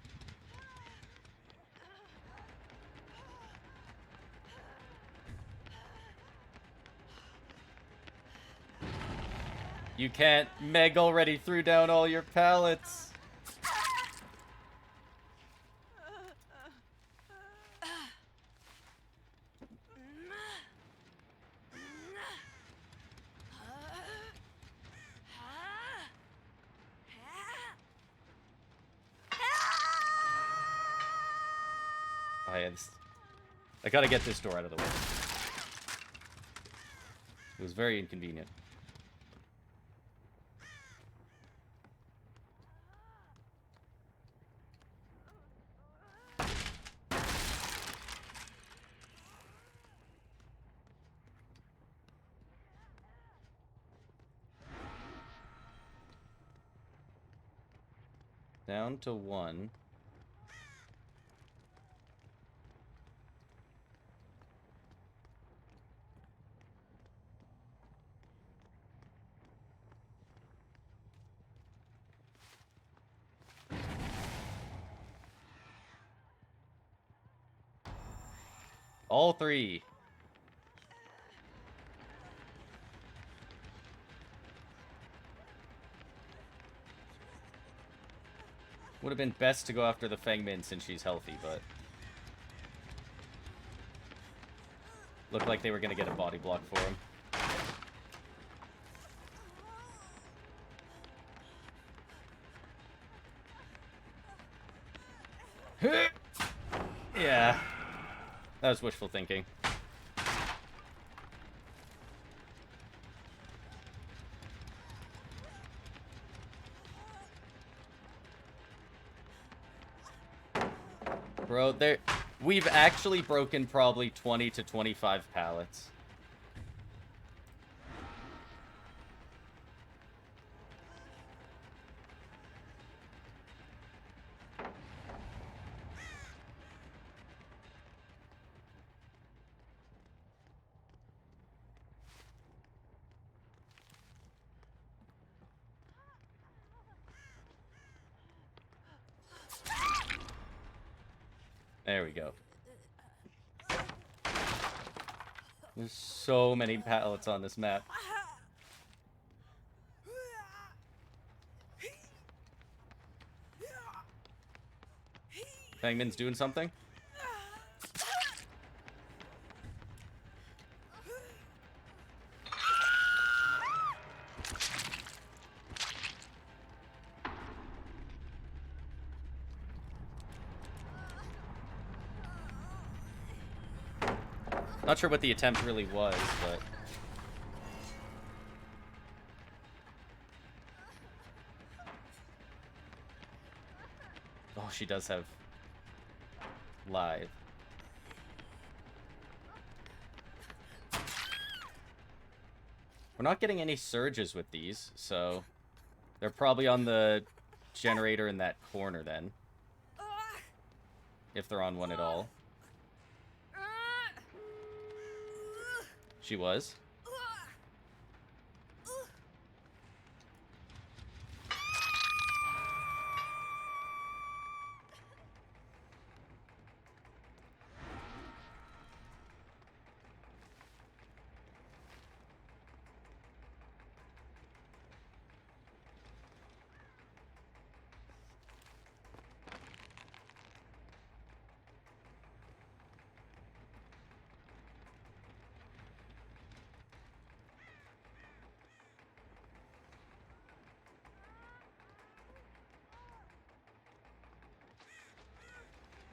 You can't. Meg already threw down all your pallets. I gotta get this door out of the way. It was very inconvenient. Down to 1. All 3. Would have been best to go after the Fangmin since she's healthy, but... Looked like they were gonna get a body block for him. Yeah. That was wishful thinking. Bro, we've actually broken probably 20 to 25 pallets. There we go. There's so many pallets on this map. Fangman's doing something? Not sure what the attempt really was, but... Oh, she does have... live. We're not getting any surges with these, so they're probably on the generator in that corner then. If they're on one at all. She was.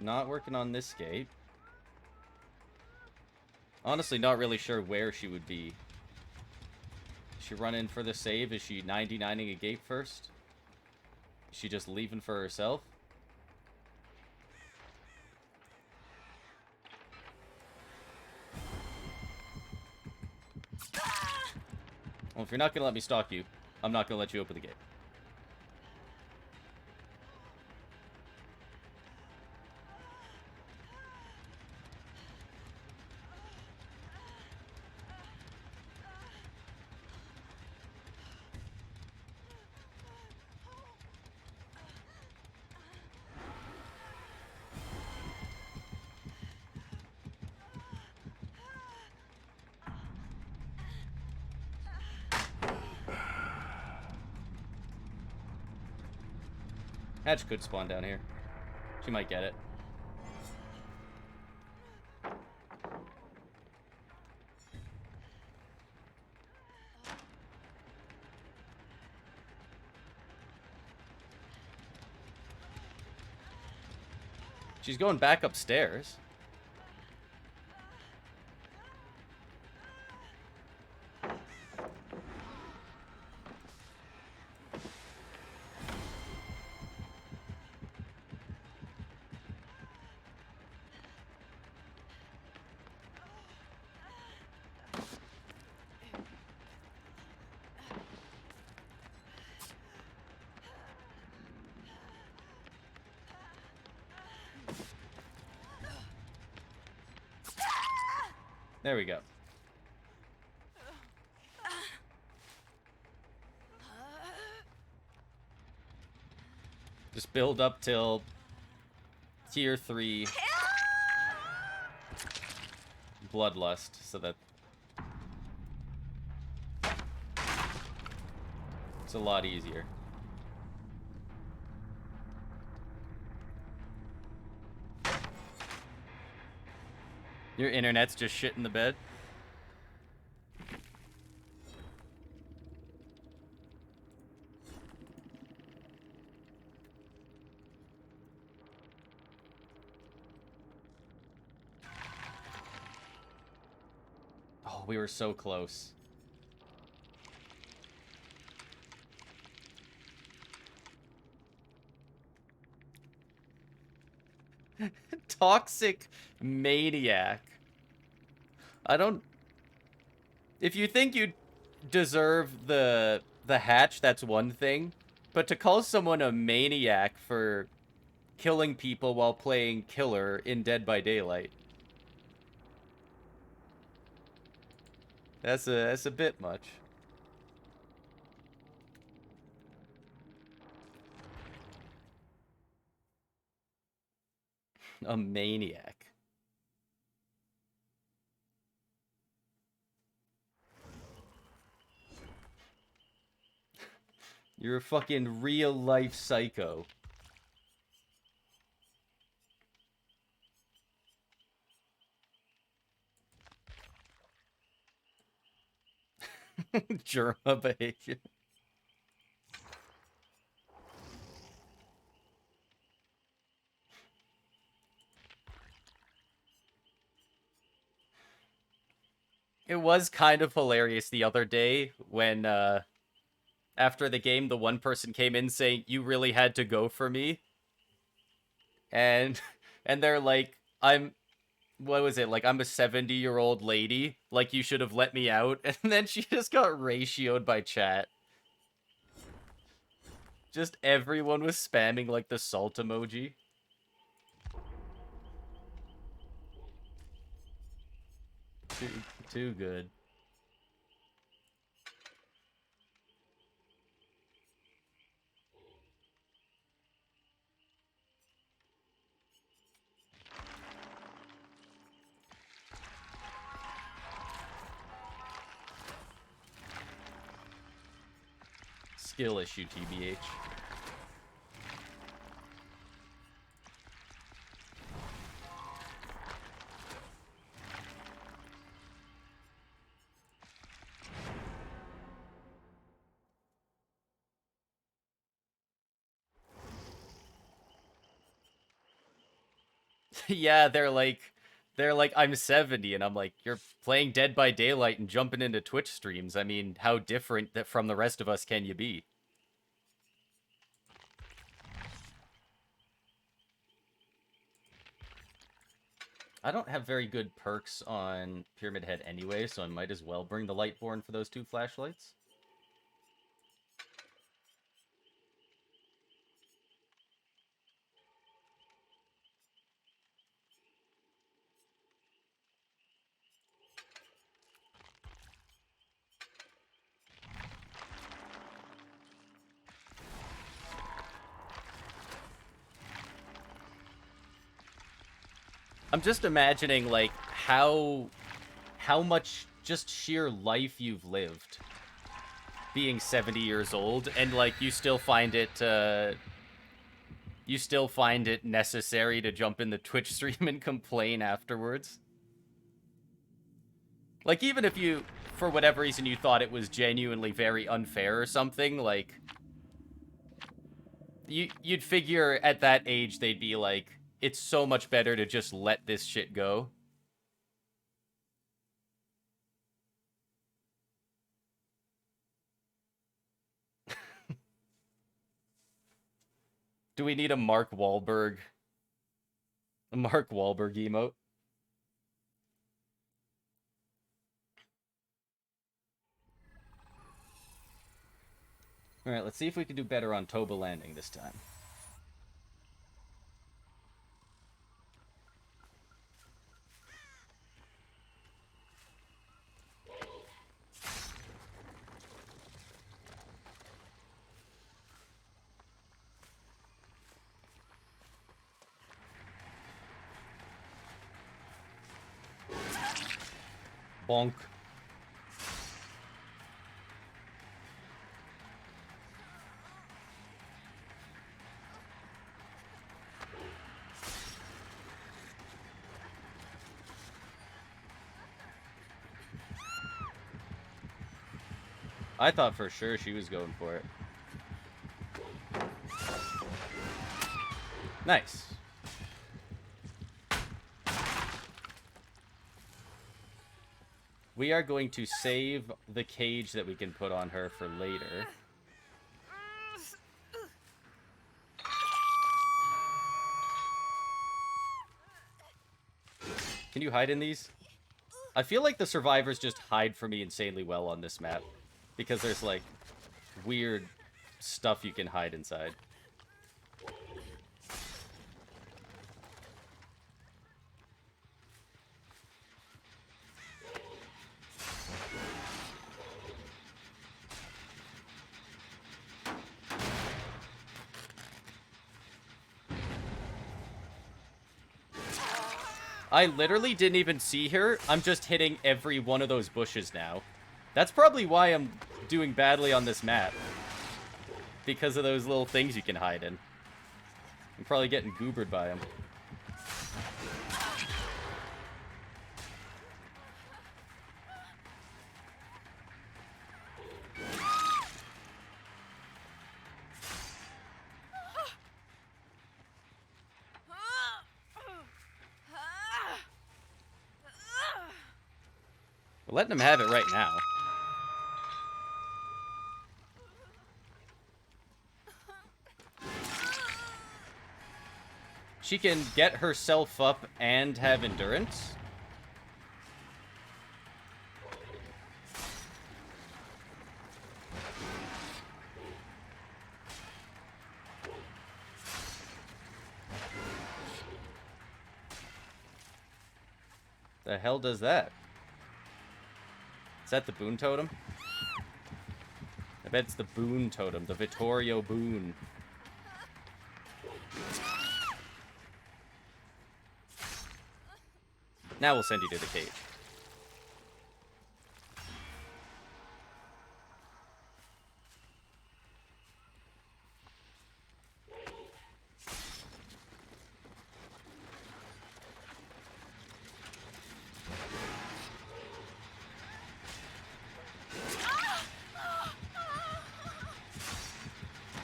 Not working on this gate. Honestly, not really sure where she would be. Is she running for the save? Is she 99ing a gate first? Is she just leaving for herself? Well, if you're not gonna let me stalk you, I'm not gonna let you open the gate. Hatch could spawn down here. She might get it. She's going back upstairs. There we go. Just build up till tier 3 bloodlust so that it's a lot easier. Your internet's just shit in the bed. Oh, we were so close. Toxic maniac. I don't... If you think you deserve the hatch, that's one thing. But to call someone a maniac for killing people while playing killer in Dead by Daylight, that's a bit much. A maniac. You're a fucking real-life psycho. Germa behavior. It was kind of hilarious the other day when, after the game, the one person came in saying, "You really had to go for me." And they're like, what was it? Like, I'm a 70-year-old lady. Like, you should have let me out. And then she just got ratioed by chat. Just everyone was spamming, like, the salt emoji. Too good. Skill issue, TBH. Yeah, they're like, I'm 70, and I'm like, you're playing Dead by Daylight and jumping into Twitch streams. I mean, how different from the rest of us can you be? I don't have very good perks on Pyramid Head anyway, so I might as well bring the Lightborn for those 2 flashlights. I'm just imagining, like, how much just sheer life you've lived being 70 years old, and, like, you still find it necessary to jump in the Twitch stream and complain afterwards. Like, even if you, for whatever reason, you thought it was genuinely very unfair or something, like, you'd figure at that age they'd be like, it's so much better to just let this shit go. Do we need a Mark Wahlberg emote? Alright, let's see if we can do better on Toba Landing this time. Bonk. I thought for sure she was going for it. Nice. We are going to save the cage that we can put on her for later. Can you hide in these? I feel like the survivors just hide for me insanely well on this map. Because there's, like, weird stuff you can hide inside. I literally didn't even see her. I'm just hitting every one of those bushes now. That's probably why I'm doing badly on this map. Because of those little things you can hide in. I'm probably getting goobered by them. We're letting them have it right now. She can get herself up and have endurance. The hell does that? Is that the Boon Totem? I bet it's the Boon Totem, the Vittorio Boon. Now we'll send you to the cage.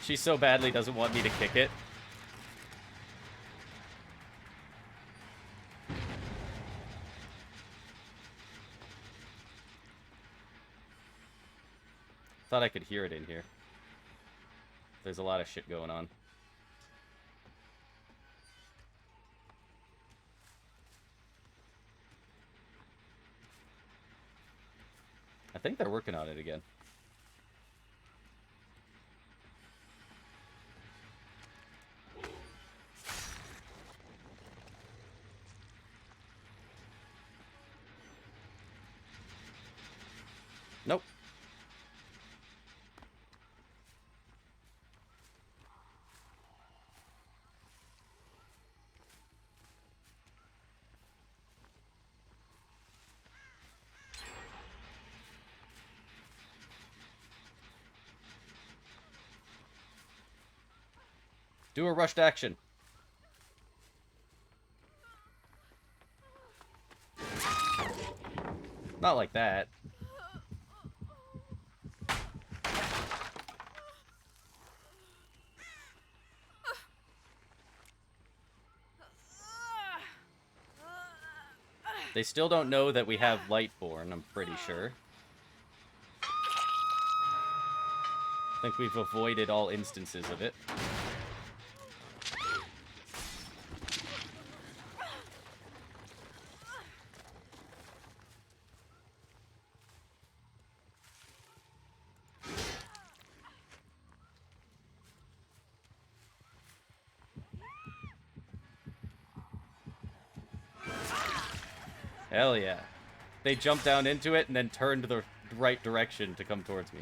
She so badly doesn't want me to kick it. Thought I could hear it in here. There's a lot of shit going on. I think they're working on it again. Nope. Do a rushed action. Not like that. They still don't know that we have Lightborn, I'm pretty sure. I think we've avoided all instances of it. Hell yeah. They jumped down into it and then turned the right direction to come towards me.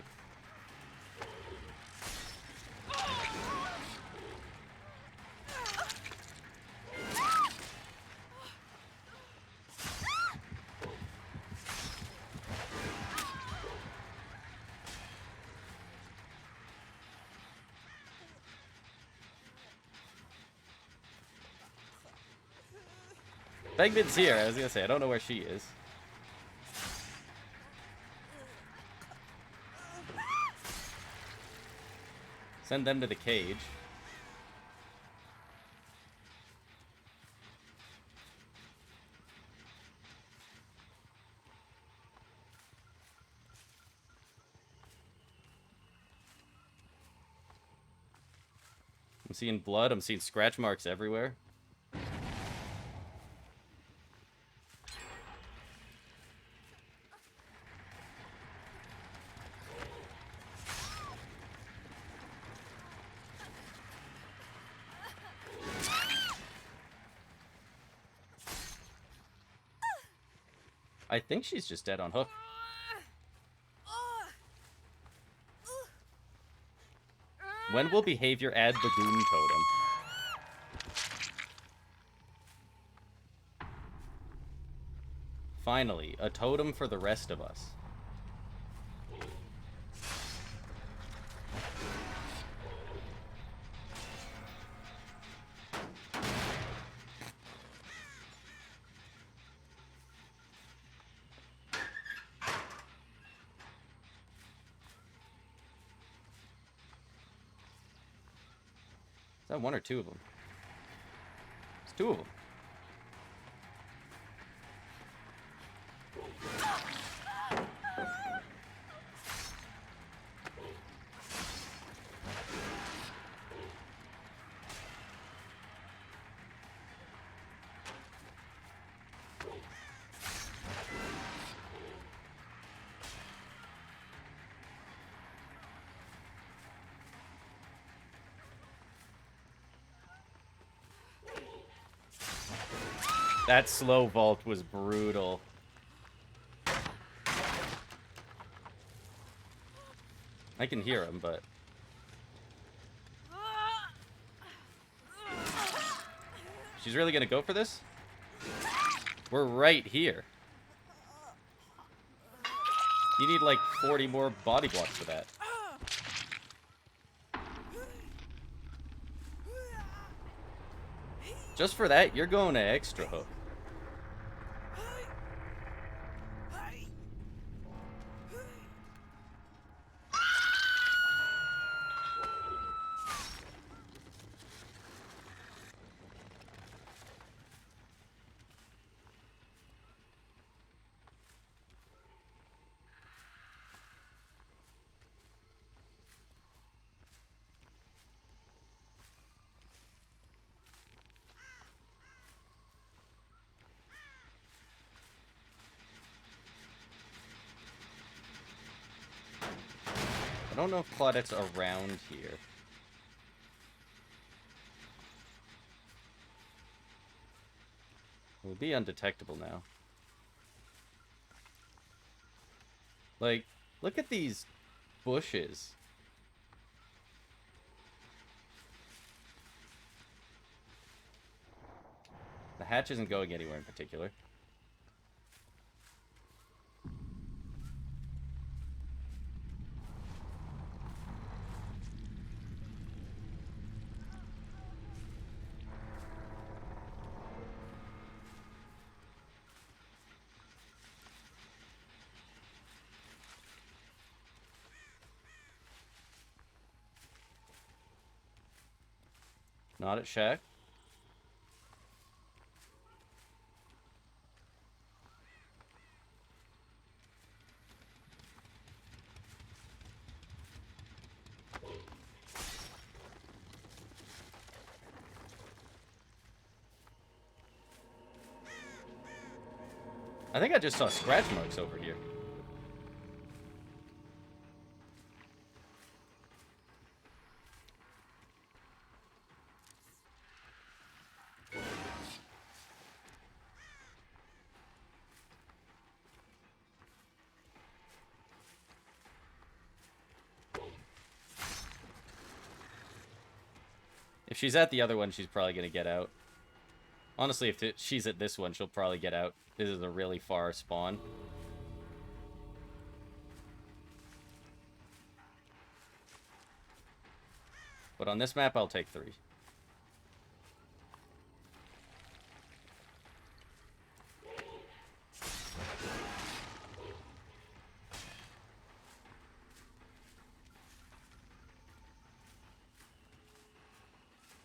Begman's here. I was gonna say, I don't know where she is. Send them to the cage. I'm seeing blood. I'm seeing scratch marks everywhere. I think she's just dead on hook. When will behavior add the Boon Totem? Finally, a totem for the rest of us. Is that one or two of them? It's two of them. That slow vault was brutal. I can hear him, but... She's really gonna go for this? We're right here. You need like 40 more body blocks for that. Just for that, you're going to extra hook. I don't know if Claudette's around here. We'll be undetectable now. Like, look at these bushes. The hatch isn't going anywhere in particular. Not at Shack. I think I just saw scratch marks over here. If she's at the other one, she's probably going to get out. Honestly, if she's at this one, she'll probably get out. This is a really far spawn. But on this map, I'll take 3.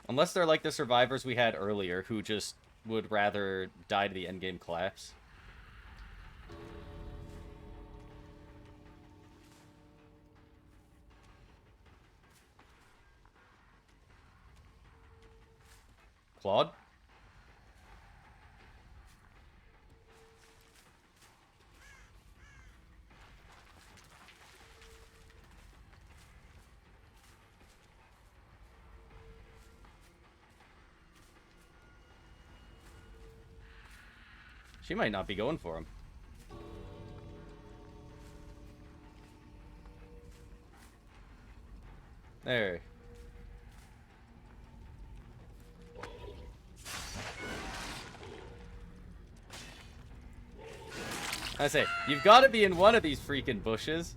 Unless they're like the survivors we had earlier, who just would rather die to the endgame collapse. Claude? She might not be going for him. There. I say, you've got to be in one of these freaking bushes.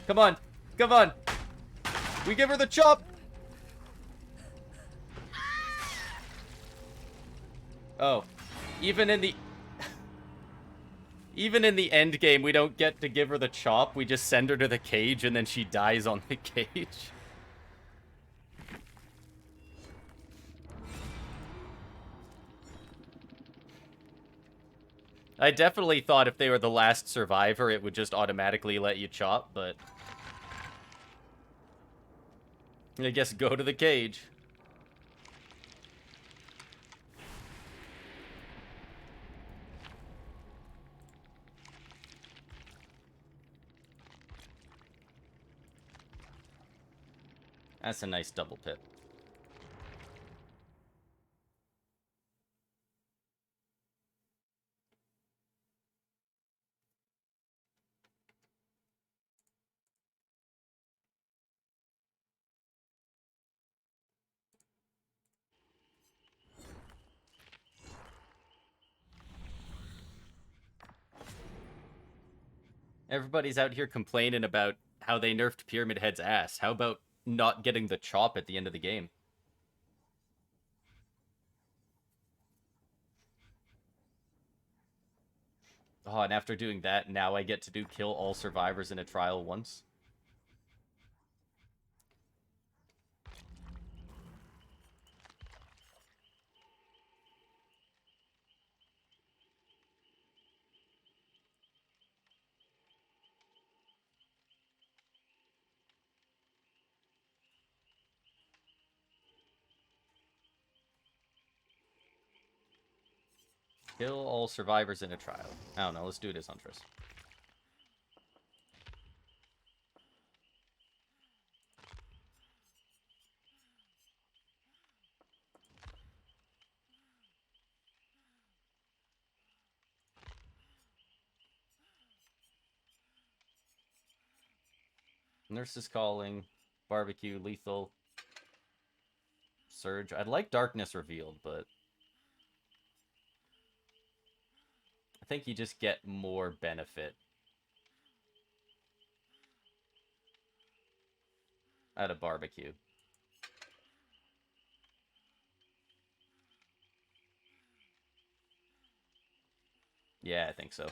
Come on. Come on. We give her the chop. Oh. Even in the end game, we don't get to give her the chop. We just send her to the cage and then she dies on the cage. I definitely thought if they were the last survivor, it would just automatically let you chop, but... I guess go to the cage. That's a nice double pip. Everybody's out here complaining about how they nerfed Pyramid Head's ass. How about not getting the chop at the end of the game? Oh, and after doing that, now I get to do kill all survivors in a trial once. Kill all survivors in a trial. I don't know, let's do this, Huntress. Nurse is calling. Barbecue, lethal. Surge. I'd like darkness revealed, but I think you just get more benefit out of barbecue. Yeah, I think so.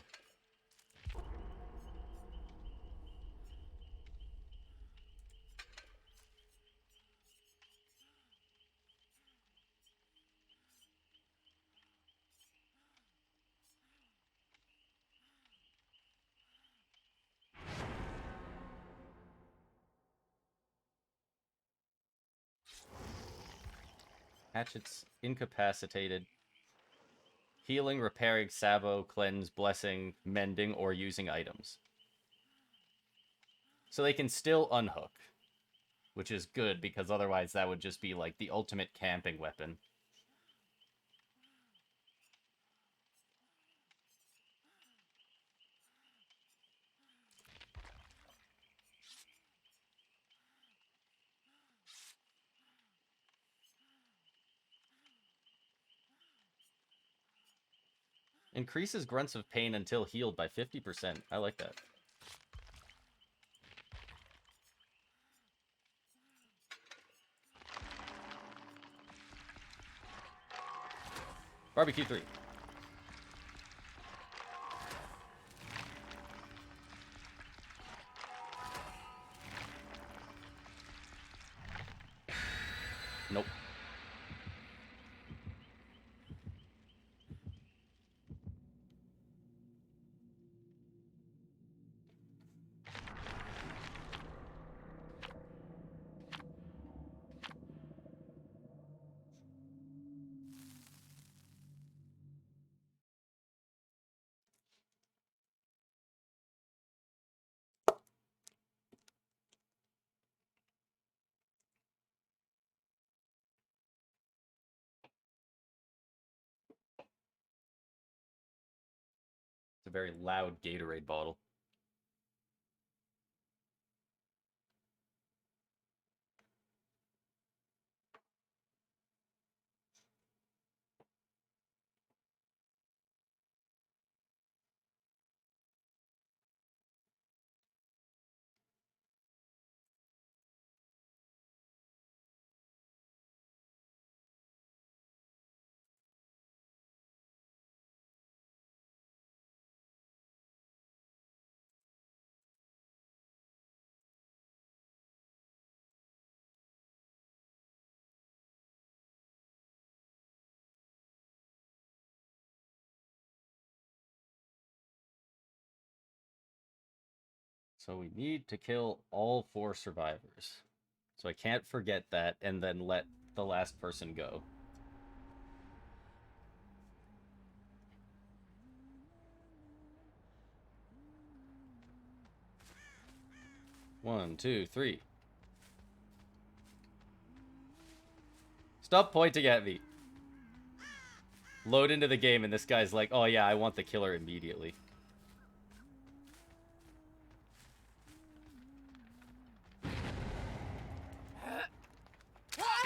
Hatchet's incapacitated. Healing, repairing, sabo, cleanse, blessing, mending, or using items. So they can still unhook, which is good because otherwise that would just be like the ultimate camping weapon. Increases grunts of pain until healed by 50%. I like that. Barbecue 3. Nope. It's a very loud Gatorade bottle. So we need to kill all 4 survivors. So I can't forget that and then let the last person go. One, two, three. Stop pointing at me. Load into the game and this guy's like, oh yeah, I want the killer immediately.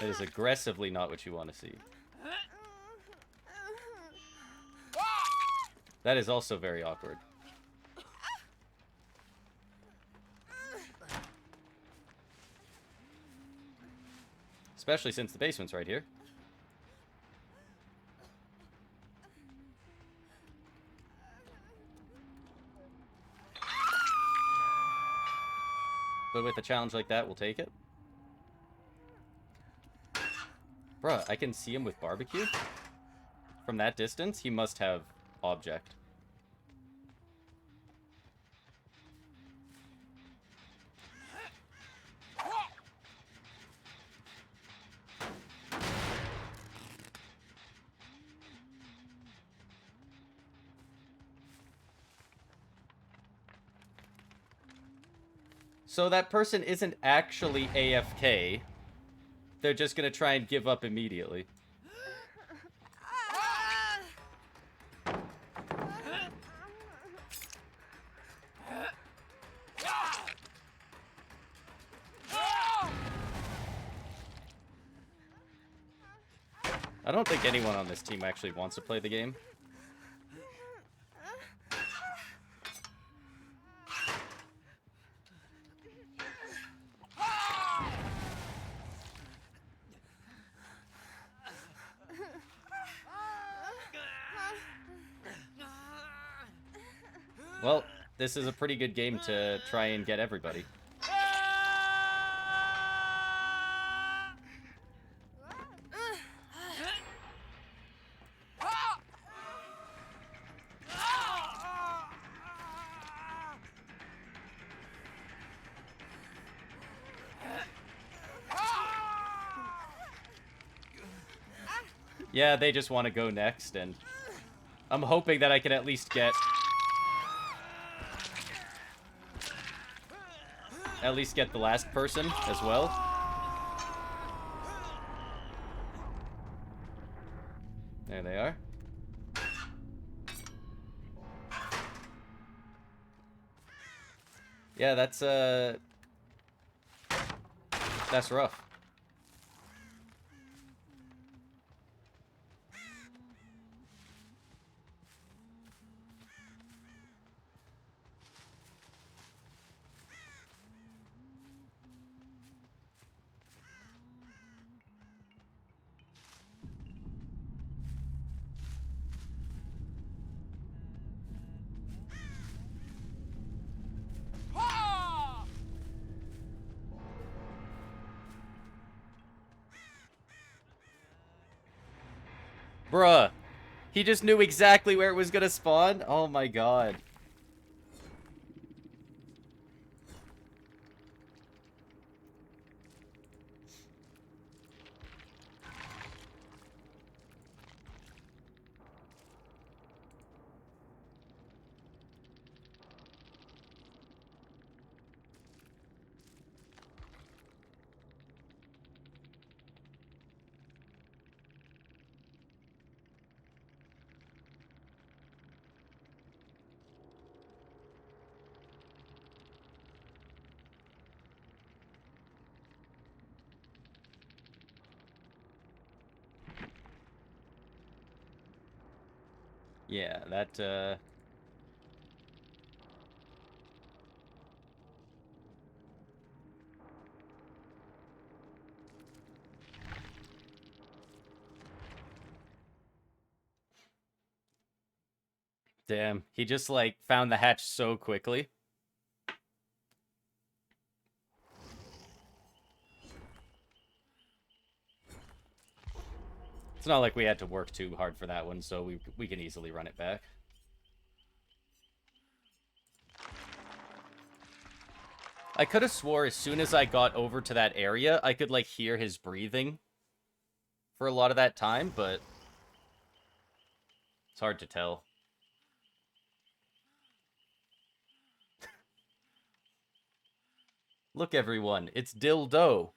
That is aggressively not what you want to see. That is also very awkward. Especially since the basement's right here. But with a challenge like that, we'll take it. Bruh, I can see him with barbecue? From that distance, he must have object. So that person isn't actually AFK. They're just gonna try and give up immediately. I don't think anyone on this team actually wants to play the game. Well, this is a pretty good game to try and get everybody. Yeah, they just want to go next, and I'm hoping that I can at least get... the last person as well. There they are. Yeah, that's rough. Bruh. He just knew exactly where it was gonna spawn? Oh my god. Yeah, that, Damn, he just, like, found the hatch so quickly. It's not like we had to work too hard for that one, so we can easily run it back. I could have swore as soon as I got over to that area, I could, like, hear his breathing for a lot of that time, but it's hard to tell. Look, everyone, it's Dildo.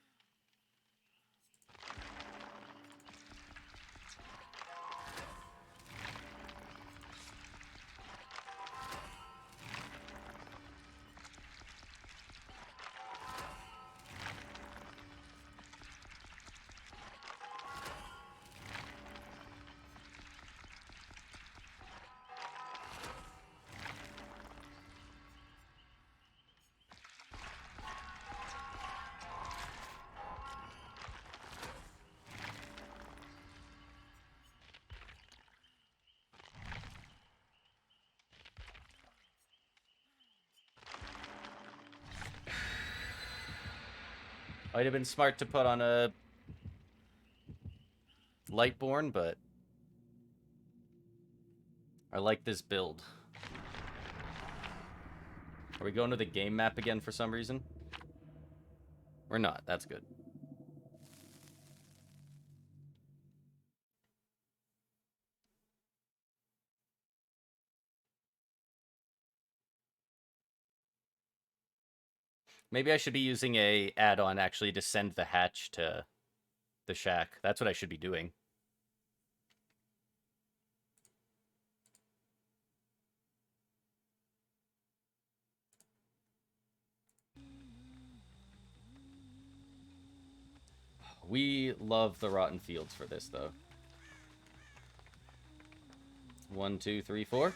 Might have been smart to put on a Lightborn, but I like this build. Are we going to the game map again for some reason? We're not. That's good. Maybe I should be using a add-on actually to send the hatch to the shack. That's what I should be doing. We love the Rotten Fields for this, though. 1, 2, 3, 4.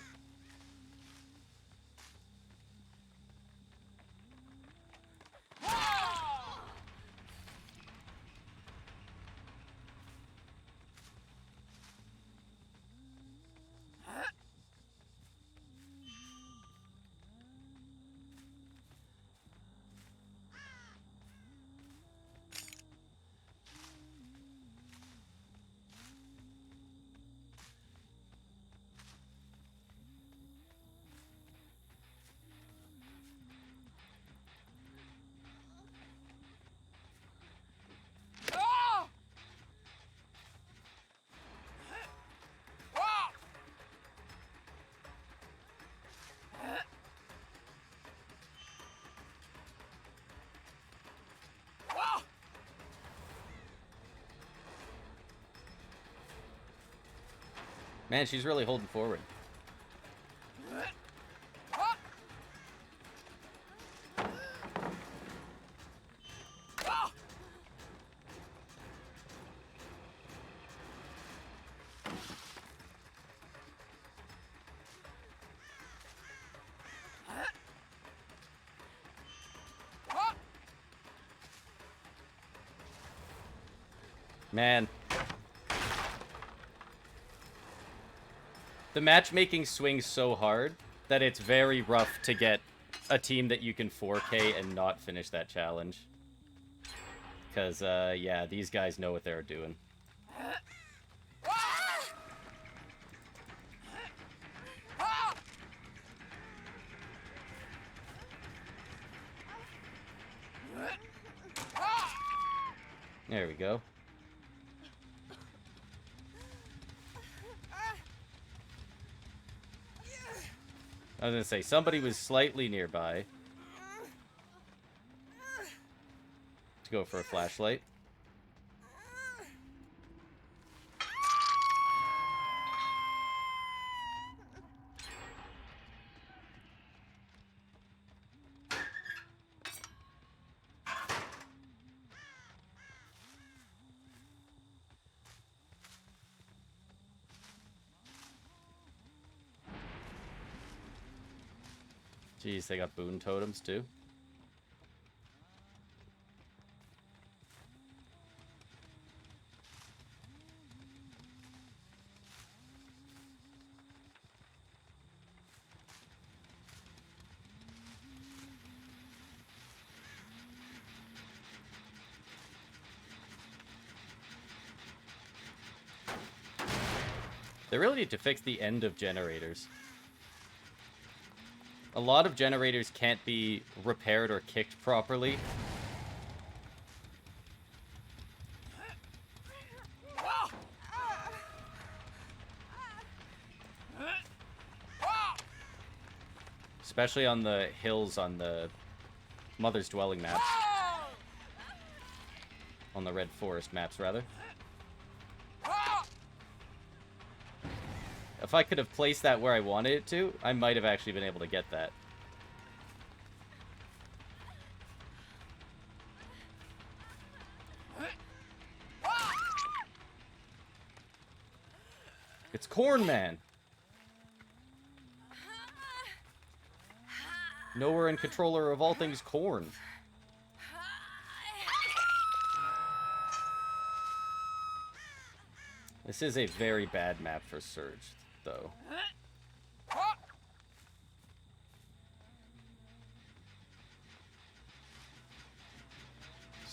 Man, she's really holding forward. Man. The matchmaking swings so hard that it's very rough to get a team that you can 4K and not finish that challenge. Because, yeah, these guys know what they're doing. There we go. I was gonna say, somebody was slightly nearby to go for a flashlight. Jeez, they got boon totems too. They really need to fix the end of generators. A lot of generators can't be repaired or kicked properly. Especially on the hills on the Mother's Dwelling maps. On the Red Forest maps, rather. If I could have placed that where I wanted it to, I might have actually been able to get that. It's Corn Man! Knower and controller of all things corn. This is a very bad map for Surge, though.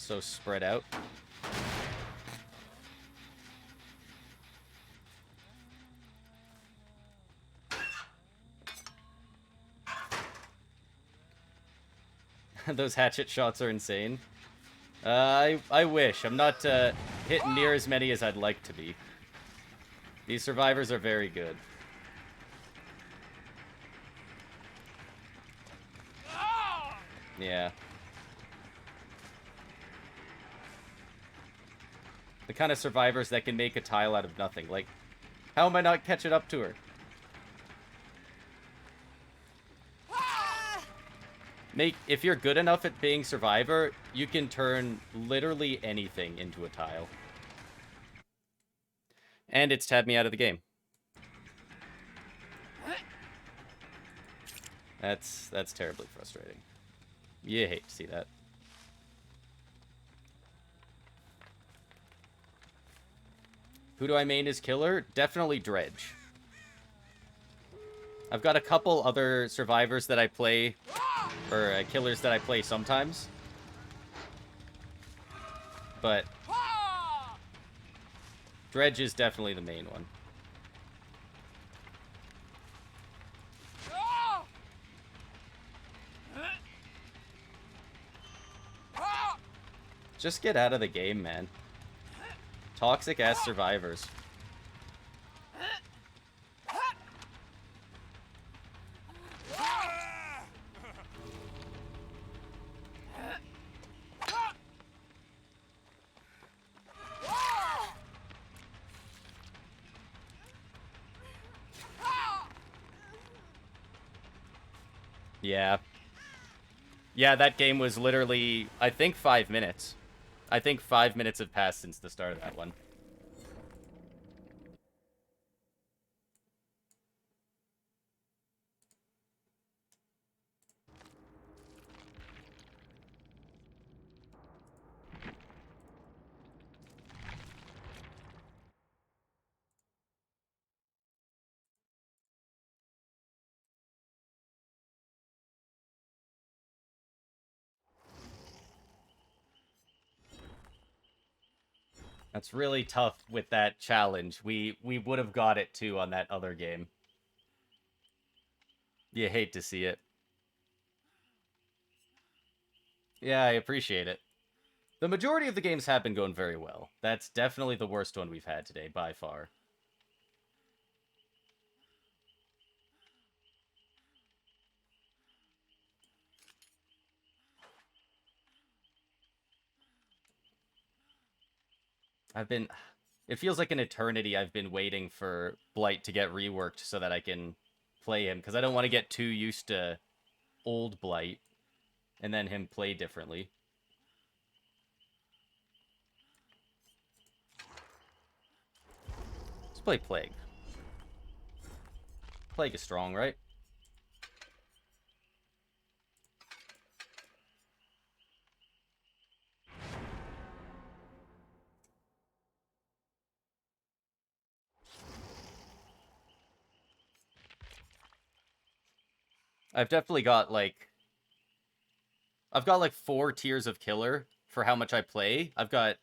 so spread out. Those hatchet shots are insane. I wish. I'm not hitting near as many as I'd like to be. These survivors are very good. Yeah. The kind of survivors that can make a tile out of nothing. Like, how am I not catching up to her? If you're good enough at being survivor, you can turn literally anything into a tile. And it's tabbed me out of the game. That's terribly frustrating. You hate to see that. Who do I main as killer? Definitely Dredge. I've got a couple other survivors that I play, or killers that I play sometimes. But Dredge is definitely the main one. Just get out of the game, man. Toxic ass survivors. Yeah. Yeah, that game was literally, I think, 5 minutes. I think 5 minutes have passed since the start of that one. That's really tough with that challenge. We would have got it too on that other game. You hate to see it. Yeah, I appreciate it. The majority of the games have been going very well. That's definitely the worst one we've had today, by far. It feels like an eternity I've been waiting for Blight to get reworked so that I can play him, because I don't want to get too used to old Blight and then him play differently. Let's play Plague. Plague is strong, right? I've definitely got like... I've got like 4 tiers of killer for how much I play. I've got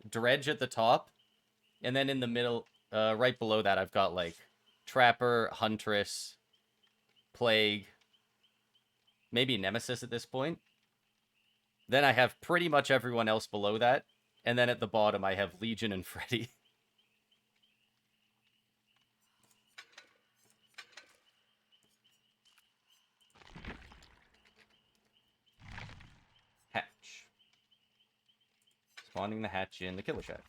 Dredge at the top, and then in the middle, right below that, I've got like Trapper, Huntress, Plague, maybe Nemesis at this point. Then I have pretty much everyone else below that, and then at the bottom I have Legion and Freddy. Hatch. Spawning the hatch in the killer shack.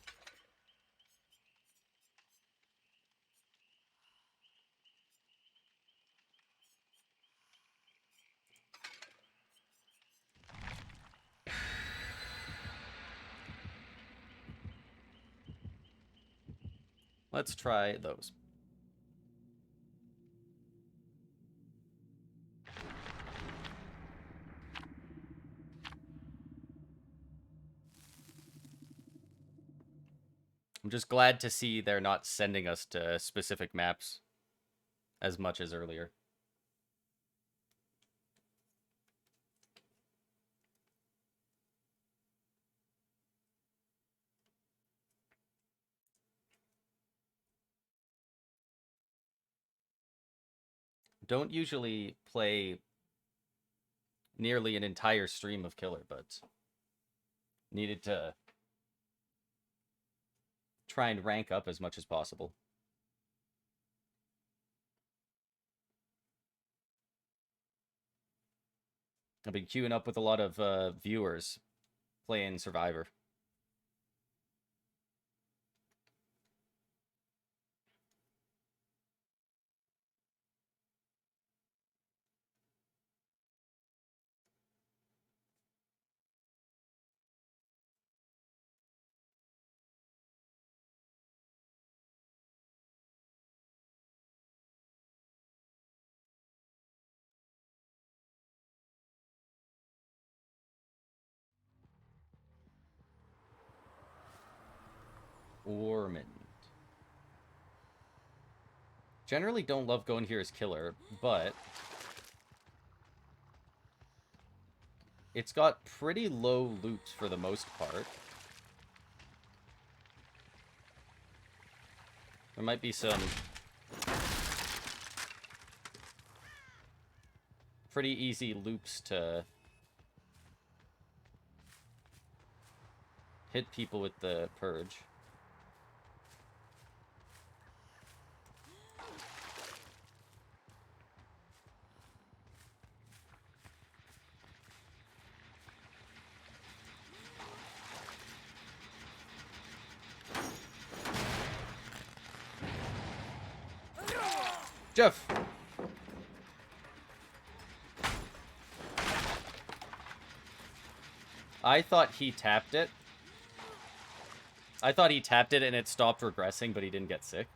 Let's try those. I'm just glad to see they're not sending us to specific maps as much as earlier. don't usually play nearly an entire stream of Killer, but needed to try and rank up as much as possible. I've been queuing up with a lot of viewers playing Survivor. Ormond. Generally don't love going here as Killer, but it's got pretty low loops for the most part. There might be some pretty easy loops to hit people with the Purge. Jeff! I thought he tapped it. I thought he tapped it and it stopped regressing, but he didn't get sick.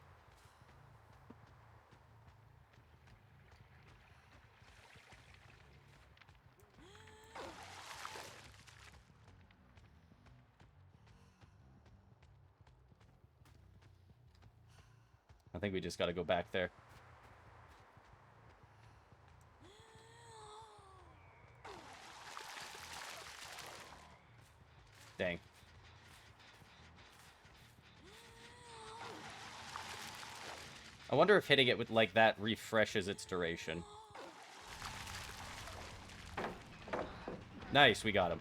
I think we just gotta go back there. Dang. I wonder if hitting it with like that refreshes its duration. Nice, we got him.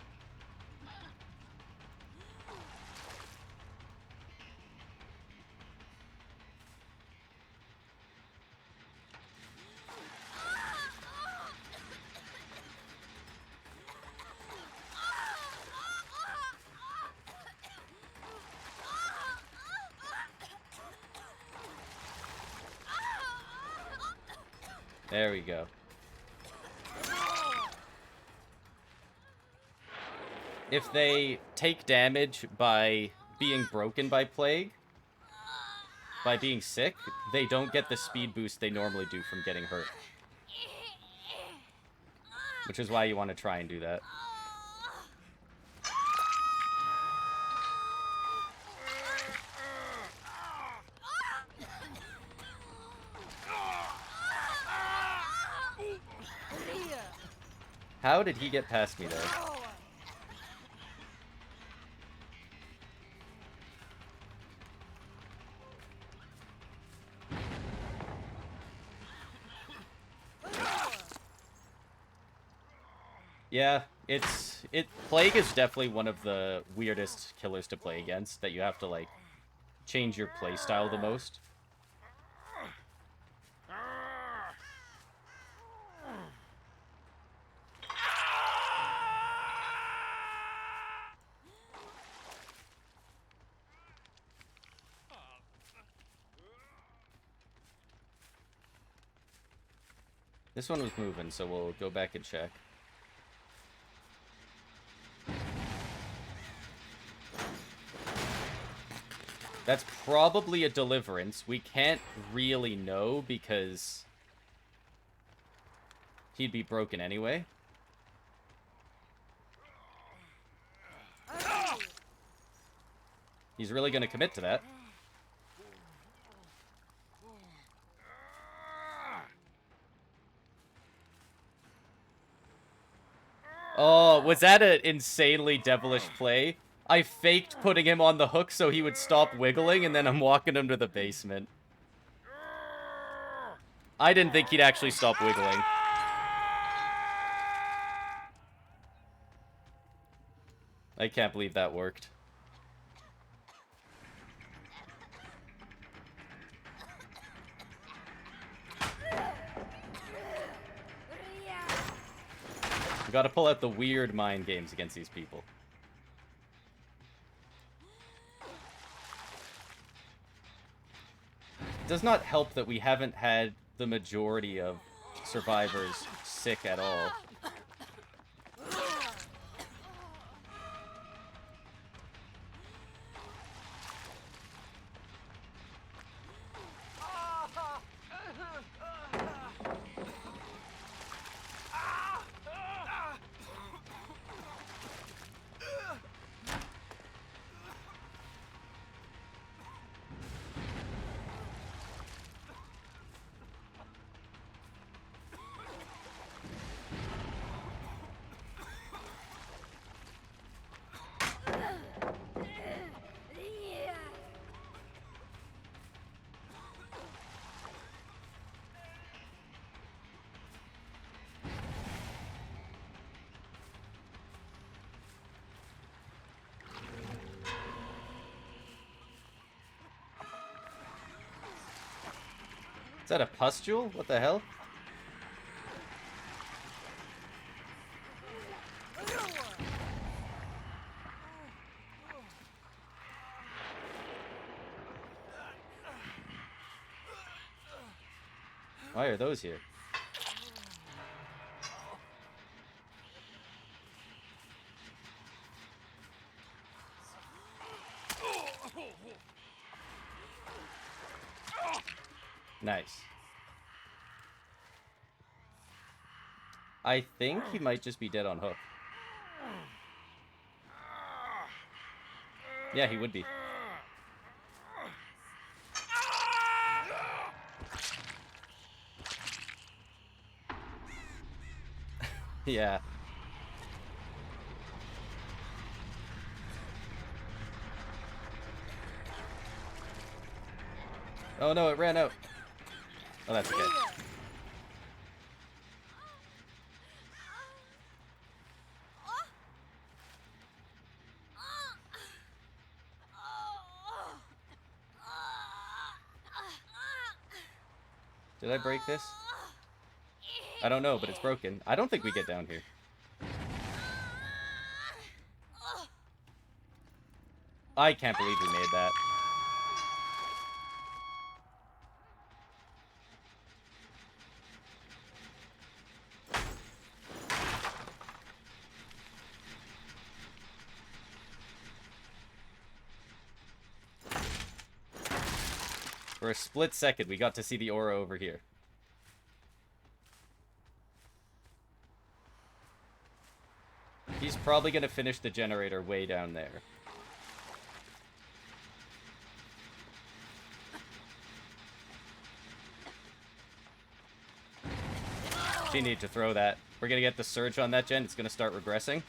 There we go. If they take damage by being broken by Plague, by being sick, they don't get the speed boost they normally do from getting hurt. Which is why you want to try and do that. How did he get past me there? Yeah, Plague is definitely one of the weirdest killers to play against, that you have to, like, change your playstyle the most. This one was moving, so we'll go back and check. That's probably a deliverance. We can't really know because he'd be broken anyway. He's really going to commit to that. Oh, was that an insanely devilish play? I faked putting him on the hook so he would stop wiggling, and then I'm walking him to the basement. I didn't think he'd actually stop wiggling. I can't believe that worked. We gotta pull out the weird mind games against these people. It does not help that we haven't had the majority of survivors sick at all. Is that a pustule? What the hell? Why are those here? Nice. I think he might just be dead on hook. Yeah, he would be. Yeah. Oh no, it ran out. Oh, that's okay. Did I break this? I don't know, but it's broken. I don't think we get down here. I can't believe we made that. For a split second, we got to see the aura over here. He's probably going to finish the generator way down there. She needed to throw that. We're going to get the surge on that gen. It's going to start regressing.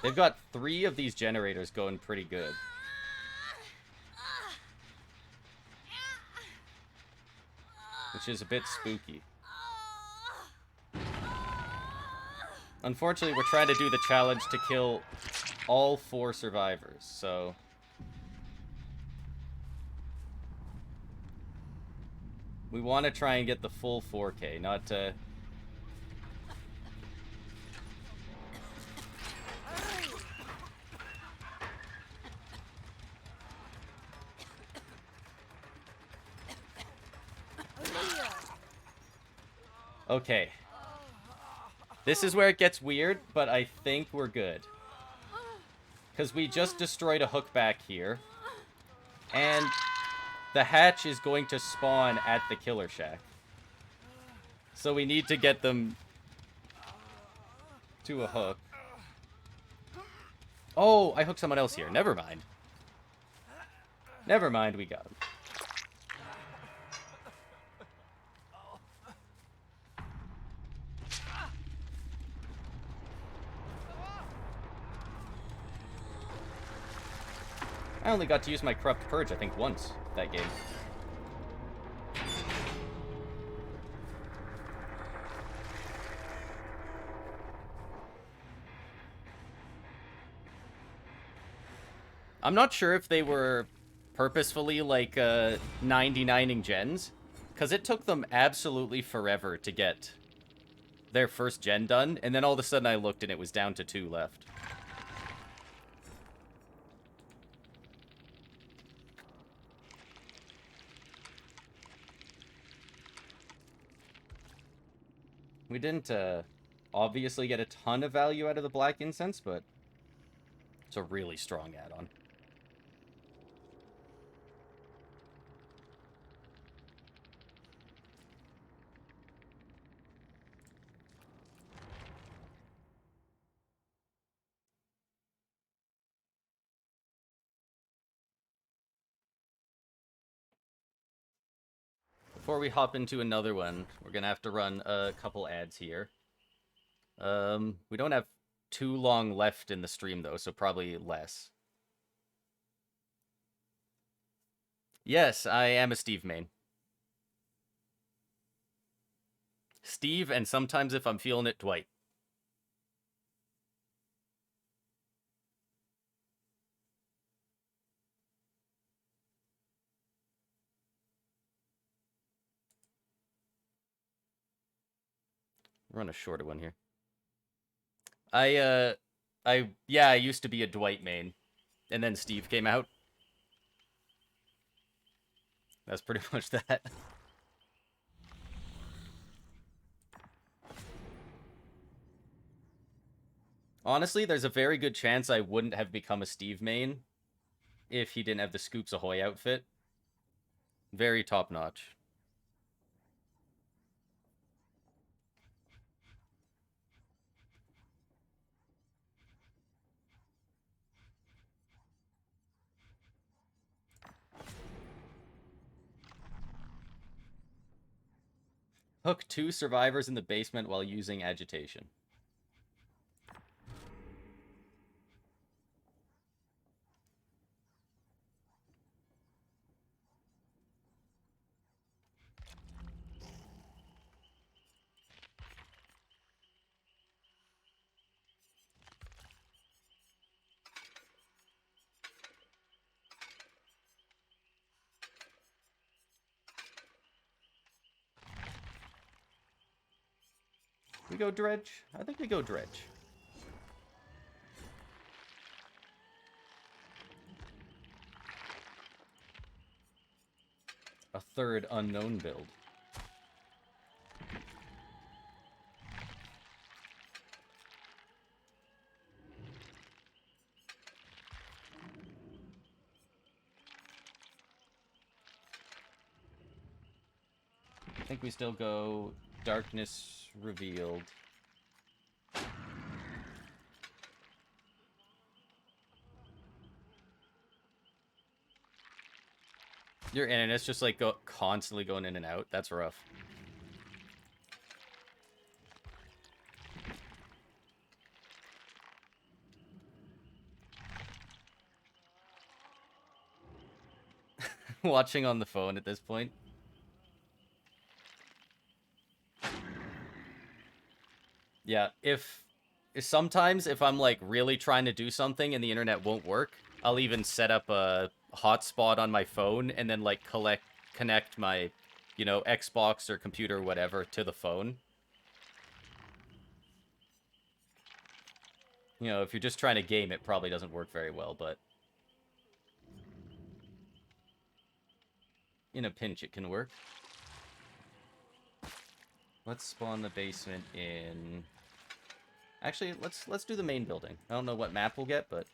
They've got 3 of these generators going pretty good. Which is a bit spooky. Unfortunately, we're trying to do the challenge to kill all 4 survivors, so... we want to try and get the full 4K, not to... Okay. This is where it gets weird, but I think we're good. Because we just destroyed a hook back here. And the hatch is going to spawn at the killer shack. So we need to get them to a hook. Oh, I hooked someone else here. Never mind. Never mind, we got him. I only got to use my Corrupt Purge, I think, once that game. I'm not sure if they were purposefully, like, 99ing gens, because it took them absolutely forever to get their first gen done, and then all of a sudden I looked and it was down to 2 left. We didn't, obviously get a ton of value out of the Black Incense, but it's a really strong add-on. Before we hop into another one, we're gonna have to run a couple ads here. We don't have too long left in the stream, though, so probably less. Yes, I am a Steve main. Steve, and sometimes if I'm feeling it, Dwight. Run a shorter one here. I used to be a Dwight main, and then Steve came out. That's pretty much that. Honestly, there's a very good chance I wouldn't have become a Steve main if he didn't have the Scoops Ahoy outfit. Very top-notch. Hook 2 survivors in the basement while using agitation. We go Dredge? I think we go Dredge. A third unknown build. I think we still go Darkness Revealed. Your internet's just like constantly going in and out. That's rough. Watching on the phone at this point. Yeah, if sometimes if I'm like really trying to do something and the internet won't work, I'll even set up a hotspot on my phone and then like connect my, you know, Xbox or computer or whatever to the phone. You know, if you're just trying to game, it probably doesn't work very well, but in a pinch it can work. Let's spawn the basement in... Actually, let's do the main building. I don't know what map we'll get, but...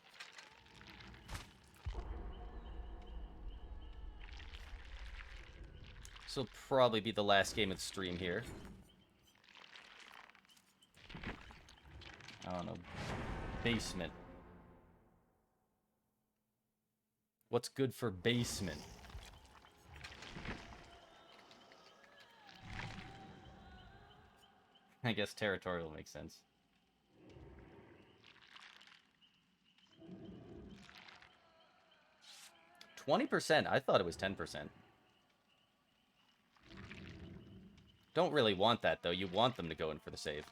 This will probably be the last game of the stream here. I don't know. Basement. What's good for basement? I guess territorial makes sense. 20%? I thought it was 10%. Don't really want that, though. You want them to go in for the save.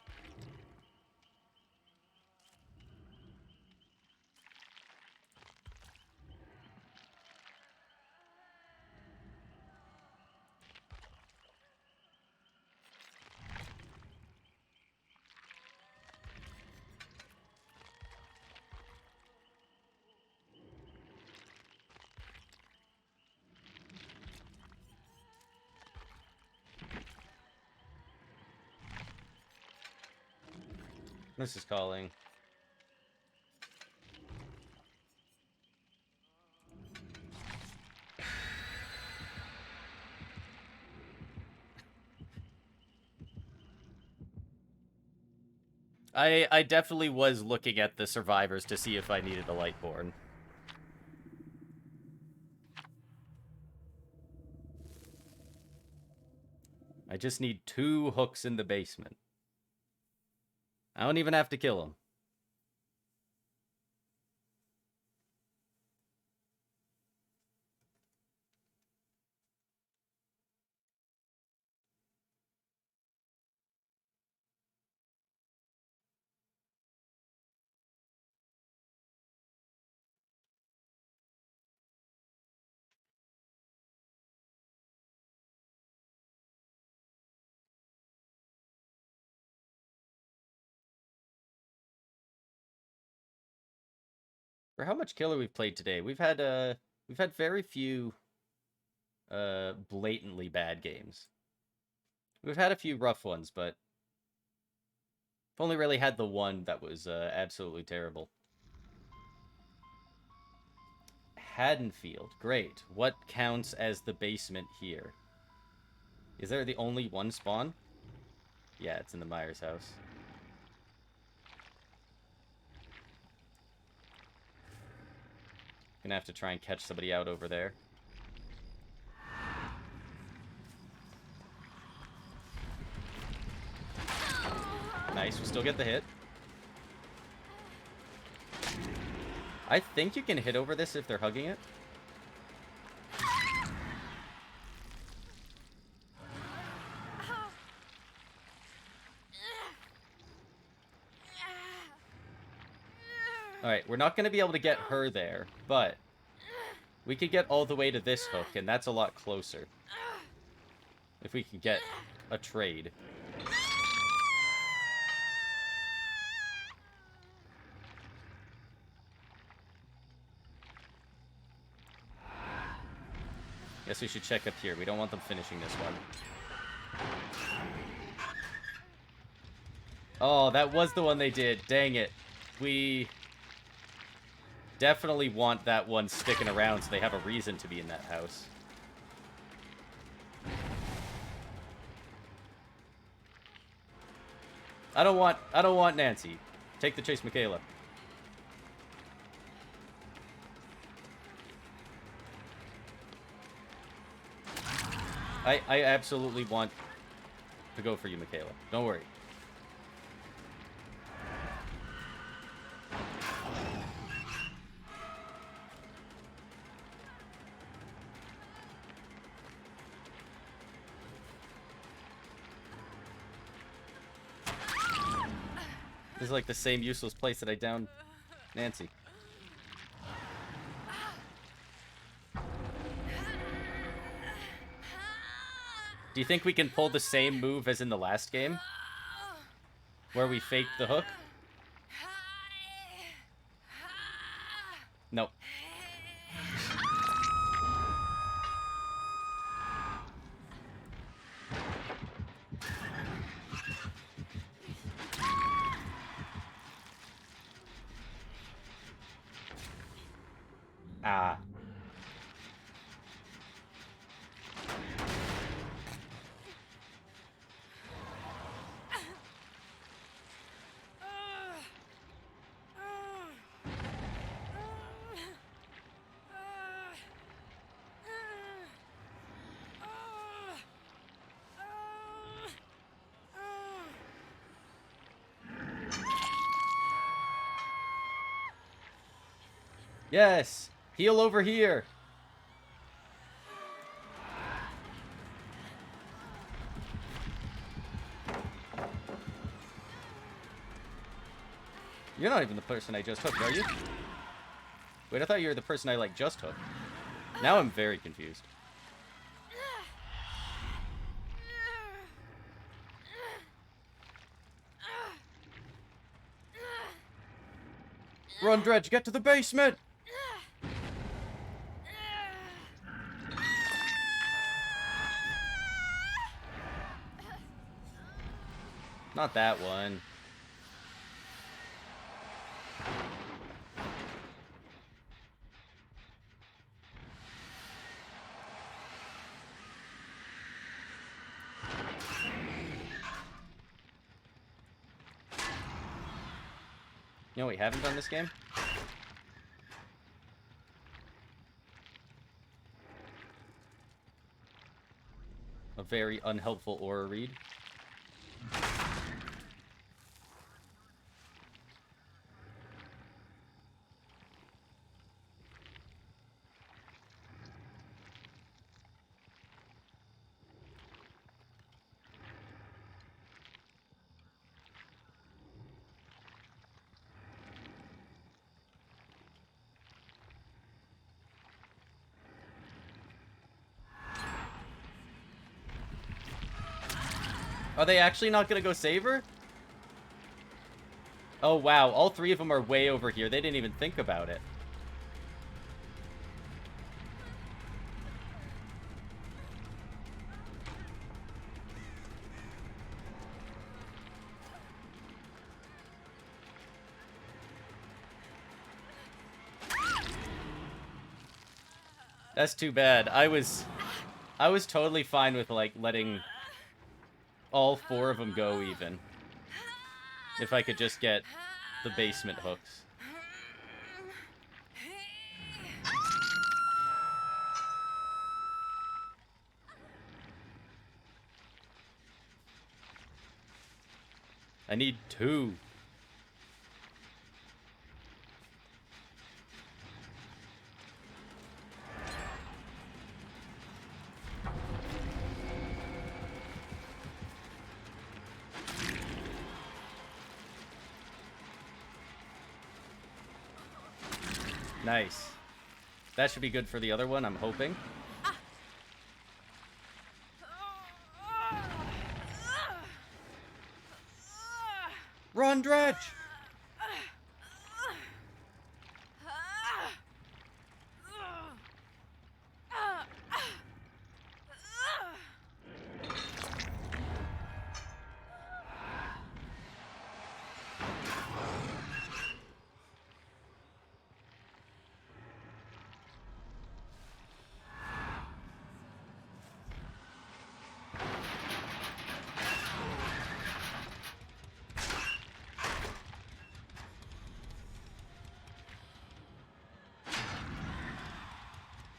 This is calling. I definitely was looking at the survivors to see if I needed a Lightborn. I just need 2 hooks in the basement. I don't even have to kill them. For how much killer we've played today, we've had very few blatantly bad games. We've had a few rough ones, but I've only really had the one that was absolutely terrible. Haddonfield, great. What counts as the basement here? Is there the only one spawn? Yeah, it's in the Myers house. Gonna have to try and catch somebody out over there. Nice, we still get the hit. I think you can hit over this if they're hugging it. Alright, we're not going to be able to get her there, but we could get all the way to this hook, and that's a lot closer. If we could get a trade. Guess we should check up here. We don't want them finishing this one. Oh, that was the one they did. Dang it. We definitely want that one sticking around so they have a reason to be in that house. I don't want Nancy. Take the chase, Michaela. I absolutely want to go for you, Michaela. Don't worry. This is like the same useless place that I downed Nancy. Do you think we can pull the same move as in the last game? Where we faked the hook? Nope. Ah. Yes! Heal over here! You're not even the person I just hooked, are you? Wait, I thought you were the person I, like, just hooked. Now I'm very confused. Run, Dredge, get to the basement! Not that one. You know what we haven't done this game? A very unhelpful aura read. Are they actually not gonna go save her? Oh, wow. All three of them are way over here. They didn't even think about it. That's too bad. I was totally fine with, like, letting all four of them go, even. If I could just get the basement hooks. I need 2. Nice. That should be good for the other one, I'm hoping. Run, Dredge!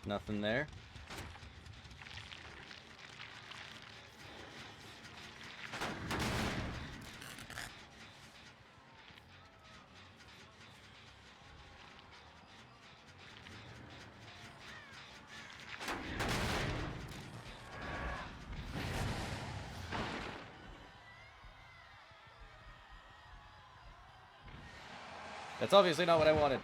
Nothing there. That's obviously not what I wanted.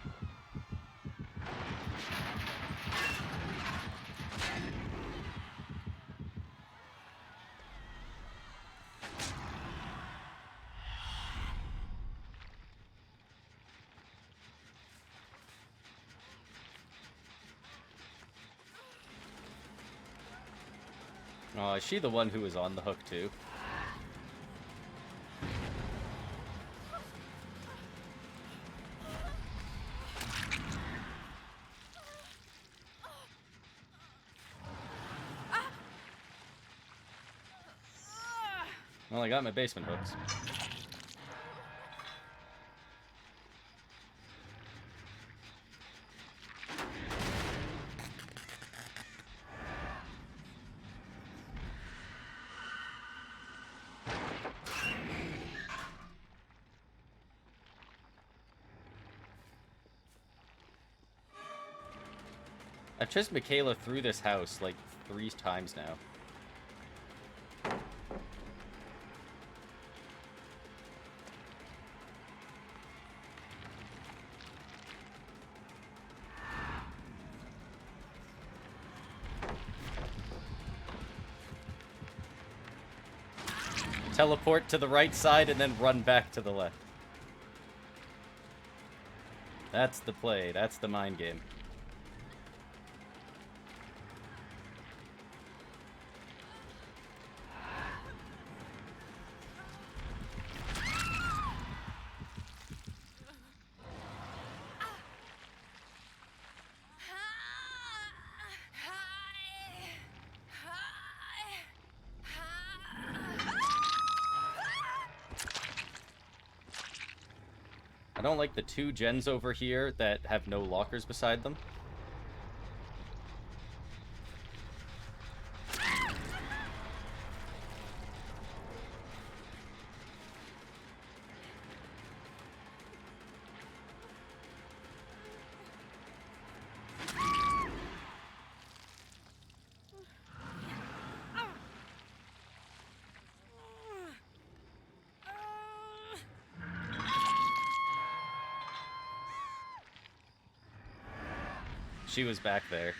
Oh, is she the one who was on the hook, too? Well, I got my basement hooks. I've chased Michaela through this house like 3 times now. Teleport to the right side and then run back to the left. That's the play. That's the mind game. I don't like the 2 gens over here that have no lockers beside them. She was back there.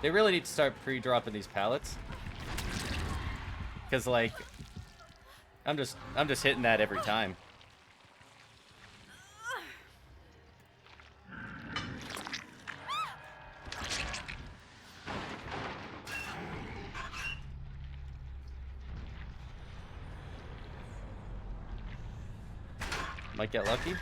They really need to start pre-dropping these pallets. Cause like I'm just hitting that every time. Might get lucky.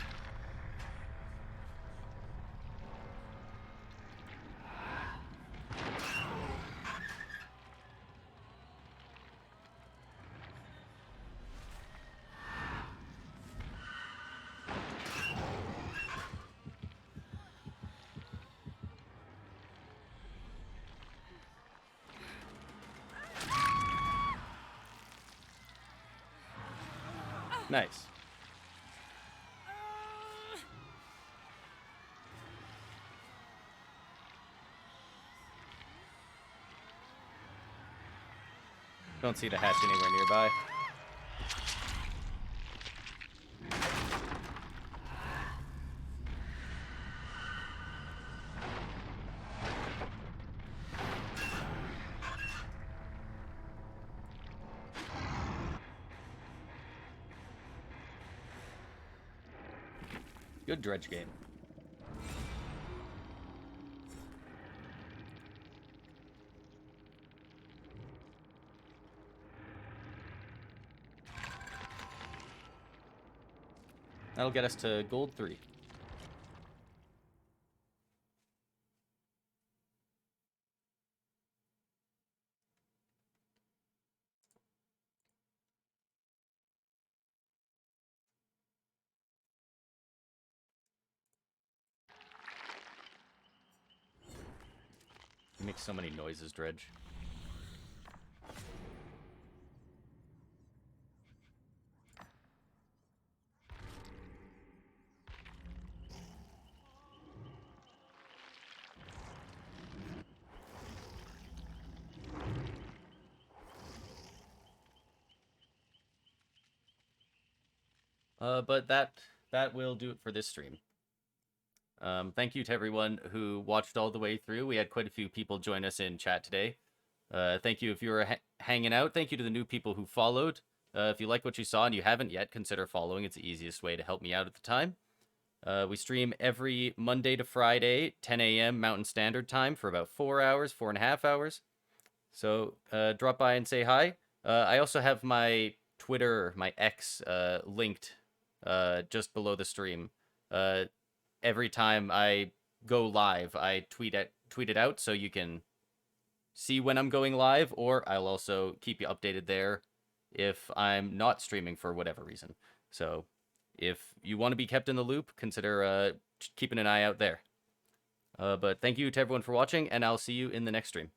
Nice. Don't see the hatch anywhere nearby. Good dredge game. That'll get us to gold 3. It makes so many noises, Dredge. But that will do it for this stream. Thank you to everyone who watched all the way through. We had quite a few people join us in chat today. Thank you if you were hanging out. Thank you to the new people who followed. If you like what you saw and you haven't yet, consider following. It's the easiest way to help me out at the time. We stream every Monday to Friday, 10 a.m. Mountain Standard Time for about 4 hours, 4.5 hours. So drop by and say hi. I also have my Twitter, my X, linked just below the stream. Every time I go live, I tweet it out so you can see when I'm going live, or I'll also keep you updated there if I'm not streaming for whatever reason. So if you want to be kept in the loop, consider keeping an eye out there. But thank you to everyone for watching, and I'll see you in the next stream.